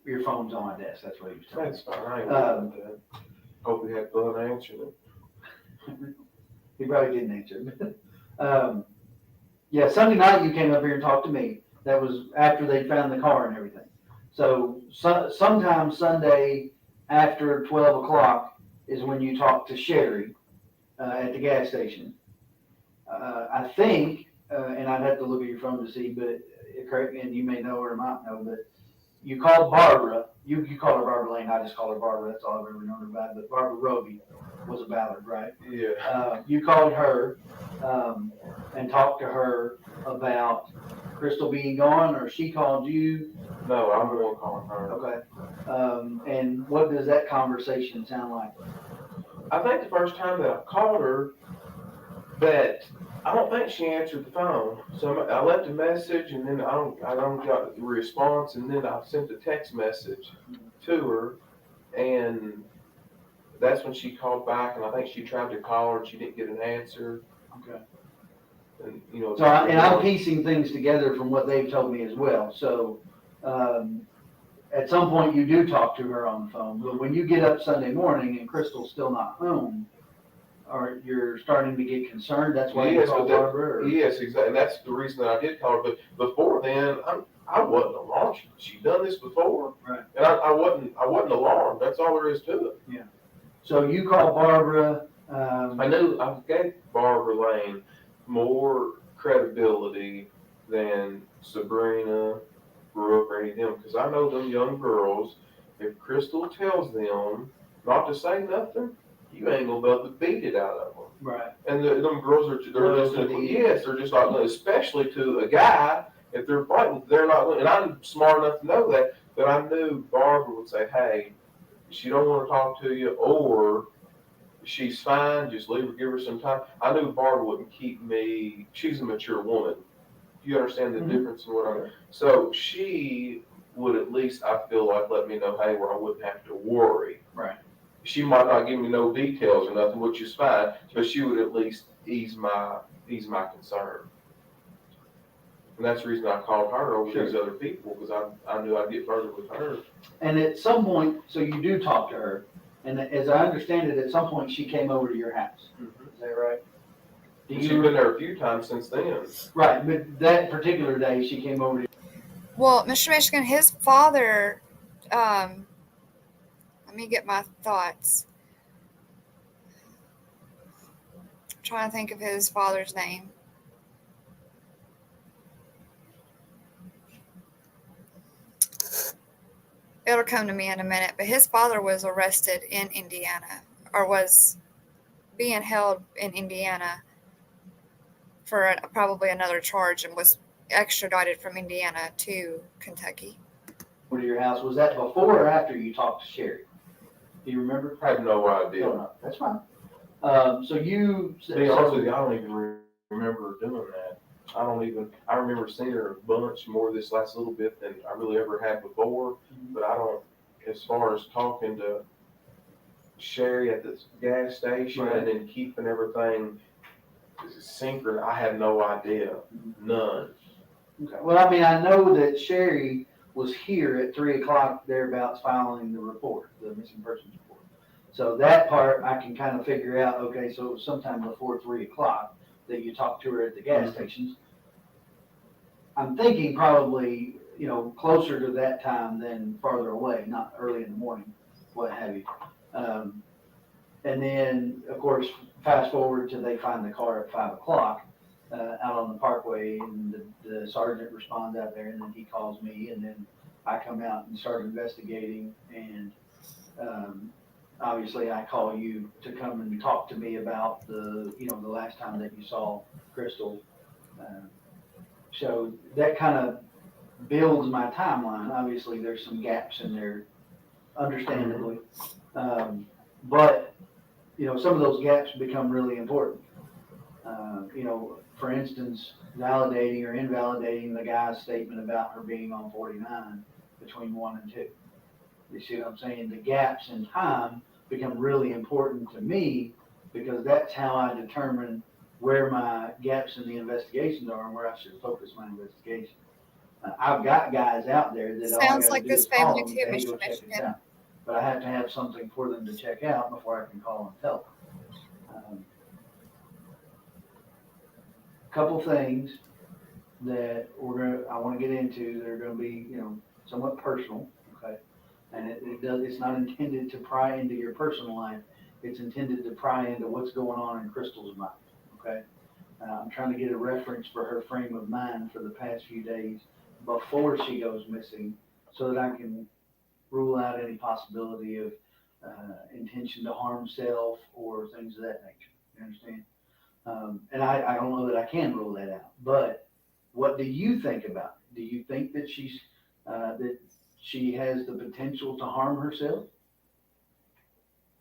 Your phone's on my desk, that's what he was telling me. That's fine. I ain't worried about that. Hope we had fun answering it. He probably didn't answer. Yeah, Sunday night you came up here and talked to me. That was after they found the car and everything. So sometime Sunday after 12 o'clock is when you talked to Sherry at the gas station. I think, and I'd have to look at your phone to see, but correct me, and you may know or might know, but you called Barbara. You call her Barbara Lane. I just call her Barbara. That's all I've ever known her by. But Barbara Roby was a Ballard, right? Yeah. You called her and talked to her about Crystal being gone, or she called you? No, I'm the one calling her. Okay. And what does that conversation sound like? I think the first time that I called her, that I don't think she answered the phone. So I left a message, and then I don't got the response, and then I sent a text message to her, and that's when she called back, and I think she tried to call her, and she didn't get an answer. Okay. And So, I'm piecing things together from what they've told me as well. So, at some point you do talk to her on the phone, but when you get up Sunday morning and Crystal's still not home, or you're starting to get concerned, that's why you call Barbara? Or? Yes, exactly. And that's the reason that I did call her. But before then, I wasn't alarmed. She'd done this before, Right. And I wasn't alarmed. That's all there is to it. Yeah. So you call Barbara. I knew I gave Barbara Lane more credibility than Sabrina, Brooke, or any of them, because I know them young girls. If Crystal tells them not to say nothing, you ain't gonna be able to beat it out of them. Right. And them girls they're just not going, especially to a guy. If they're fighting, they're not. And I'm smart enough to know that. But I knew Barbara would say, "Hey, she don't want to talk to you, or she's fine. Just leave her, give her some time." I knew Barbara wouldn't keep me. She's a mature woman. You understand the difference in what I mean? So she would at least, I feel like, let me know, hey, where I wouldn't have to worry. Right. She might not give me no details or nothing, which is fine, but she would at least ease my concern. And that's the reason I called her over Sure. these other people, because I knew I'd get further with her. And at some point, so you do talk to her, and as I understand it, at some point she came over to your house. Is that right? Do She's you, been there a few times since then. right, but that particular day she came over to, Well, Mr. Michigan, his father, let me get my thoughts. I'm trying to think of his father's name. It'll come to me in a minute, but his father was arrested in Indiana, or was being held in Indiana for probably another charge, and was extradited from Indiana to Kentucky. over to your house. Was that before or after you talked to Sherry? Do you remember? I have no Don't idea. know. That's fine. So you, To be honest with you, I don't even remember doing that. I remember seeing her a bunch more this last little bit than I really ever had before, but I don't, as far as talking to Sherry at the gas station Right. and then keeping everything synchronous, I have no idea, none. Okay. Well, I mean, I know that Sherry was here at 3:00 thereabouts filing the report, the missing persons report. So that part I can kind of figure out, okay, so it was sometime before 3:00 that you talked to her at the gas stations. I'm thinking probably, closer to that time than farther away, not early in the morning, what have you. And then, of course, fast forward to they find the car at 5:00 out on the parkway, and the sergeant responds out there, and then he calls me, and then I come out and start investigating, and obviously I call you to come and talk to me about the last time that you saw Crystal. So that kind of builds my timeline. Obviously, there's some gaps in there, understandably. But some of those gaps become really important. For instance, validating or invalidating the guy's statement about her being on 49 between 1 and 2. You see what I'm saying? The gaps in time become really important to me, because that's how I determine where my gaps in the investigations are and where I should focus my investigation. I've got guys out there that all I Sounds gotta like do this is call family them, too, hey, go Mr. check this Michigan. out. But I have to have something for them to check out before I can call and tell them. Couple things that I want to get into that are going to be, somewhat personal, okay? And it's not intended to pry into your personal life. It's intended to pry into what's going on in Crystal's mind, okay? I'm trying to get a reference for her frame of mind for the past few days before she goes missing, so that I can rule out any possibility of intention to harm self or things of that nature. You understand? And I don't know that I can rule that out, but what do you think about it? Do you think that that she has the potential to harm herself?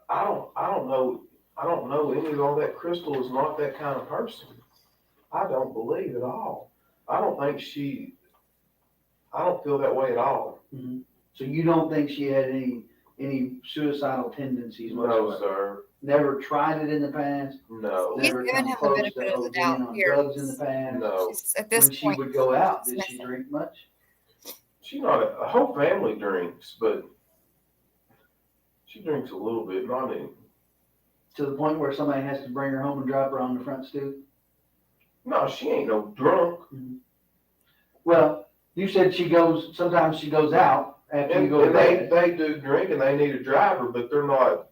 I don't know any of all that. Crystal is not that kind of person. I don't believe at all. I don't feel that way at all. Mm-hmm. So you don't think she had any suicidal tendencies whatsoever? No, sir. Never tried it in the past? No. He's Never given come him the close benefit to of the ODing doubt on here. drugs in the past? No. She's, at this When she point, would go out, she's did she missing. drink much? She's not a whole family drinks, but she drinks a little bit, not any. To the point where somebody has to bring her home and drop her on the front stoop? No, she ain't no drunk. Mm-hmm. Well, you said sometimes she goes out after you go to And bed. they do drink and they need a driver, but they're not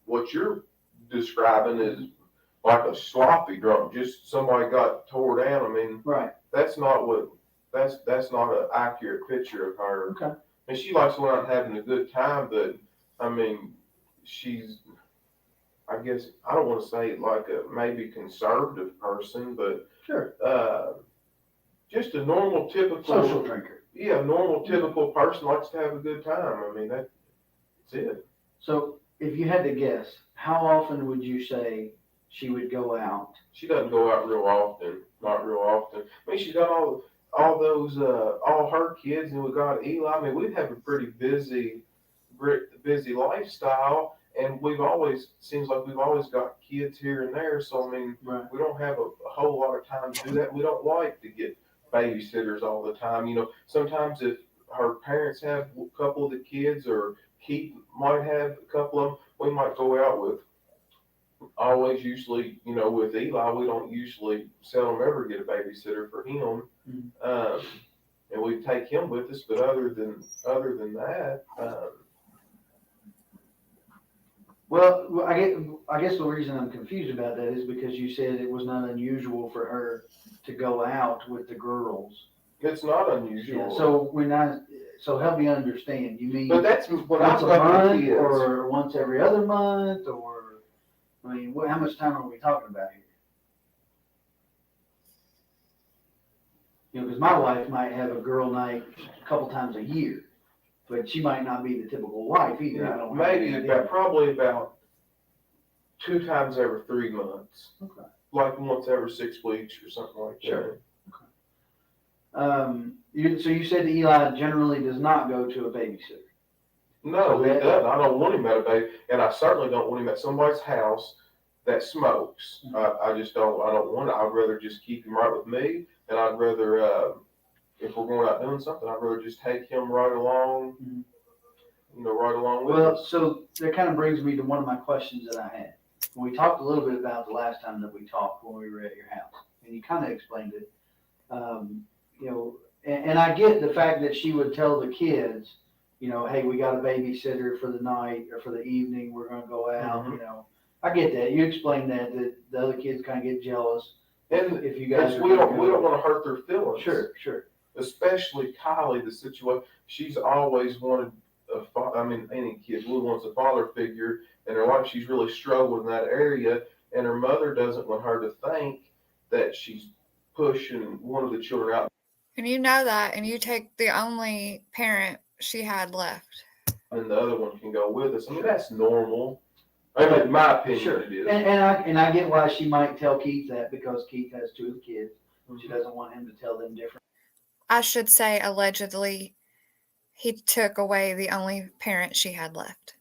what you're describing is like a sloppy drunk. Just somebody got tore down. I mean, Right. that's not an accurate picture of her. Okay. And she likes going out and having a good time, but I mean, I guess I don't want to say like a maybe conservative person, but Sure. just a normal, typical Social drinker. Yeah, normal, typical person likes to have a good time. I mean, that's it. So if you had to guess, how often would you say she would go out? She doesn't go out real often, not real often. I mean, she's got all her kids, and we got Eli. I mean, we have a pretty busy lifestyle, and seems like we've always got kids here and there. So I mean, Right. we don't have a whole lot of time to do that. We don't like to get babysitters all the time. Sometimes if her parents have a couple of the kids, or Keith might have a couple of them, we might go out with. Always, usually, with Eli, we don't usually seldom ever get a babysitter for him. And we take him with us, but other than that, Well, I guess the reason I'm confused about that is because you said it was not unusual for her to go out with the girls. it's not unusual. Yeah, so help me understand. You mean But that's when once I've a got the month kids. or once every other month, or I mean, how much time are we talking about here? Because my wife might have a girl night a couple times a year, but she might not be the typical wife either. I don't know. Probably about 2 times every 3 months. Okay. Like once every 6 weeks or something like that. Sure. So you said Eli generally does not go to a babysitter. No, he doesn't. I don't want him at a baby, and I certainly don't want him at somebody's house that smokes. I just don't. I don't want it. I'd rather just keep him right with me, and I'd rather, if we're going out doing something, I'd rather just take him right along. Right along with us. So that kind of brings me to one of my questions that I had. We talked a little bit about the last time that we talked when we were at your house, and you kind of explained it. And I get the fact that she would tell the kids, hey, we got a babysitter for the night or for the evening. We're going to go out. Mm-hmm. I get that. You explained that the other kids kind of get jealous. And if you guys, we don't want to hurt their feelings. Sure. Especially Kylie, the situation. She's always wanted any kid really wants a father figure in her life. She's really struggled in that area, and her mother doesn't want her to think that she's pushing one of the children out. And you know that, and you take the only parent she had left. And the other one can go with us. I mean, that's normal. In my opinion, sure. It is. And I get why she might tell Keith that, because Keith has 2 of the kids. She doesn't want him to tell them different. I should say allegedly he took away the only parent she had left.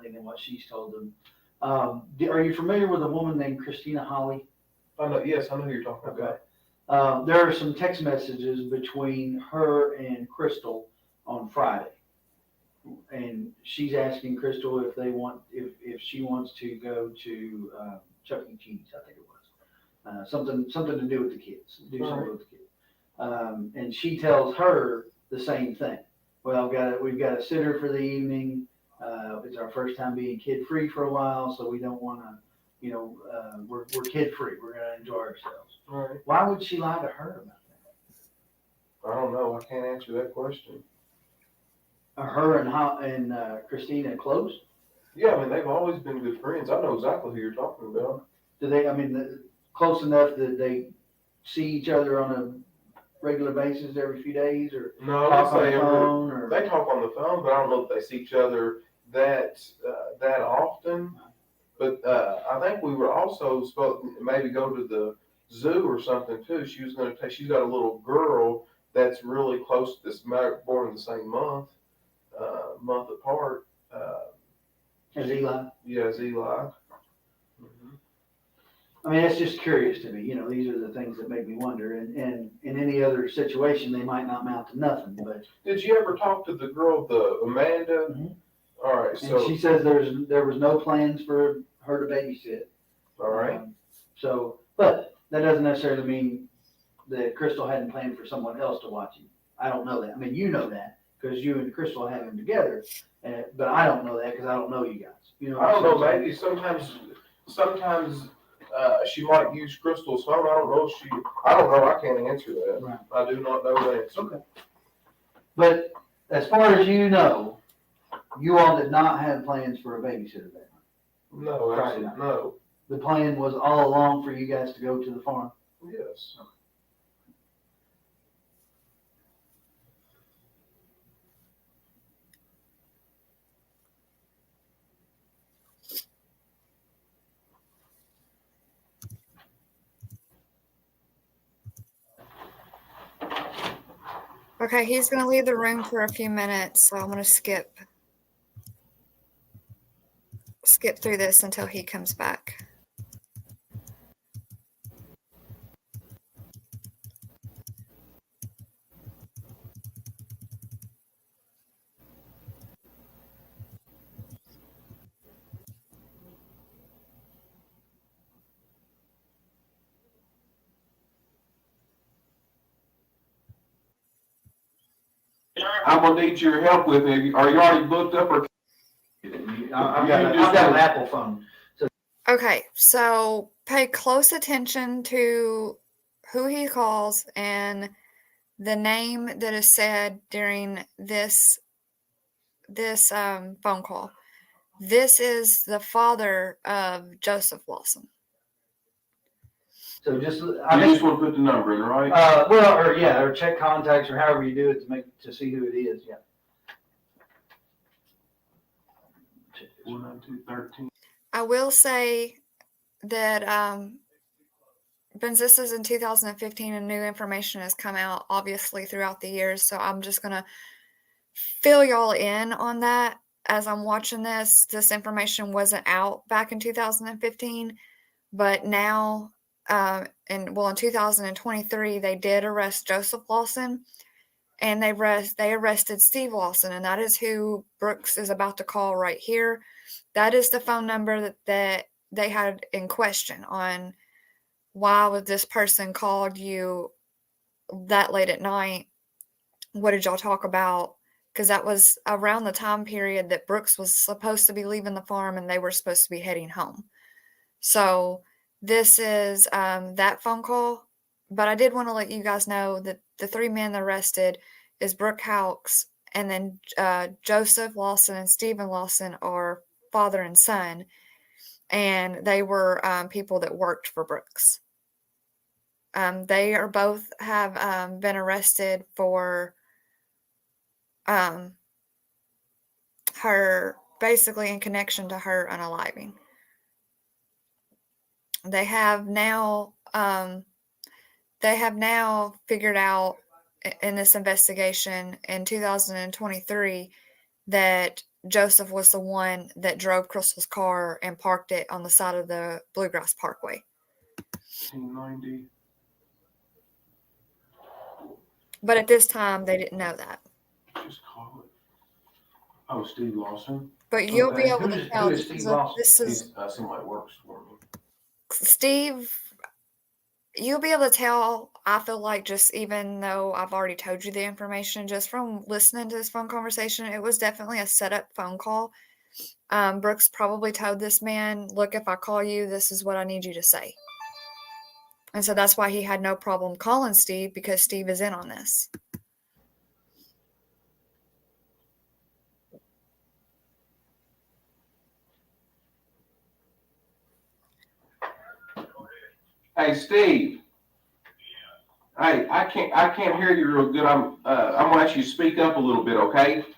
Than what she's told them. Are you familiar with a woman named Christina Holly? Yes, I know who you're talking about. There are some text messages between her and Crystal on Friday, and she's asking Crystal if she wants to go to Chuck E. Cheese. I think it was something to do with the kids. Something with the kids. And she tells her the same thing. Well, we've got a sitter for the evening. It's our first time being kid-free for a while, so we don't want to, we're kid-free. We're going to enjoy ourselves. Right. Why would she lie to her about that? I don't know. I can't answer that question. Are her and Christina close? Yeah, I mean, they've always been good friends. I know exactly who you're talking about. Do they, close enough that they see each other on a regular basis every few days, or no, talk on the phone? Or? They talk on the phone, but I don't know if they see each other that often. But I think we were also supposed to maybe go to the zoo or something too. She's got a little girl that's really close to this, born in the same month apart. As Eli? Yeah, as Eli. It's just curious to me. These are the things that make me wonder. And in any other situation, they might not amount to nothing. But did you ever talk to the girl, the Amanda? Mm-hmm. All right. So she says there was no plans for her to babysit. All right. But that doesn't necessarily mean that Crystal hadn't planned for someone else to watch him. I don't know that. You know that because you and Crystal have him together. But I don't know that because I don't know you guys. I don't know. Maybe sometimes she might use Crystal's phone. I don't know. I don't know. I can't answer that. Right. I do not know the answer. Okay. But as far as you know, you all did not have plans for a babysitter that night. No, actually, no. The plan was all along for you guys to go to the farm. Yes. Okay. Okay, he's going to leave the room for a few minutes, so I'm going to skip through this until he comes back. I'm gonna need your help with it. Are you already booked up or? I've got an Apple phone. Okay, so pay close attention to who he calls and the name that is said during this phone call. This is the father of Joseph Lawson. So just, You I think, just want to put the number in, right? or check contacts or however you do it to see who it is, yeah. 49213. I will say that since this is in 2015 and new information has come out obviously throughout the years, so I'm just gonna fill y'all in on that as I'm watching this. This information wasn't out back in 2015, but now in 2023 they did arrest Joseph Lawson, and they arrested Steve Lawson, and that is who Brooks is about to call right here. That is the phone number that they had in question on why would this person called you that late at night. What did y'all talk about? Because that was around the time period that Brooks was supposed to be leaving the farm and they were supposed to be heading home. So this is that phone call. But I did want to let you guys know that the three men arrested is Brooke Hawks, and then Joseph Lawson and Stephen Lawson are father and son, and they were people that worked for Brooks. They are both have been arrested for her, basically in connection to her unaliving. They have now figured out in this investigation in 2023 that Joseph was the one that drove Crystal's car and parked it on the side of the Bluegrass Parkway. 1890. But at this time, they didn't know that. Just call it. Oh, Steve Lawson. But you'll be Okay. able to tell Who is Steve Lawson? this is He's somebody works for me. Steve. You'll be able to tell, I feel like, just even though I've already told you the information, just from listening to this phone conversation, it was definitely a setup phone call. Brooks probably told this man, look, if I call you, this is what I need you to say. And so that's why he had no problem calling Steve, because Steve is in on this. Hey, Steve. Hey, I can't hear you real good. I'm gonna ask you to speak up a little bit, okay? Okay, sir.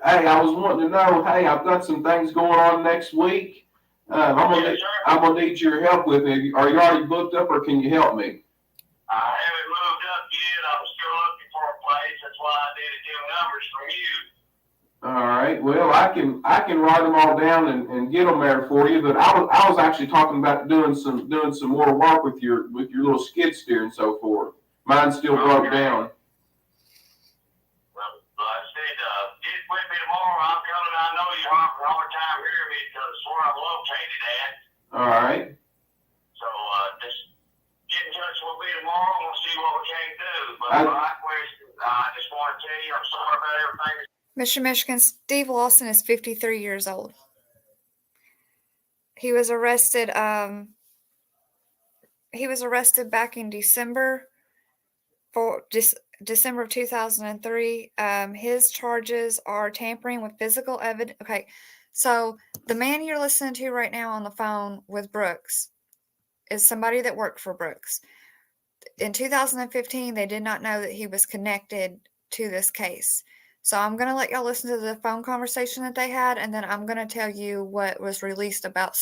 Hey, I was wanting to know. Hey, I've got some things going on next week. I'm gonna need your help with it. Are you already booked up, or can you help me? I haven't moved up yet. I'm still looking for a place. That's why I needed them numbers from you. All right. Well, I can write them all down and get them there for you. But I was actually talking about doing some more work with your little skid steer and so forth. Mine's still broke down. Well, like I said, get with me tomorrow. I'm coming. I know you have a hard time hearing me because it's where I'm located at. All right. So just get in touch with me tomorrow. We'll see what we can do. But my question, I just want to tell you, I'm sorry about everything. Mr. Michigan, Steve Lawson is 53 years old. He was arrested. He was arrested back in December for December of 2003. His charges are tampering with physical evidence. Okay, so the man you're listening to right now on the phone with Brooks is somebody that worked for Brooks. In 2015, they did not know that he was connected to this case. So I'm going to let y'all listen to the phone conversation that they had, and then I'm going to tell you what was released about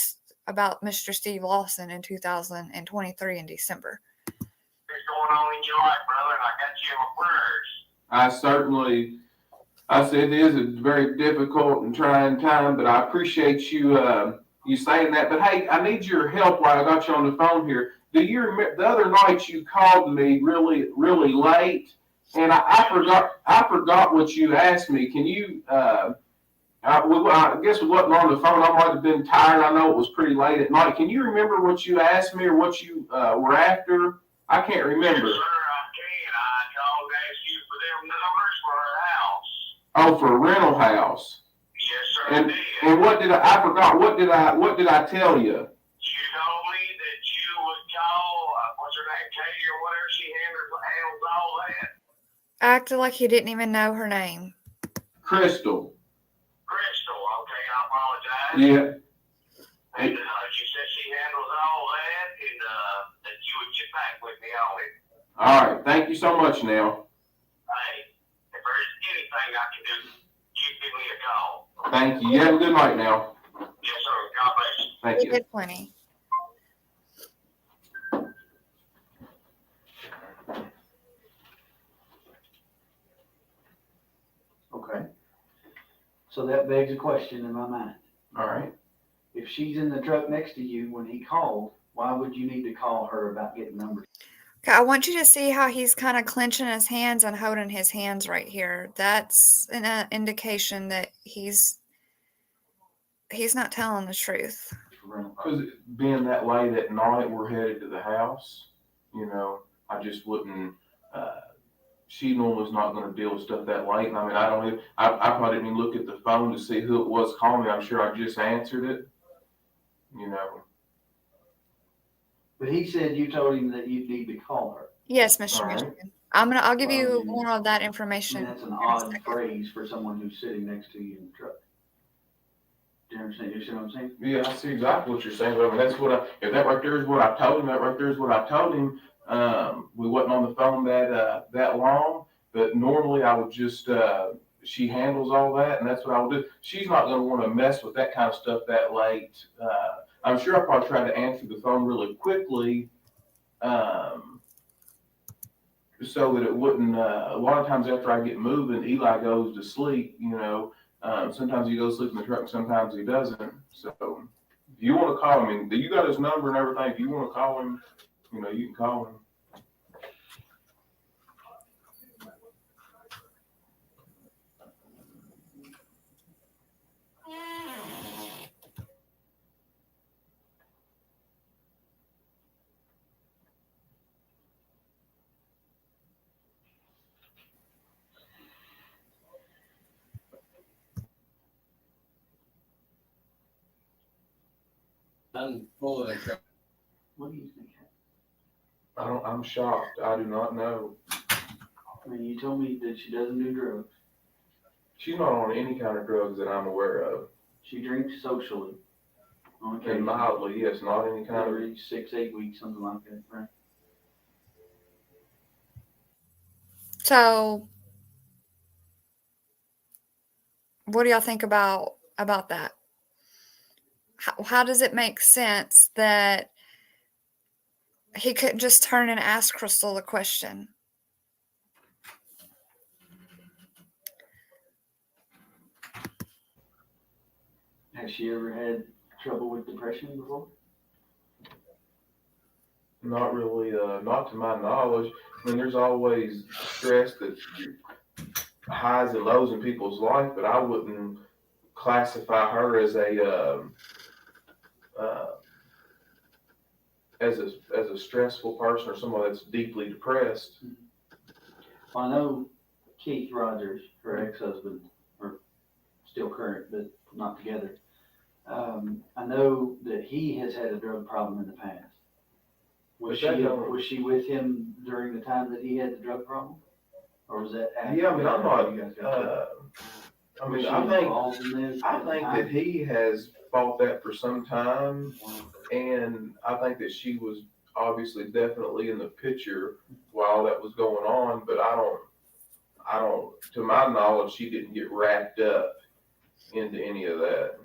Mr. Steve Lawson in 2023 in December. What's going on in your life, brother? And I got you in my prayers. I said it is a very difficult and trying time, but I appreciate you saying that. But hey, I need your help while I got you on the phone here. Do you remember the other night you called me really, really late? And I forgot what you asked me. Can you, I guess we wasn't on the phone. I might have been tired. I know it was pretty late at night. Can you remember what you asked me or what you were after? I can't remember. Yes, sir, I can. I called and asked you for them numbers Oh, for a rental house. Yes, sir, I And did. and what did I forgot, what did I tell you? You told me that you would call, what's her name, Katie or whatever, she handles all that. Acted like he didn't even know her name. Crystal. Crystal, okay, I apologize. Yeah. And she said she handles all that, and that you would get back with me on it. All right. Thank you so much now. Hey, if there's anything I can do, you give me a call. Thank you. You have a good night now. Yes, sir. God bless you. Thank He you. did plenty. Okay. So that begs a question in my mind. All right. If she's in the truck next to you when he called, why would you need to call her about getting numbers? Okay, I want you to see how he's kind of clenching his hands and holding his hands right here. That's an indication that he's not telling the truth. Because being that late at night, we're headed to the house. You know, I just wouldn't. She normally's not going to deal with stuff that late. And I mean, I don't even. I probably didn't even look at the phone to see who it was calling me. I'm sure I just answered it. You know. But he said you told him that you'd need to call her. Yes, Mr. All right. Michigan. I'll give you Well, more of that I information. mean, that's an in a odd second. phrase for someone who's sitting next to you in the truck. Do you understand? You see what I'm saying? Yeah, I see exactly what you're saying. But I mean, that's what if that right there is what I told him. That right there is what I told him. We wasn't on the phone that long, but normally I would just. She handles all that, and that's what I would do. She's not going to want to mess with that kind of stuff that late. I'm sure I probably tried to answer the phone really quickly, so that it wouldn't. A lot of times after I get moving, Eli goes to sleep. You know, sometimes he goes to sleep in the truck, and sometimes he doesn't. So, if you want to call him, and you got his number and everything. If you want to call him, you know, you can call him. What do you think? I'm shocked. I do not know. I mean, you told me that she doesn't do drugs. She's not on any kind of drugs that I'm aware of. She drinks socially. On And occasion. mildly, yes, not any kind of. Every 6-8 weeks, something like that, right? So, what do y'all think about that? How does it make sense that he couldn't just turn and ask Crystal the question? Has she ever had trouble with depression before? Not really, not to my knowledge. I mean, there's always stress that highs and lows in people's life, but I wouldn't classify her as a stressful person or someone that's deeply depressed. Well, I know Keith Rogers, her ex-husband, or still current, but not together. I know that he has had a drug problem in the past. Was she with him during the time that he had the drug problem? Or was that after? Yeah, I mean, I'm not. You guys got I was mean, she I think involved in this at the time? that he has fought that for some time, and I think that she was obviously definitely in the picture while that was going on. But I don't. To my knowledge, she didn't get wrapped up into any of that.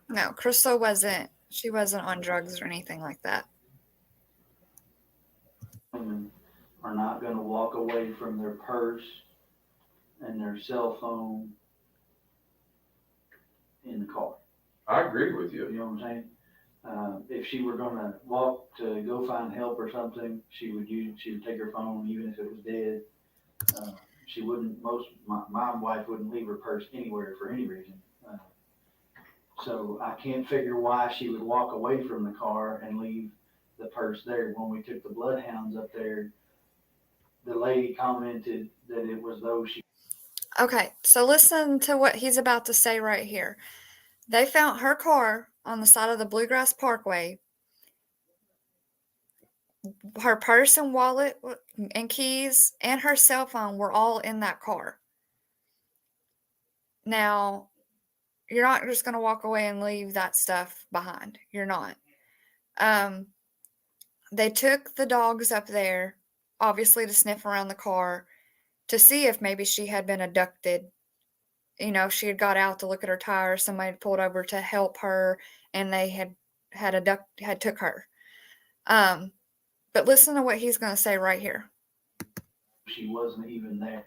No, Crystal wasn't. She wasn't on drugs or anything like that. Women are not going to walk away from their purse and their cell phone in the car. I agree with you. You know what I'm saying? If she were going to walk to go find help or something, she would take her phone even if it was dead. She wouldn't. My wife wouldn't leave her purse anywhere for any reason. So I can't figure why she would walk away from the car and leave the purse there. When we took the bloodhounds up there, the lady commented that it was though she. Okay, so listen to what he's about to say right here. They found her car on the side of the Bluegrass Parkway. Her purse and wallet and keys and her cell phone were all in that car. Now, you're not just going to walk away and leave that stuff behind. You're not. They took the dogs up there, obviously to sniff around the car to see if maybe she had been abducted. You know, if she had got out to look at her tires, somebody had pulled over to help her, and they had took her. But listen to what he's going to say right here. She wasn't even there.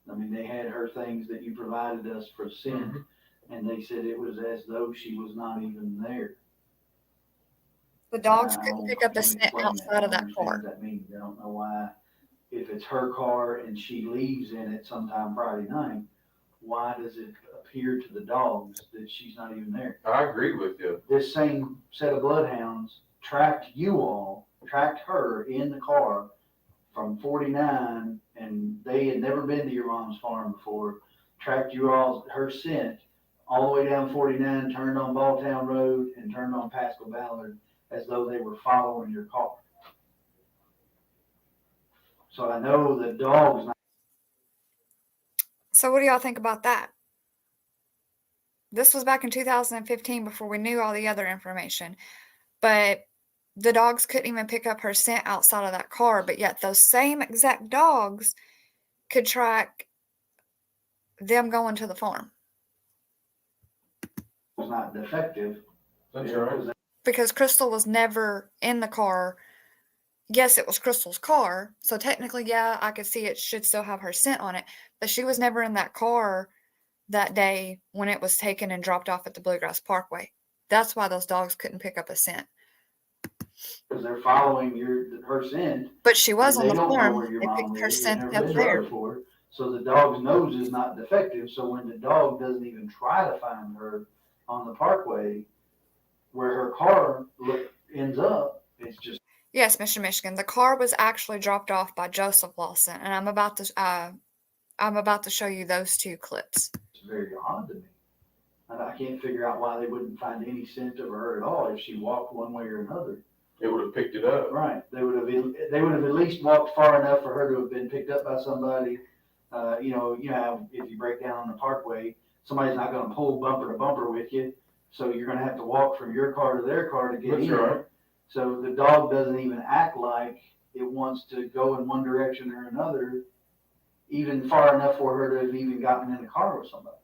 I mean, they had her things that you provided us for scent, and they said it was as though she was not even there. The dogs couldn't pick up a scent outside of that car. What that means. I don't know why, if it's her car and she leaves in it sometime Friday night, why does it appear to the dogs that she's not even there? I agree with you. This same set of bloodhounds tracked her in the car from 49, and they had never been to your mom's farm before, tracked her scent all the way down 49, turned on Balltown Road, and turned on Pascal Ballard as though they were following your car. So I know the dogs. So what do y'all think about that? This was back in 2015 before we knew all the other information. But the dogs couldn't even pick up her scent outside of that car, but yet those same exact dogs could track them going to the farm. Was not defective. That's right. Because Crystal was never in the car. Yes, it was Crystal's car, so technically, yeah, I could see it should still have her scent on it, but she was never in that car that day when it was taken and dropped off at the Bluegrass Parkway. That's why those dogs couldn't pick up a scent. Because they're following her scent. But she was on the farm. They picked her scent up there. Before, so the dog's nose is not defective. So when the dog doesn't even try to find her on the parkway where her car ends up, it's just. Yes, Mr. Michigan. The car was actually dropped off by Joseph Lawson, and I'm about to show you those two clips. It's very odd to me. And I can't figure out why they wouldn't find any scent of her at all if she walked one way or another. It would have picked it up. Right. They would have at least walked far enough for her to have been picked up by somebody. You know, if you break down on the parkway, somebody's not going to pull bumper to bumper with you. So you're going to have to walk from your car to their car to get in. Right. So the dog doesn't even act like it wants to go in one direction or another, even far enough for her to have even gotten in a car with somebody.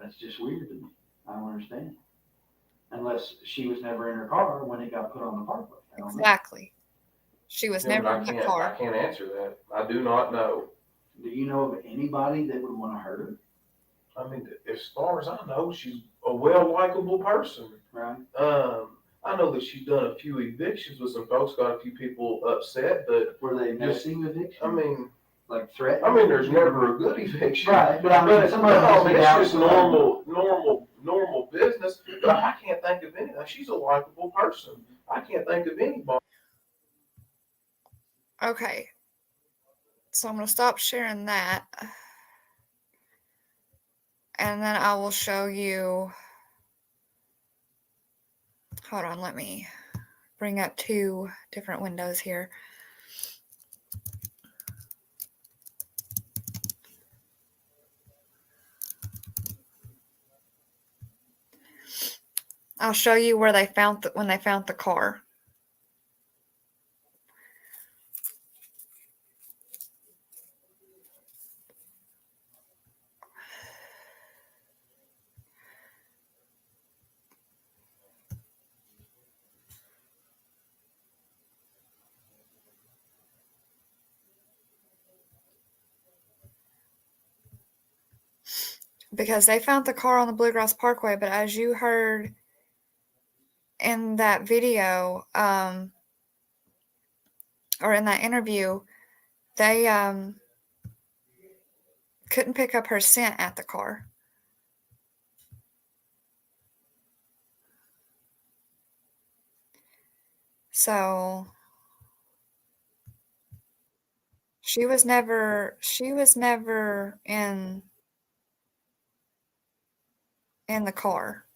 That's just weird to me. I don't understand. Unless she was never in her car when it got put on the parkway. Exactly. She was never in the car. I can't answer that. I do not know. Do you know of anybody that would want to hurt her? I mean, as far as I know, she's a well-likable person. Right. I know that she's done a few evictions with some folks, got a few people upset, but were they messy evictions? I mean, like threat. I mean, there's never a good eviction. Right, but I mean, it's just normal business. But I can't think of anything. She's a likable person. I can't think of anybody. Okay. So I'm going to stop sharing that. And then I will show you. Hold on, let me bring up two different windows here. I'll show you where they found when they found the car. Because they found the car on the Bluegrass Parkway, but as you heard in that video, or in that interview, they couldn't pick up her scent at the car. So She was never in the car.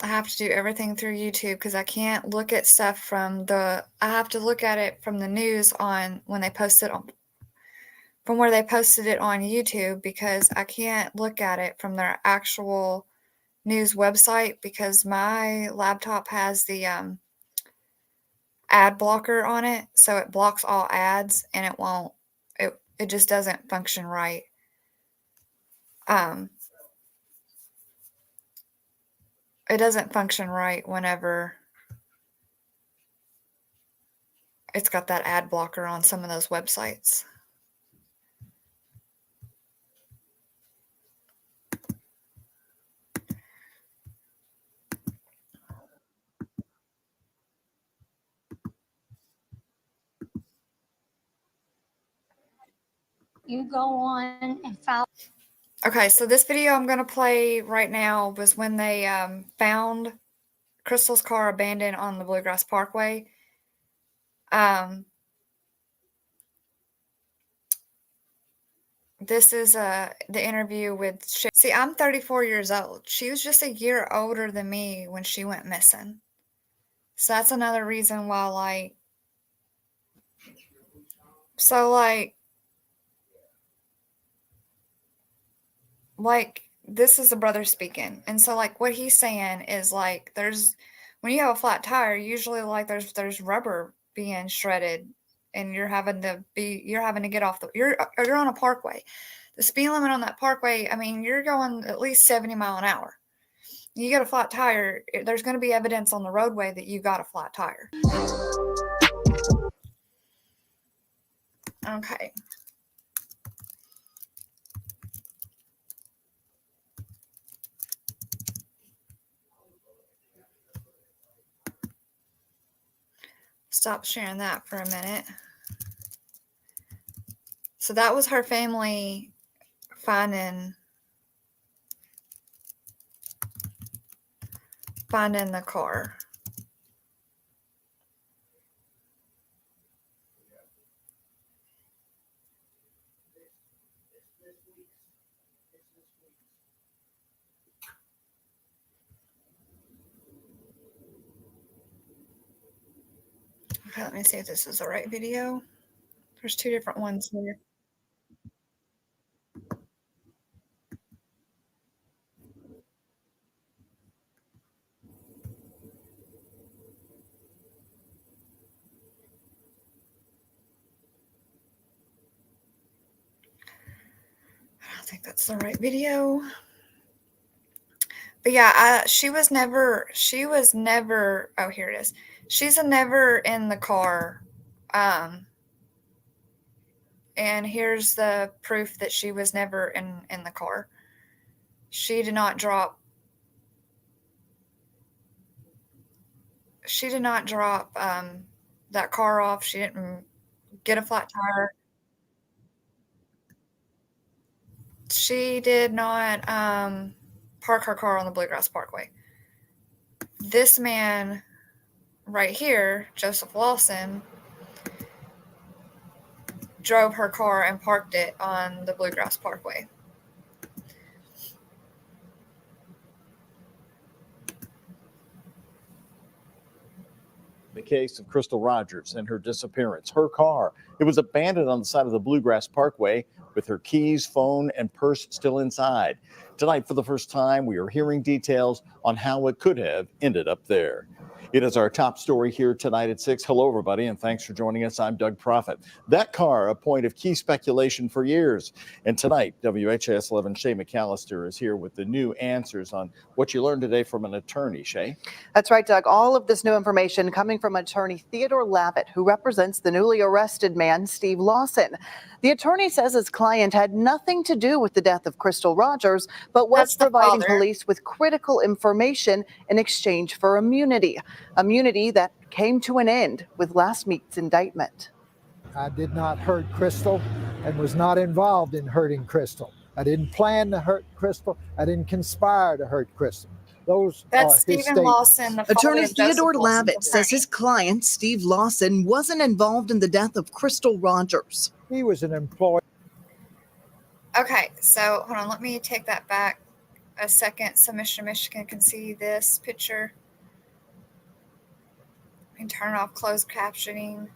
I have to do everything through YouTube because I can't look at stuff from I have to look at it from the news on when they post it on, from where they posted it on YouTube, because I can't look at it from their actual news website because my laptop has the ad blocker on it, so it blocks all ads and it just doesn't function right. It doesn't function right whenever it's got that ad blocker on some of those websites. You go on and follow. Okay, so this video I'm going to play right now was when they found Crystal's car abandoned on the Bluegrass Parkway. This is the interview with See, I'm 34 years old. She was just a year older than me when she went missing. So that's another reason why, like this is the brother speaking, and so what he's saying is when you have a flat tire, usually there's rubber being shredded, and you're having to get off you're on a parkway. The speed limit on that parkway, I mean, you're going at least 70 miles an hour. You get a flat tire, there's going to be evidence on the roadway that you got a flat tire. Okay. Stop sharing that for a minute. So that was her family finding the car. Okay, let me see if this is the right video. There's two different ones here. I don't think that's the right video. But yeah, she was never, oh, here it is. She's never in the car. And here's the proof that she was never in the car. She did not drop that car off. She didn't get a flat tire. She did not park her car on the Bluegrass Parkway. This man right here, Joseph Lawson, drove her car and parked it on the Bluegrass Parkway. The case of Crystal Rogers and her disappearance. Her car, it was abandoned on the side of the Bluegrass Parkway with her keys, phone, and purse still inside. Tonight, for the first time, we are hearing details on how it could have ended up there. It is our top story here tonight at 6. Hello, everybody, and thanks for joining us. I'm Doug Prophet. That car, a point of key speculation for years. And tonight, WHAS 11 Shay McAllister is here with the new answers on what you learned today from an attorney. Shay? That's right, Doug. All of this new information coming from attorney Theodore Lavitt, who represents the newly arrested man, Steve Lawson. The attorney says his client had nothing to do with the death of Crystal Rogers, but was providing police with critical information in exchange for immunity. Immunity that came to an end with last week's indictment. I did not hurt Crystal and was not involved in hurting Crystal. I didn't plan to hurt Crystal. I didn't conspire to hurt Crystal. That's Stephen Lawson. Attorney Theodore Lavitt says his client, Steve Lawson, wasn't involved in the death of Crystal Rogers. He was an employee. Okay, so hold on. Let me take that back a second so Mr. Michigan can see this picture. And turn off closed captioning.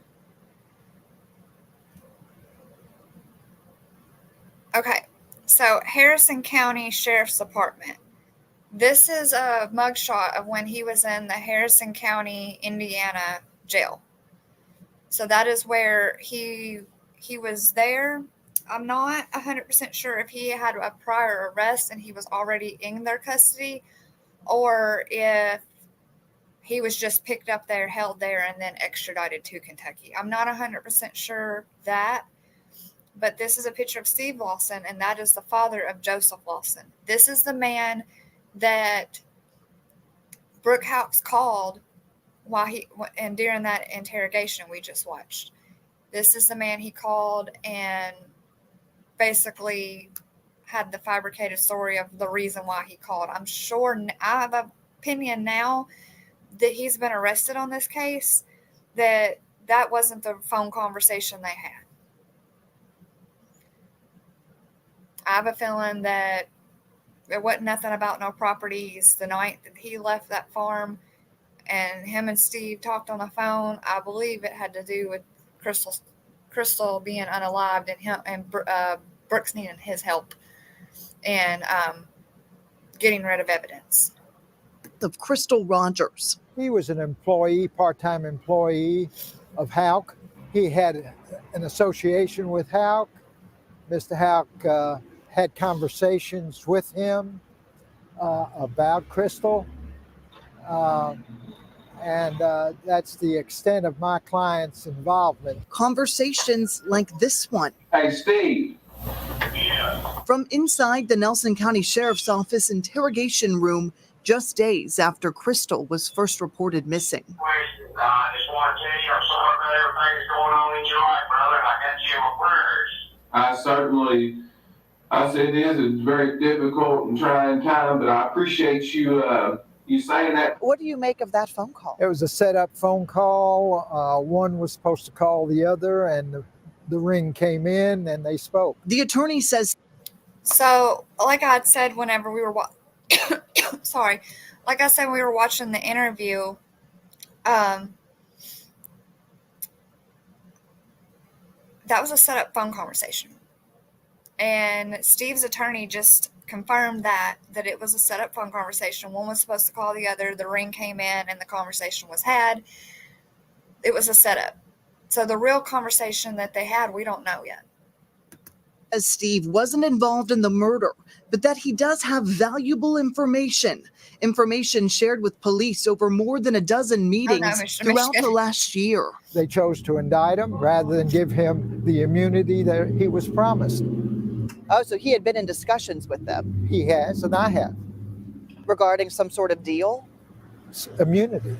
Okay, so Harrison County Sheriff's Department. This is a mugshot of when he was in the Harrison County, Indiana jail. So that is where he was there. I'm not 100% sure if he had a prior arrest and he was already in their custody, or if he was just picked up there, held there, and then extradited to Kentucky. I'm not 100% sure that, but this is a picture of Steve Lawson, and that is the father of Joseph Lawson. This is the man that Brooke Houcks called and during that interrogation we just watched. This is the man he called and basically had the fabricated story of the reason why he called. I'm sure, I have an opinion now that he's been arrested on this case, that wasn't the phone conversation they had. I have a feeling that there wasn't nothing about no properties the night that he left that farm, and him and Steve talked on the phone. I believe it had to do with Crystal being unalived and him and Brooks needing his help and getting rid of evidence. Of Crystal Rogers. He was an employee, part-time employee of Houck. He had an association with Houck. Mr. Houck had conversations with him about Crystal. And that's the extent of my client's involvement. Conversations like this one. Hey, Steve. Yeah. From inside the Nelson County Sheriff's Office interrogation room just days after Crystal was first reported missing. I just want to tell you I'm sorry about everything that's going on in your life, brother. I got you in my prayers. I said it is a very difficult and trying time, but I appreciate you saying that. What do you make of that phone call? It was a set-up phone call. One was supposed to call the other, and the ring came in, and they spoke. The attorney says. So, like I had said whenever we were like I said, we were watching the interview. That was a set-up phone conversation. And Steve's attorney just confirmed that it was a set-up phone conversation. One was supposed to call the other. The ring came in and the conversation was had. It was a setup. So the real conversation that they had, we don't know yet. As Steve wasn't involved in the murder, but that he does have valuable information shared with police over more than a dozen meetings throughout the last year. They chose to indict him rather than give him the immunity that he was promised. Oh, so he had been in discussions with them. He has, and I have. Regarding some sort of deal? Immunity.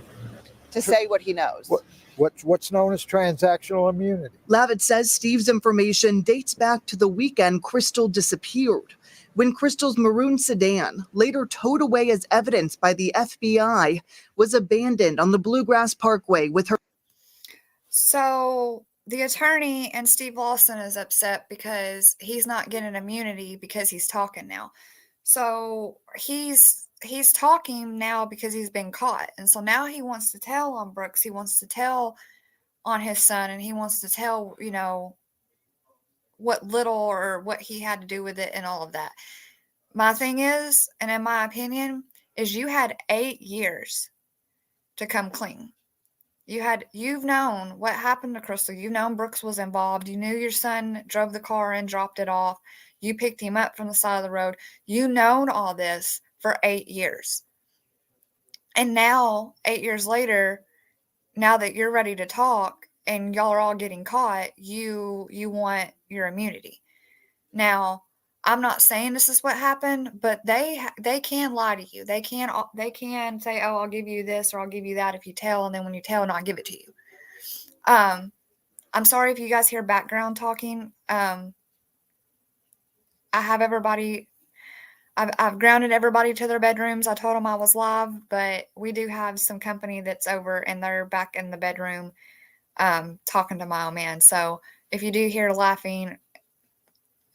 To say what he knows. What's known as transactional immunity. Lavitt says Steve's information dates back to the weekend Crystal disappeared, when Crystal's maroon sedan, later towed away as evidence by the FBI, was abandoned on the Bluegrass Parkway with her. So the attorney and Steve Lawson is upset because he's not getting immunity because he's talking now. So he's talking now because he's been caught. And so now he wants to tell on Brooks, he wants to tell on his son, and he wants to tell, what little or what he had to do with it and all of that. My thing is, and in my opinion, is you had 8 years to come clean. You've known what happened to Crystal. You've known Brooks was involved. You knew your son drove the car and dropped it off. You picked him up from the side of the road. You known all this for 8 years. And now, 8 years later, now that you're ready to talk and y'all are all getting caught, you want your immunity. Now, I'm not saying this is what happened, but they can lie to you. They can say, "Oh, I'll give you this or I'll give you that if you tell," and then when you tell, not give it to you. I'm sorry if you guys hear background talking. I have everybody. I've grounded everybody to their bedrooms. I told them I was live, but we do have some company that's over and they're back in the bedroom talking to my old man. So if you do hear laughing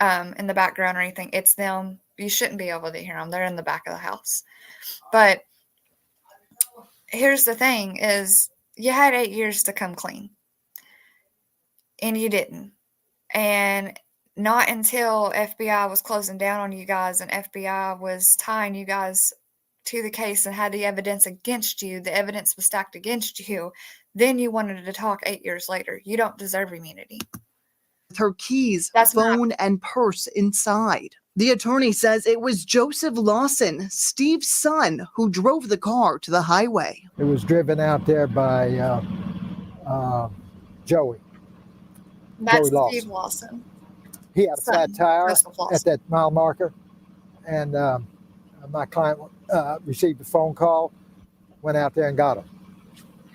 in the background or anything, it's them. You shouldn't be able to hear them. They're in the back of the house. But here's the thing is you had 8 years to come clean and you didn't. And not until FBI was closing down on you guys and FBI was tying you guys to the case and had the evidence against you, the evidence was stacked against you, then you wanted to talk 8 years later. You don't deserve immunity. With her keys, That's phone, and purse inside. The attorney says it was Joseph Lawson, Steve's son, who drove the car to the highway. It was driven out there by Joey. That's Joey Lawson. Steve Lawson. He had a flat tire Joseph Lawson. at that mile marker, and my client received a phone call, went out there and got him,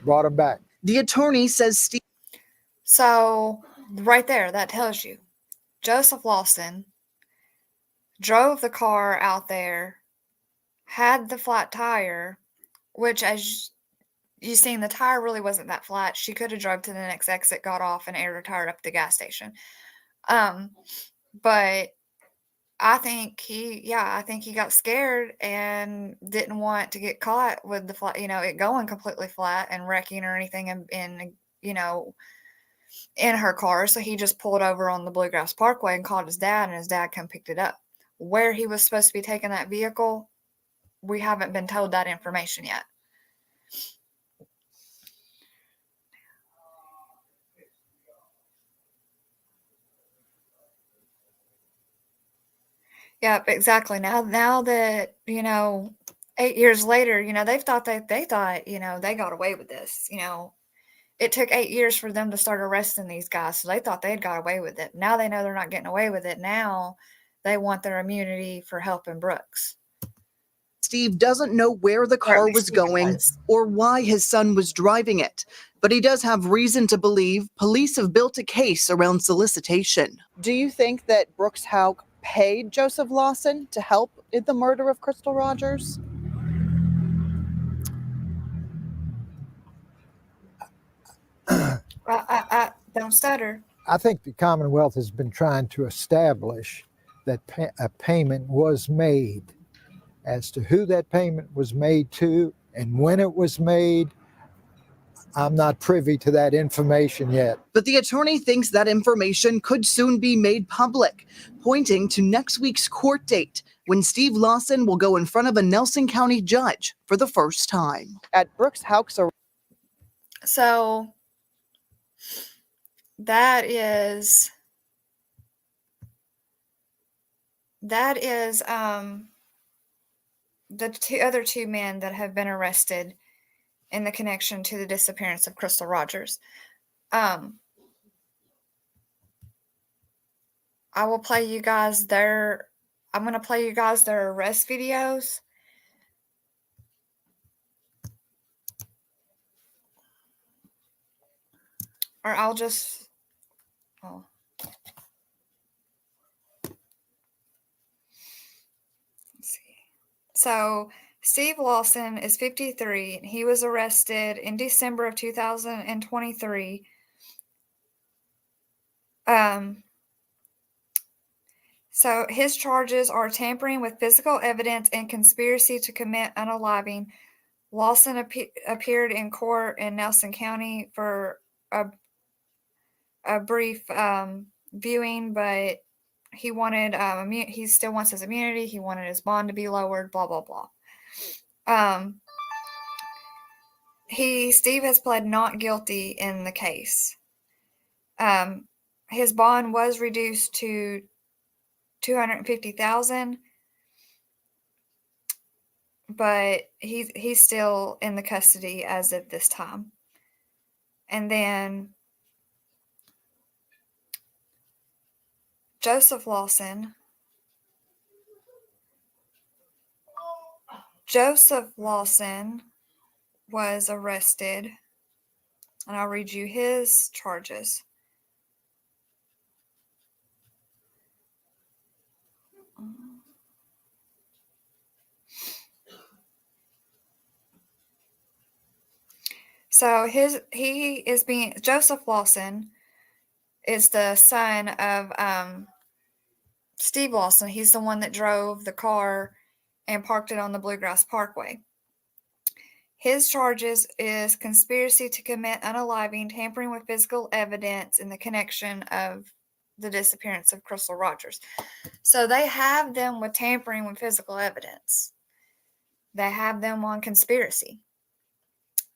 brought him back. The attorney says Steve. So right there, that tells you Joseph Lawson drove the car out there, had the flat tire, which as you seen, the tire really wasn't that flat. She could have drove to the next exit, got off, and aired her tire up at the gas station. But I think he got scared and didn't want to get caught with the flat, it going completely flat and wrecking or anything in her car. So he just pulled over on the Bluegrass Parkway and called his dad, and his dad come picked it up. Where he was supposed to be taking that vehicle, we haven't been told that information yet. Yep, exactly. Now that, 8 years later, they thought they got away with this. It took 8 years for them to start arresting these guys. So they thought they'd got away with it. Now they know they're not getting away with it. Now they want their immunity for helping Brooks. Steve doesn't know where the car was going or why his son was driving it, but he does have reason to believe police have built a case around solicitation. Do you think that Brooks Houck paid Joseph Lawson to help in the murder of Crystal Rogers? Don't stutter. I think the Commonwealth has been trying to establish that a payment was made. As to who that payment was made to and when it was made, I'm not privy to that information yet. But the attorney thinks that information could soon be made public, pointing to next week's court date when Steve Lawson will go in front of a Nelson County judge for the first time. At Brooks Houck's. So that is the other two men that have been arrested in the connection to the disappearance of Crystal Rogers. I will play you guys I'm going to play you guys their arrest videos. Or I'll just, let's see. So Steve Lawson is 53. He was arrested in December of 2023 So his charges are tampering with physical evidence and conspiracy to commit unaliving. Lawson appeared in court in Nelson County for a brief viewing, but he wanted he still wants his immunity. He wanted his bond to be lowered. Blah blah blah. Steve has pled not guilty in the case. His bond was reduced to $250,000, but he's still in the custody as of this time. And then Joseph Lawson was arrested, and I'll read you his charges. So Joseph Lawson is the son of Steve Lawson. He's the one that drove the car and parked it on the Bluegrass Parkway. His charges is conspiracy to commit unaliving, tampering with physical evidence in the connection of the disappearance of Crystal Rogers. So they have them with tampering with physical evidence. They have them on conspiracy.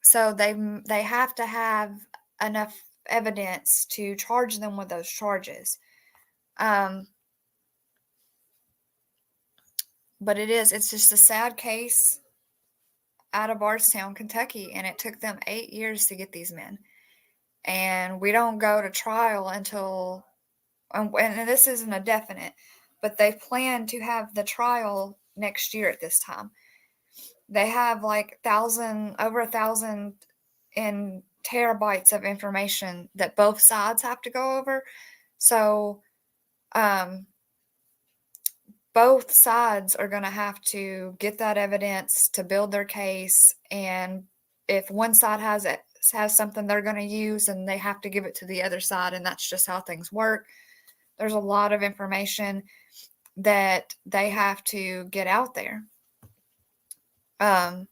So they have to have enough evidence to charge them with those charges. But it's just a sad case out of Bardstown, Kentucky, and it took them 8 years to get these men. And we don't go to trial until, and this isn't a definite, but they plan to have the trial next year at this time. They have like over 1,000 in terabytes of information that both sides have to go over. So, both sides are going to have to get that evidence to build their case. And if one side has something they're going to use, and they have to give it to the other side. And that's just how things work. There's a lot of information that they have to get out there. I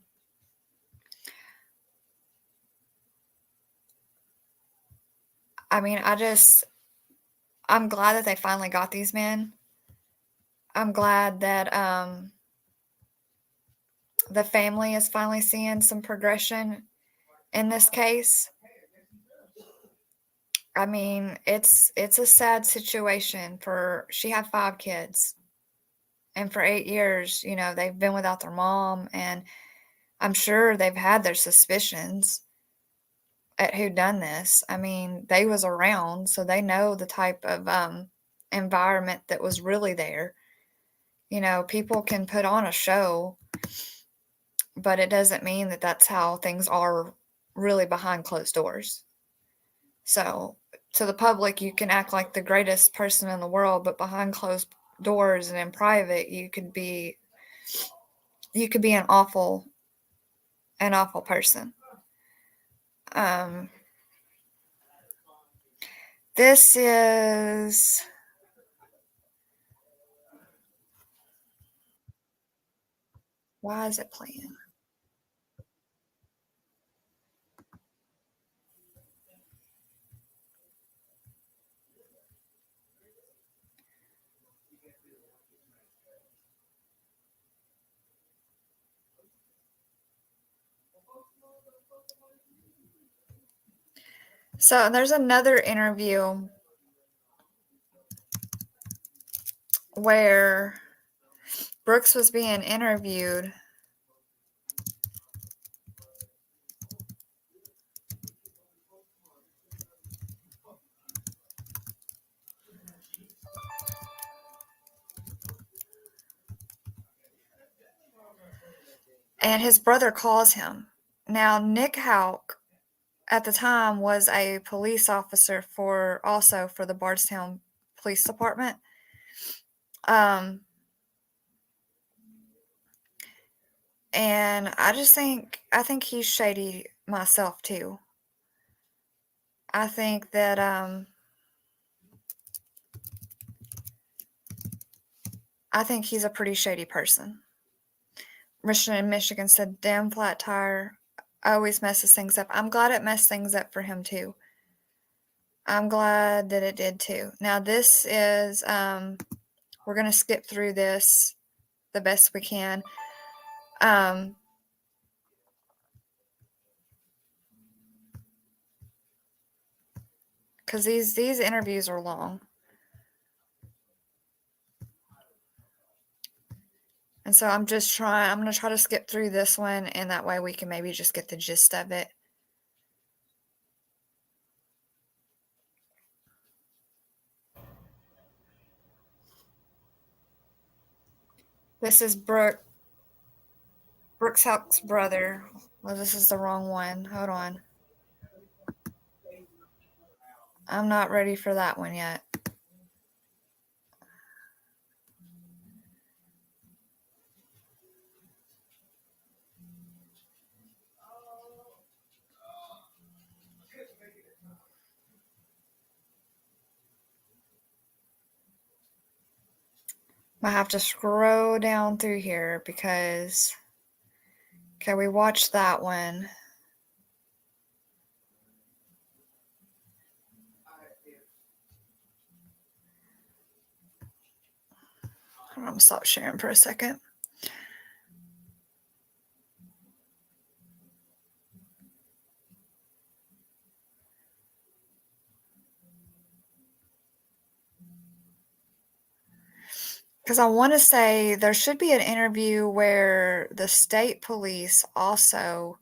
mean, I'm glad that they finally got these men. I'm glad that the family is finally seeing some progression in this case. I mean, it's a sad situation she had 5 kids. And for 8 years, they've been without their mom, and I'm sure they've had their suspicions at who done this. I mean, they was around, so they know the type of environment that was really there. People can put on a show, but it doesn't mean that that's how things are really behind closed doors. So to the public, you can act like the greatest person in the world, but behind closed doors and in private, you could be an awful person. This is why is it playing? So there's another interview where Brooks was being interviewed. And his brother calls him. Now, Nick Houck at the time was a police officer for the Bardstown Police Department. And I think he's shady myself too. I think that I think he's a pretty shady person. Michigan said, damn flat tire always messes things up. I'm glad it messed things up for him too. I'm glad that it did too. Now this is, we're going to skip through this the best we can. Because these interviews are long. And so I'm going to try to skip through this one, and that way we can maybe just get the gist of it. This is Brooks Houck's brother. Well, this is the wrong one. Hold on. I'm not ready for that one yet. I have to scroll down through here because, okay, we watched that one. I'm going to stop sharing for a second. Because I want to say there should be an interview where the state police also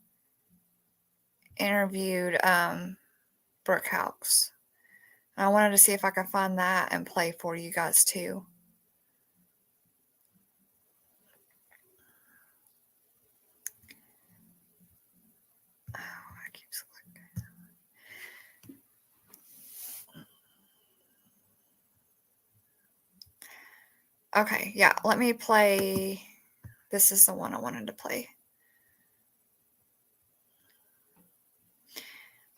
interviewed Brooke Houcks. And I wanted to see if I could find that and play for you guys too. Oh, I keep selecting. Okay, yeah, let me play. This is the one I wanted to play.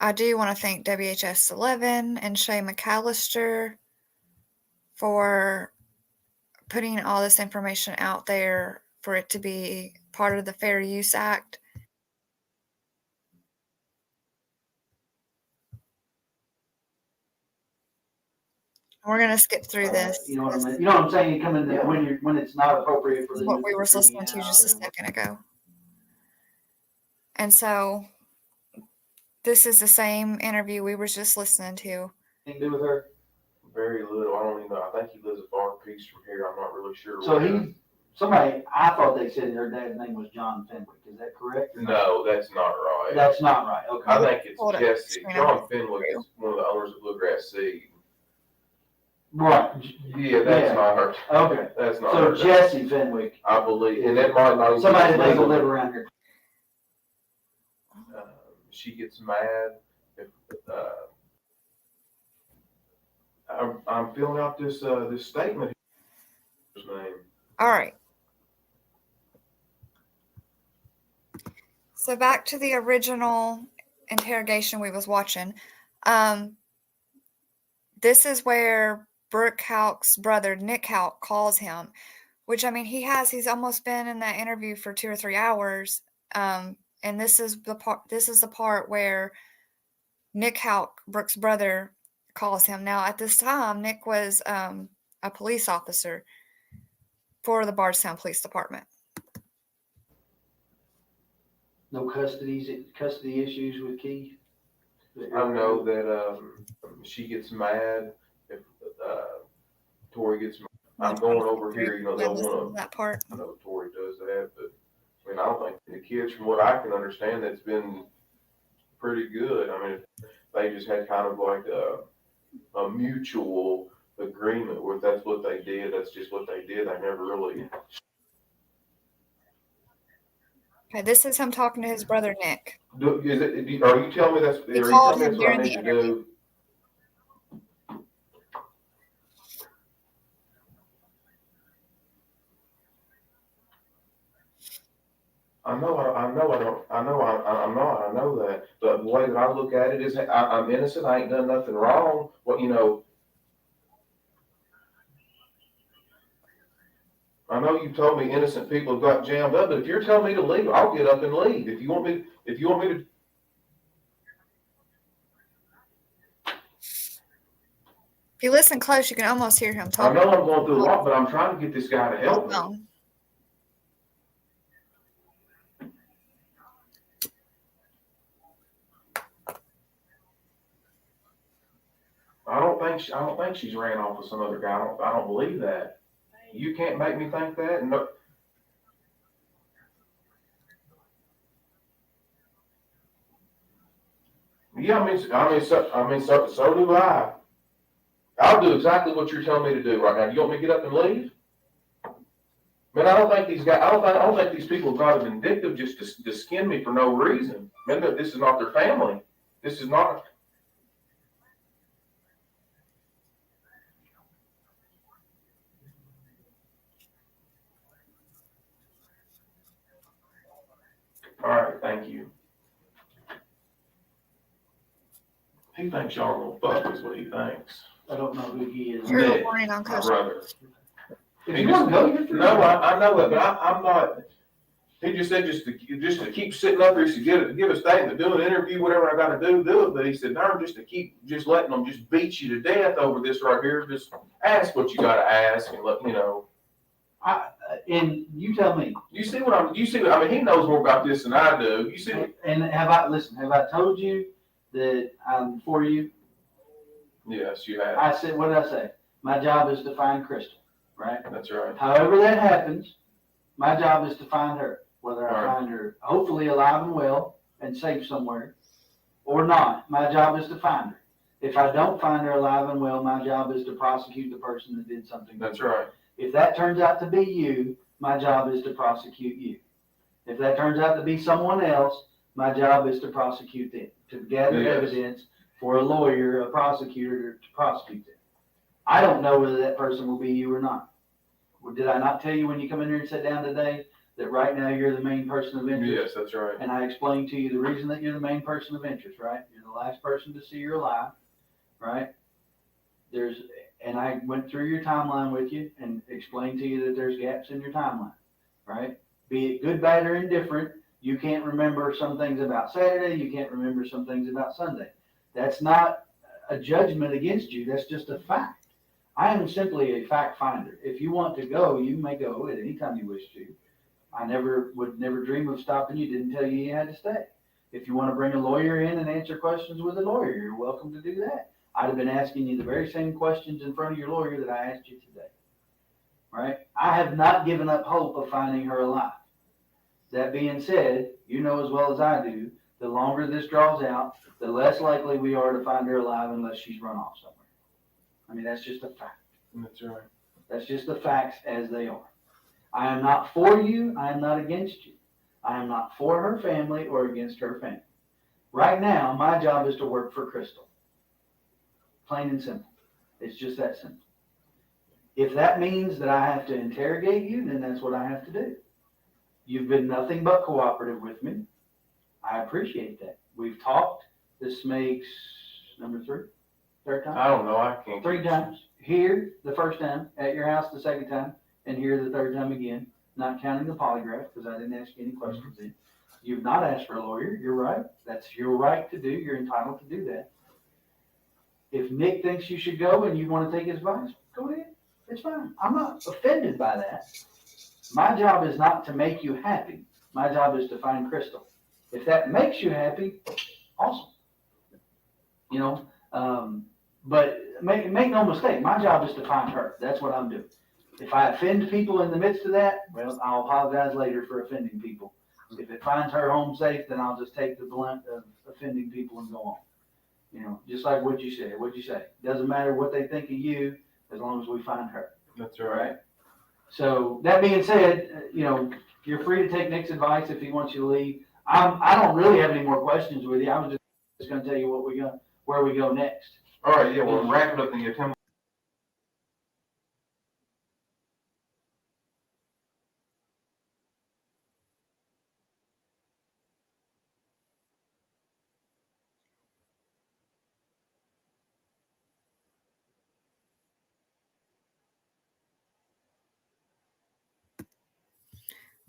I do want to thank WHS 11 and Shay McAllister for putting all this information out there for it to be part of the Fair Use Act. We're going to skip through this. You know what I mean? You know what I'm saying? You come in there when it's not appropriate for the. What we were listening to just a second ago. And so this is the same interview we were just listening to. Anything to do with her? Very little. I don't even know. I think he lives a far piece from here. I'm not really sure. So I thought they said her dad's name was John Fenwick. Is that correct? No, that's not right. That's not right. Okay. I think it's Hold on. Jesse. John Fenwick is one of the owners of Bluegrass Seed. Right. Yeah, that's not her. Okay. That's not So her. Jesse Fenwick. I believe, and that might not even Somebody be that doesn't legal. live around here. She gets mad if I'm filling out this this statement. His name. All right. So back to the original interrogation we was watching. This is where Brooke Houck's brother, Nick Houck, calls him, which, I mean, he's almost been in that interview for 2 or 3 hours. And this is the part where Nick Houck, Brooke's brother, calls him. Now, at this time, Nick was a police officer for the Bardstown Police Department. No custody issues with Keith? I know that she gets mad if Tori gets mad. I'm going over here, you know, they'll want to. That part. I know Tori does that, but I mean, I don't think the kids, from what I can understand, that's been pretty good. I mean, they just had kind of like a mutual agreement where that's what they did. That's just what they did. They never really. Okay, this is him talking to his brother Nick. Are you telling me that's? He Are you called telling me him that's what I during need the to interview. do? I know that. But the way that I look at it is, I'm innocent. I ain't done nothing wrong. What, you know. I know you told me innocent people have got jammed up, but if you're telling me to leave, I'll get up and leave. If you want me to. If you listen close, you can almost hear him I talking. know I'm going through a lot, but I'm trying to get this guy to help me. Oh, I don't think she's ran off with some other guy. I don't believe that. You can't make me think that. No. Yeah, so do I. I'll do exactly what you're telling me to do right now. You want me to get up and leave? Man, I don't think these people have got a vindictive just to skin me for no reason. Man, this is not their family. This is not. All right, thank you. He thinks y'all are gonna fuck is what he thinks. I don't know who he is. you're Nick, reporting on My Coach. brother. If you want to go, you're free. No, I know it, but I'm not. He just said just to keep sitting up here, to give a statement, do an interview, whatever I got to do it. But he said, darn, just to keep letting them just beat you to death over this right here. Just ask what you got to ask and let you know. And you tell me. You see what I mean, he knows more about this than I do. You see. And have I told you that I'm for you? Yes, you have. I said, what did I say? My job is to find Crystal, right? That's right. However that happens, my job is to find her. Whether I Right. find her hopefully alive and well and safe somewhere or not, my job is to find her. If I don't find her alive and well, my job is to prosecute the person that did something. That's right. If that turns out to be you, my job is to prosecute you. If that turns out to be someone else, my job is to prosecute them, to gather Yes. evidence for a lawyer, a prosecutor to prosecute them. I don't know whether that person will be you or not. Well, did I not tell you when you come in here and sit down today that right now you're the main person of interest? Yes, that's right. And I explained to you the reason that you're the main person of interest, right? You're the last person to see her alive, right? And I went through your timeline with you and explained to you that there's gaps in your timeline, right? Be it good, bad, or indifferent, you can't remember some things about Saturday, you can't remember some things about Sunday. That's not a judgment against you, that's just a fact. I am simply a fact finder. If you want to go, you may go at any time you wish to. I would never dream of stopping you, didn't tell you you had to stay. If you want to bring a lawyer in and answer questions with a lawyer, you're welcome to do that. I'd have been asking you the very same questions in front of your lawyer that I asked you today, right? I have not given up hope of finding her alive. That being said, you know as well as I do, the longer this draws out, the less likely we are to find her alive unless she's run off somewhere. I mean, that's just a fact. That's right. That's just the facts as they are. I am not for you. I am not against you. I am not for her family or against her family. Right now, my job is to work for Crystal. Plain and simple. It's just that simple. If that means that I have to interrogate you, then that's what I have to do. You've been nothing but cooperative with me. I appreciate that. We've talked. This makes number third time? I don't know. I can't. 3 times. Here, the first time, at your house the second time, and here the third time again, not counting the polygraph, because I didn't ask you any questions then. You've not asked for a lawyer. You're right. That's your right to do. You're entitled to do that. If Nick thinks you should go and you want to take his advice, go ahead. It's fine. I'm not offended by that. My job is not to make you happy. My job is to find Crystal. If that makes you happy, awesome. You know, but make no mistake, my job is to find her. That's what I'm doing. If I offend people in the midst of that, well, I'll apologize later for offending people. If it finds her home safe, then I'll just take the blunt of offending people and go on. You know, just like what you said. What'd you say? Doesn't matter what they think of you, as long as we find her. That's right. So that being said, you know, you're free to take Nick's advice if he wants you to leave. I don't really have any more questions with you. I was just going to tell you where we go next. All right. Yeah. Well, wrap it up and you tell me.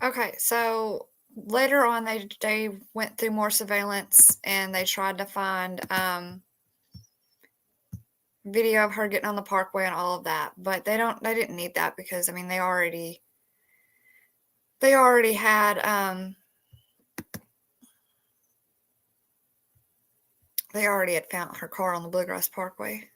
Okay, so later on, they went through more surveillance and they tried to find video of her getting on the parkway and all of that, but they didn't need that because I mean they already had found her car on the Bluegrass Parkway.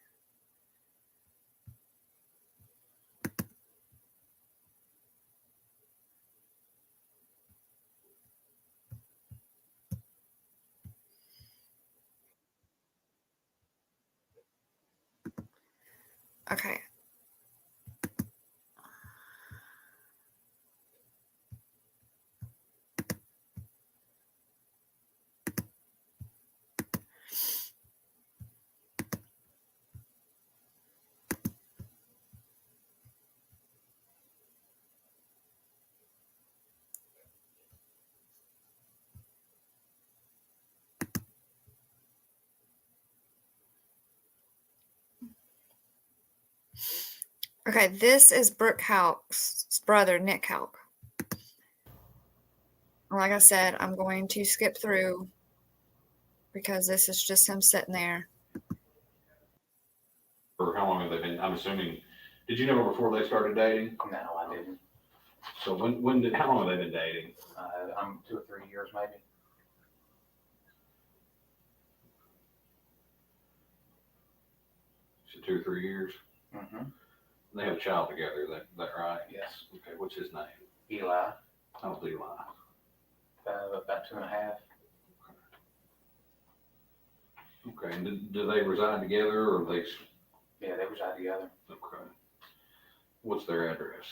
Okay. Okay, this is Brooke Houck's brother, Nick Houck. Like I said, I'm going to skip through because this is just him sitting there. For how long have they been? I'm assuming. Did you know her before they started dating? No, I didn't. So how long have they been dating? I'm 2 or 3 years maybe. So 2 or 3 years. Mm-hmm. They have a child together. That right? Yes. Okay. What's his name? Eli, How's Eli? about 2.5. Okay. And do they reside together or they? Yeah, they reside together. Okay. What's their address?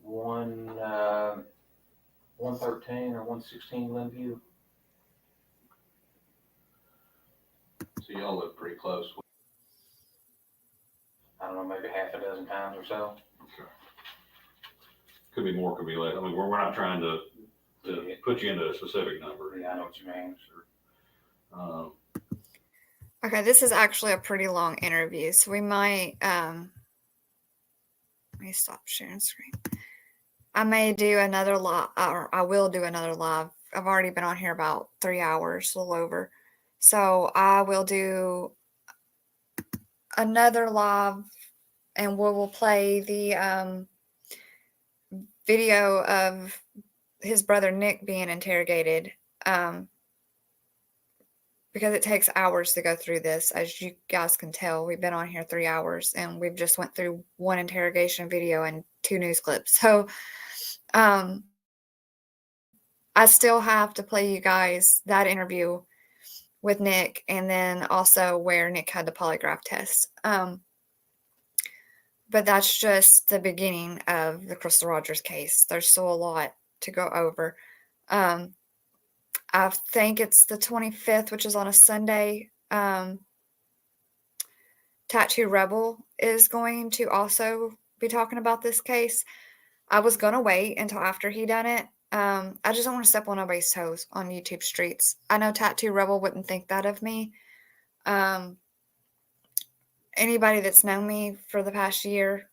113 or 116 Glenview. So y'all live pretty close. I don't know, maybe half a dozen times or so. Okay. Could be more, could be less. I mean, we're not trying to put you into a specific number. Yeah, I know what you mean. Sure. Okay, this is actually a pretty long interview, so we might let me stop sharing screen. I may do another live, or I will do another live. I've already been on here about 3 hours, a little over. So I will do another live and we will play the video of his brother Nick being interrogated. Because it takes hours to go through this. As you guys can tell, we've been on here 3 hours and we've just went through one interrogation video and 2 news clips. So I still have to play you guys that interview with Nick and then also where Nick had the polygraph test. But that's just the beginning of the Crystal Rogers case. There's still a lot to go over. I think it's the 25th, which is on a Sunday. Tattoo Rebel is going to also be talking about this case. I was going to wait until after he done it. I just don't want to step on nobody's toes on YouTube streets. I know Tattoo Rebel wouldn't think that of me. Anybody that's known me for the past year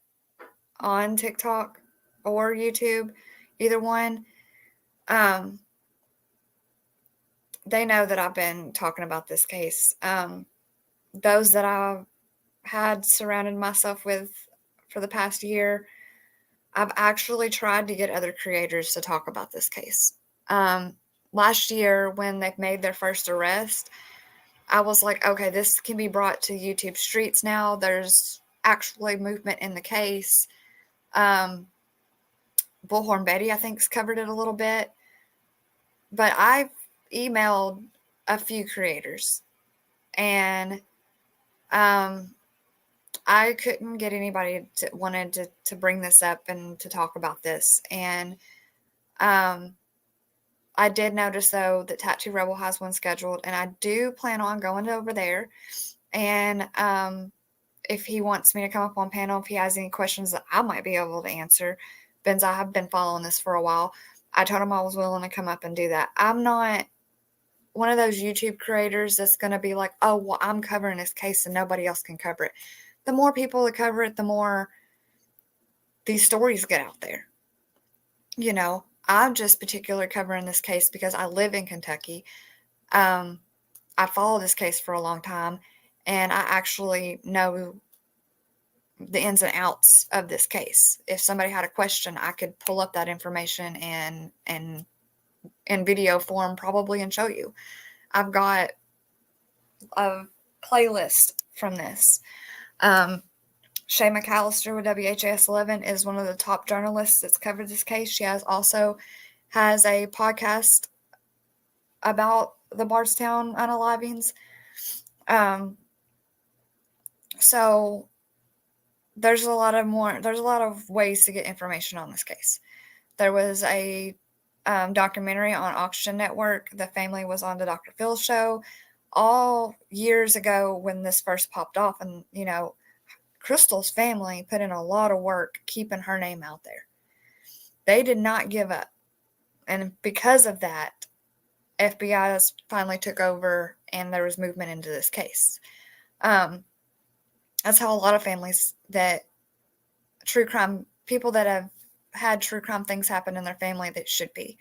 on TikTok or YouTube, either one, they know that I've been talking about this case. Those that I've had surrounded myself with for the past year, I've actually tried to get other creators to talk about this case. Last year, when they made their first arrest, I was like, okay, this can be brought to YouTube streets now. There's actually movement in the case. Bullhorn Betty, I think, has covered it a little bit. But I've emailed a few creators and I couldn't get anybody to wanted to bring this up and to talk about this. And I did notice though that Tattoo Rebel has one scheduled and I do plan on going over there. And if he wants me to come up on panel, if he has any questions that I might be able to answer, Benz, I have been following this for a while. I told him I was willing to come up and do that. I'm not one of those YouTube creators that's going to be like, oh, well, I'm covering this case and nobody else can cover it. The more people that cover it, the more these stories get out there. I'm just particularly covering this case because I live in Kentucky. I followed this case for a long time, and I actually know the ins and outs of this case. If somebody had a question, I could pull up that information and in video form probably and show you. I've got a playlist from this. Shay McAllister with WHAS 11 is one of the top journalists that's covered this case. She also has a podcast about the Bardstown unalivings. So there's a lot of ways to get information on this case. There was a documentary on Oxygen Network. The family was on the Dr. Phil show all years ago when this first popped off. And, Crystal's family put in a lot of work keeping her name out there. They did not give up. And because of that, FBI finally took over and there was movement into this case. That's how a lot of families that true crime, people that have had true crime things happen in their family that should be.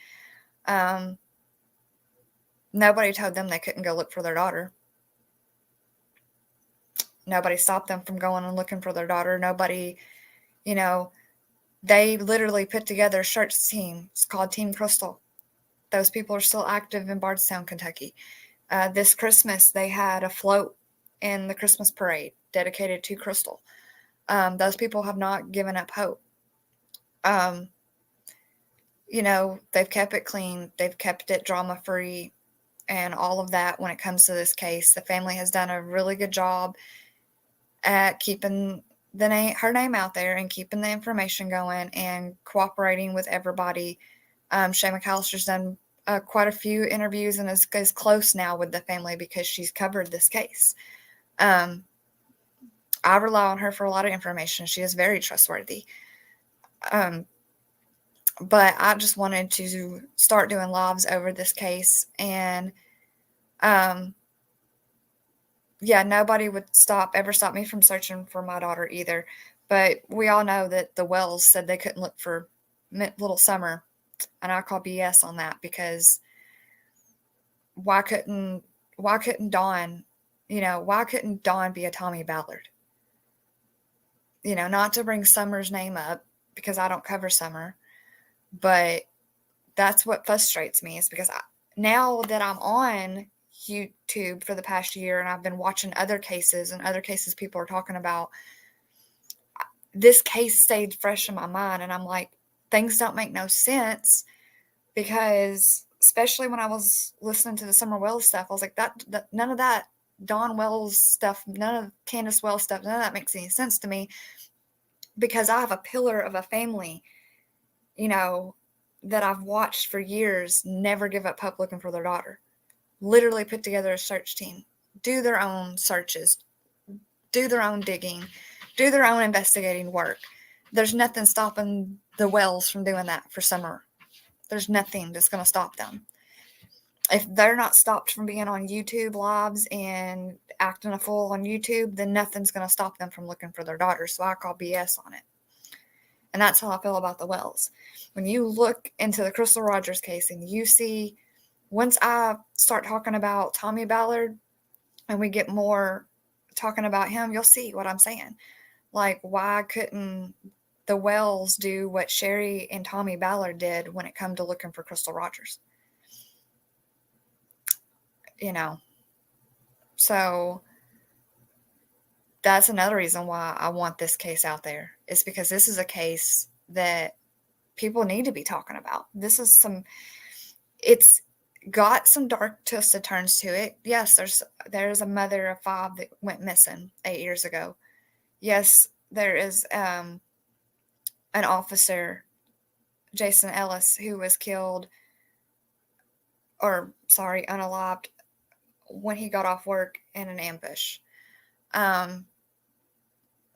Nobody told them they couldn't go look for their daughter. Nobody stopped them from going and looking for their daughter. Nobody, they literally put together a search team. It's called Team Crystal. Those people are still active in Bardstown, Kentucky. This Christmas, they had a float in the Christmas parade dedicated to Crystal. Those people have not given up hope. They've kept it clean. They've kept it drama-free and all of that when it comes to this case. The family has done a really good job at keeping her name out there and keeping the information going and cooperating with everybody. Shay McAllister's done quite a few interviews and is close now with the family because she's covered this case. I rely on her for a lot of information. She is very trustworthy. But I just wanted to start doing lives over this case. And, nobody would ever stop me from searching for my daughter either. But we all know that the Wells said they couldn't look for little Summer. And I call BS on that because why couldn't Dawn, why couldn't Dawn be a Tommy Ballard? Not to bring Summer's name up because I don't cover Summer, but that's what frustrates me is because now that I'm on YouTube for the past year and I've been watching other cases and other cases people are talking about, this case stayed fresh in my mind. And I'm like, things don't make no sense because especially when I was listening to the Summer Wells stuff, I was like, that none of that Dawn Wells stuff, none of Candace Wells stuff, none of that makes any sense to me because I have a pillar of a family, that I've watched for years never give up hope looking for their daughter. Literally put together a search team, do their own searches, do their own digging, do their own investigating work. There's nothing stopping the Wells from doing that for Summer. There's nothing that's going to stop them. If they're not stopped from being on YouTube lives and acting a fool on YouTube, then nothing's going to stop them from looking for their daughter. So I call BS on it. And that's how I feel about the Wells. When you look into the Crystal Rogers case and you see, once I start talking about Tommy Ballard and we get more talking about him, you'll see what I'm saying. Like, why couldn't the Wells do what Sherry and Tommy Ballard did when it come to looking for Crystal Rogers? So that's another reason why I want this case out there. Is because this is a case that people need to be talking about. It's got some dark twisted turns to it. Yes, there's a mother of 5 that went missing 8 years ago. Yes, there is an officer, Jason Ellis, who was killed, unalived when he got off work in an ambush.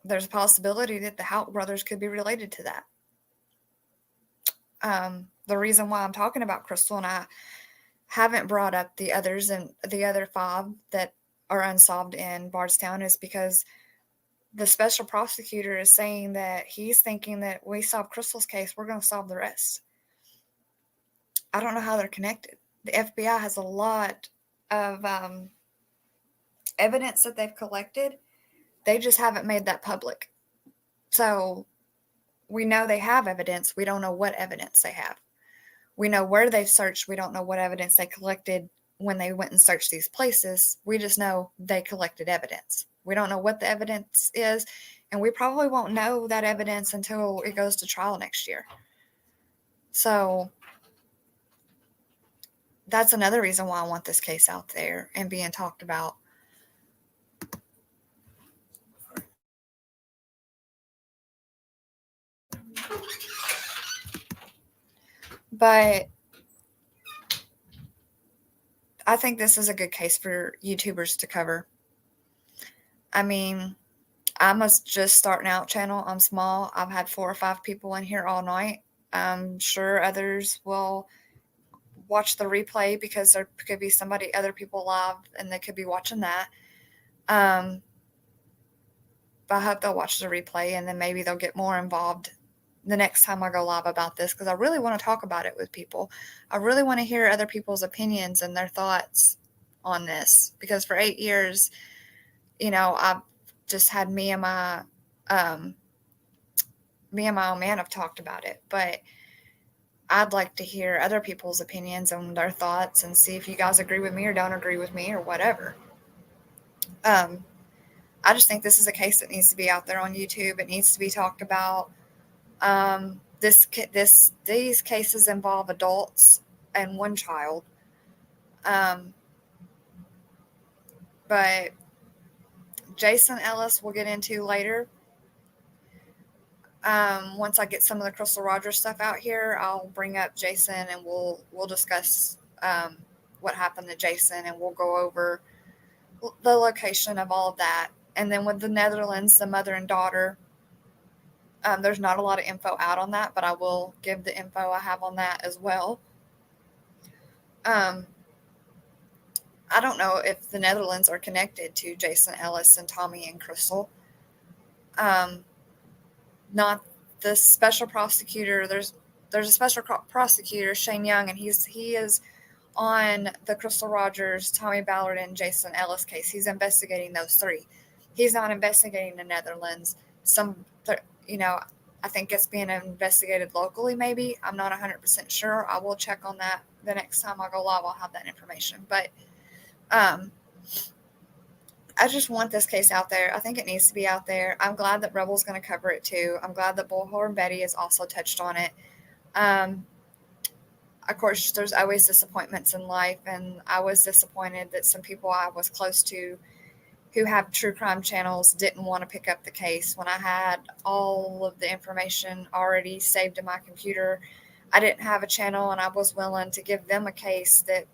There's a possibility that the Houck brothers could be related to that. The reason why I'm talking about Crystal and I haven't brought up the others and the other 5 that are unsolved in Bardstown is because the special prosecutor is saying that he's thinking that we solve Crystal's case, we're going to solve the rest. I don't know how they're connected. The FBI has a lot of evidence that they've collected. They just haven't made that public. So we know they have evidence. We don't know what evidence they have. We know where they've searched. We don't know what evidence they collected when they went and searched these places. We just know they collected evidence. We don't know what the evidence is, and we probably won't know that evidence until it goes to trial next year. So that's another reason why I want this case out there and being talked about. But I think this is a good case for YouTubers to cover. I mean, I'm just starting out channel. I'm small. I've had 4 or 5 people in here all night. I'm sure others will watch the replay because there could be other people live and they could be watching that. But I hope they'll watch the replay and then maybe they'll get more involved the next time I go live about this, because I really want to talk about it with people. I really want to hear other people's opinions and their thoughts on this, because for 8 years, I've just had me and my old man have talked about it, but I'd like to hear other people's opinions and their thoughts and see if you guys agree with me or don't agree with me or whatever. I just think this is a case that needs to be out there on YouTube. It needs to be talked about. These cases involve adults and 1 child. But Jason Ellis we'll get into later. Once I get some of the Crystal Rogers stuff out here, I'll bring up Jason and we'll discuss what happened to Jason, and we'll go over the location of all of that. And then with the Netherlands, the mother and daughter, there's not a lot of info out on that, but I will give the info I have on that as well. I don't know if the Netherlands are connected to Jason Ellis and Tommy and Crystal. Not the special prosecutor. There's a special prosecutor, Shane Young, and he is on the Crystal Rogers, Tommy Ballard, and Jason Ellis case. He's investigating those 3. He's not investigating the Netherlands. I think it's being investigated locally, maybe. I'm not 100% sure. I will check on that the next time I go live. I'll have that information. But I just want this case out there. I think it needs to be out there. I'm glad that Rebel's going to cover it too. I'm glad that Bullhorn Betty has also touched on it. Of course, there's always disappointments in life, and I was disappointed that some people I was close to who have true crime channels didn't want to pick up the case when I had all of the information already saved in my computer. I didn't have a channel, and I was willing to give them a case that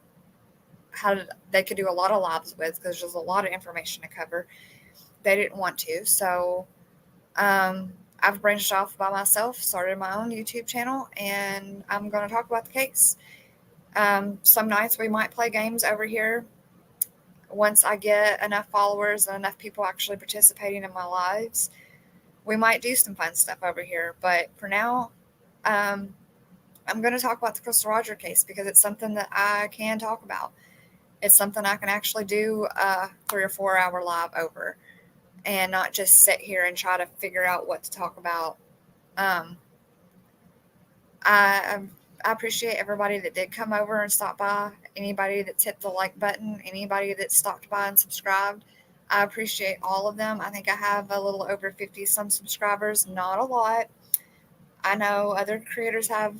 they could do a lot of lives with, because there's a lot of information to cover. They didn't want to. So I've branched off by myself, started my own YouTube channel, and I'm going to talk about the case. Some nights we might play games over here. Once I get enough followers and enough people actually participating in my lives, we might do some fun stuff over here. But for now, I'm going to talk about the Crystal Roger case because it's something that I can talk about. It's something I can actually do a 3 or 4 hour live over and not just sit here and try to figure out what to talk about. I appreciate everybody that did come over and stop by, anybody that's hit the like button, anybody that stopped by and subscribed. I appreciate all of them. I think I have a little over 50 some subscribers, not a lot. I know other creators have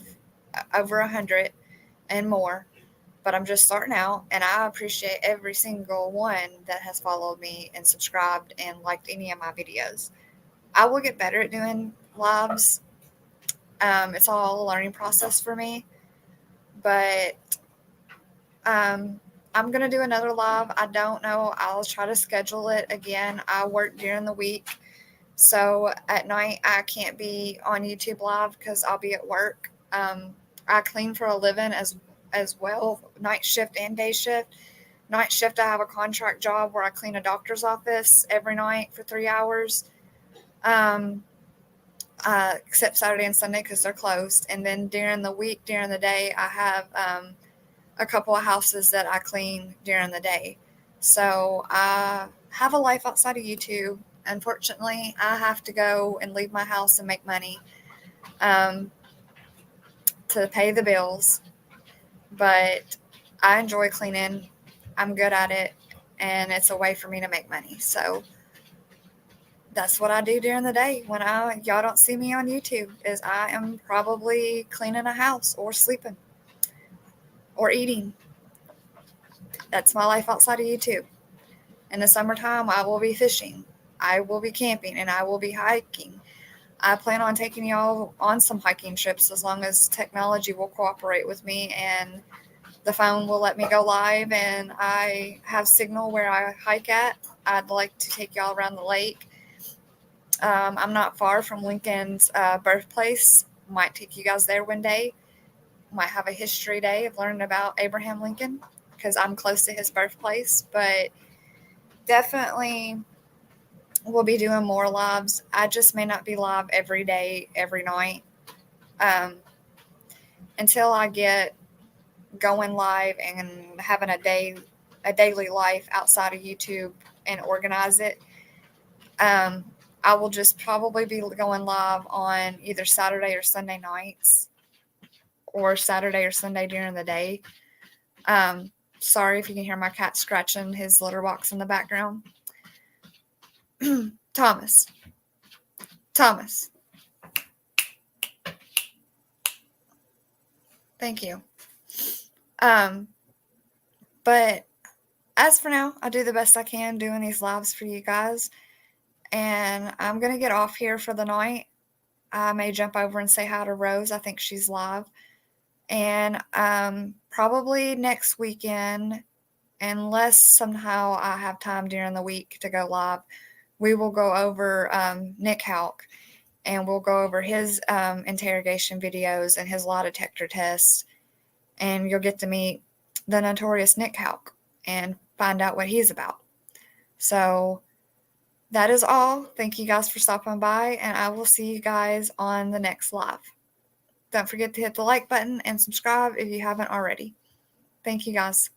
over 100 and more, but I'm just starting out, and I appreciate every single one that has followed me and subscribed and liked any of my videos. I will get better at doing lives. It's all a learning process for me, but I'm going to do another live. I don't know. I'll try to schedule it again. I work during the week, so at night I can't be on YouTube live because I'll be at work. I clean for a living as well, night shift and day shift. Night shift, I have a contract job where I clean a doctor's office every night for 3 hours. except Saturday and Sunday because they're closed. And then during the week, during the day, I have a couple of houses that I clean during the day. So I have a life outside of YouTube. Unfortunately, I have to go and leave my house and make money to pay the bills. But I enjoy cleaning. I'm good at it, and it's a way for me to make money. So that's what I do during the day when y'all don't see me on YouTube. Is I am probably cleaning a house or sleeping or eating. That's my life outside of YouTube. In the summertime, I will be fishing, I will be camping, and I will be hiking. I plan on taking y'all on some hiking trips as long as technology will cooperate with me and the phone will let me go live and I have signal where I hike at. I'd like to take y'all around the lake. I'm not far from Lincoln's birthplace. Might take you guys there one day. Might have a history day of learning about Abraham Lincoln because I'm close to his birthplace. But definitely we'll be doing more lives. I just may not be live every day, every night. Until I get going live and having a daily life outside of YouTube and organize it. I will just probably be going live on either Saturday or Sunday nights or Saturday or Sunday during the day. Sorry if you can hear my cat scratching his litter box in the background. Thomas. Thank you. But as for now, I do the best I can doing these lives for you guys. And I'm going to get off here for the night. I may jump over and say hi to Rose. I think she's live. And probably next weekend, unless somehow I have time during the week to go live, we will go over Nick Houck. And we'll go over his interrogation videos and his lie detector tests. And you'll get to meet the notorious Nick Houck and find out what he's about. So that is all. Thank you guys for stopping by, and I will see you guys on the next live. Don't forget to hit the like button and subscribe if you haven't already. Thank you guys.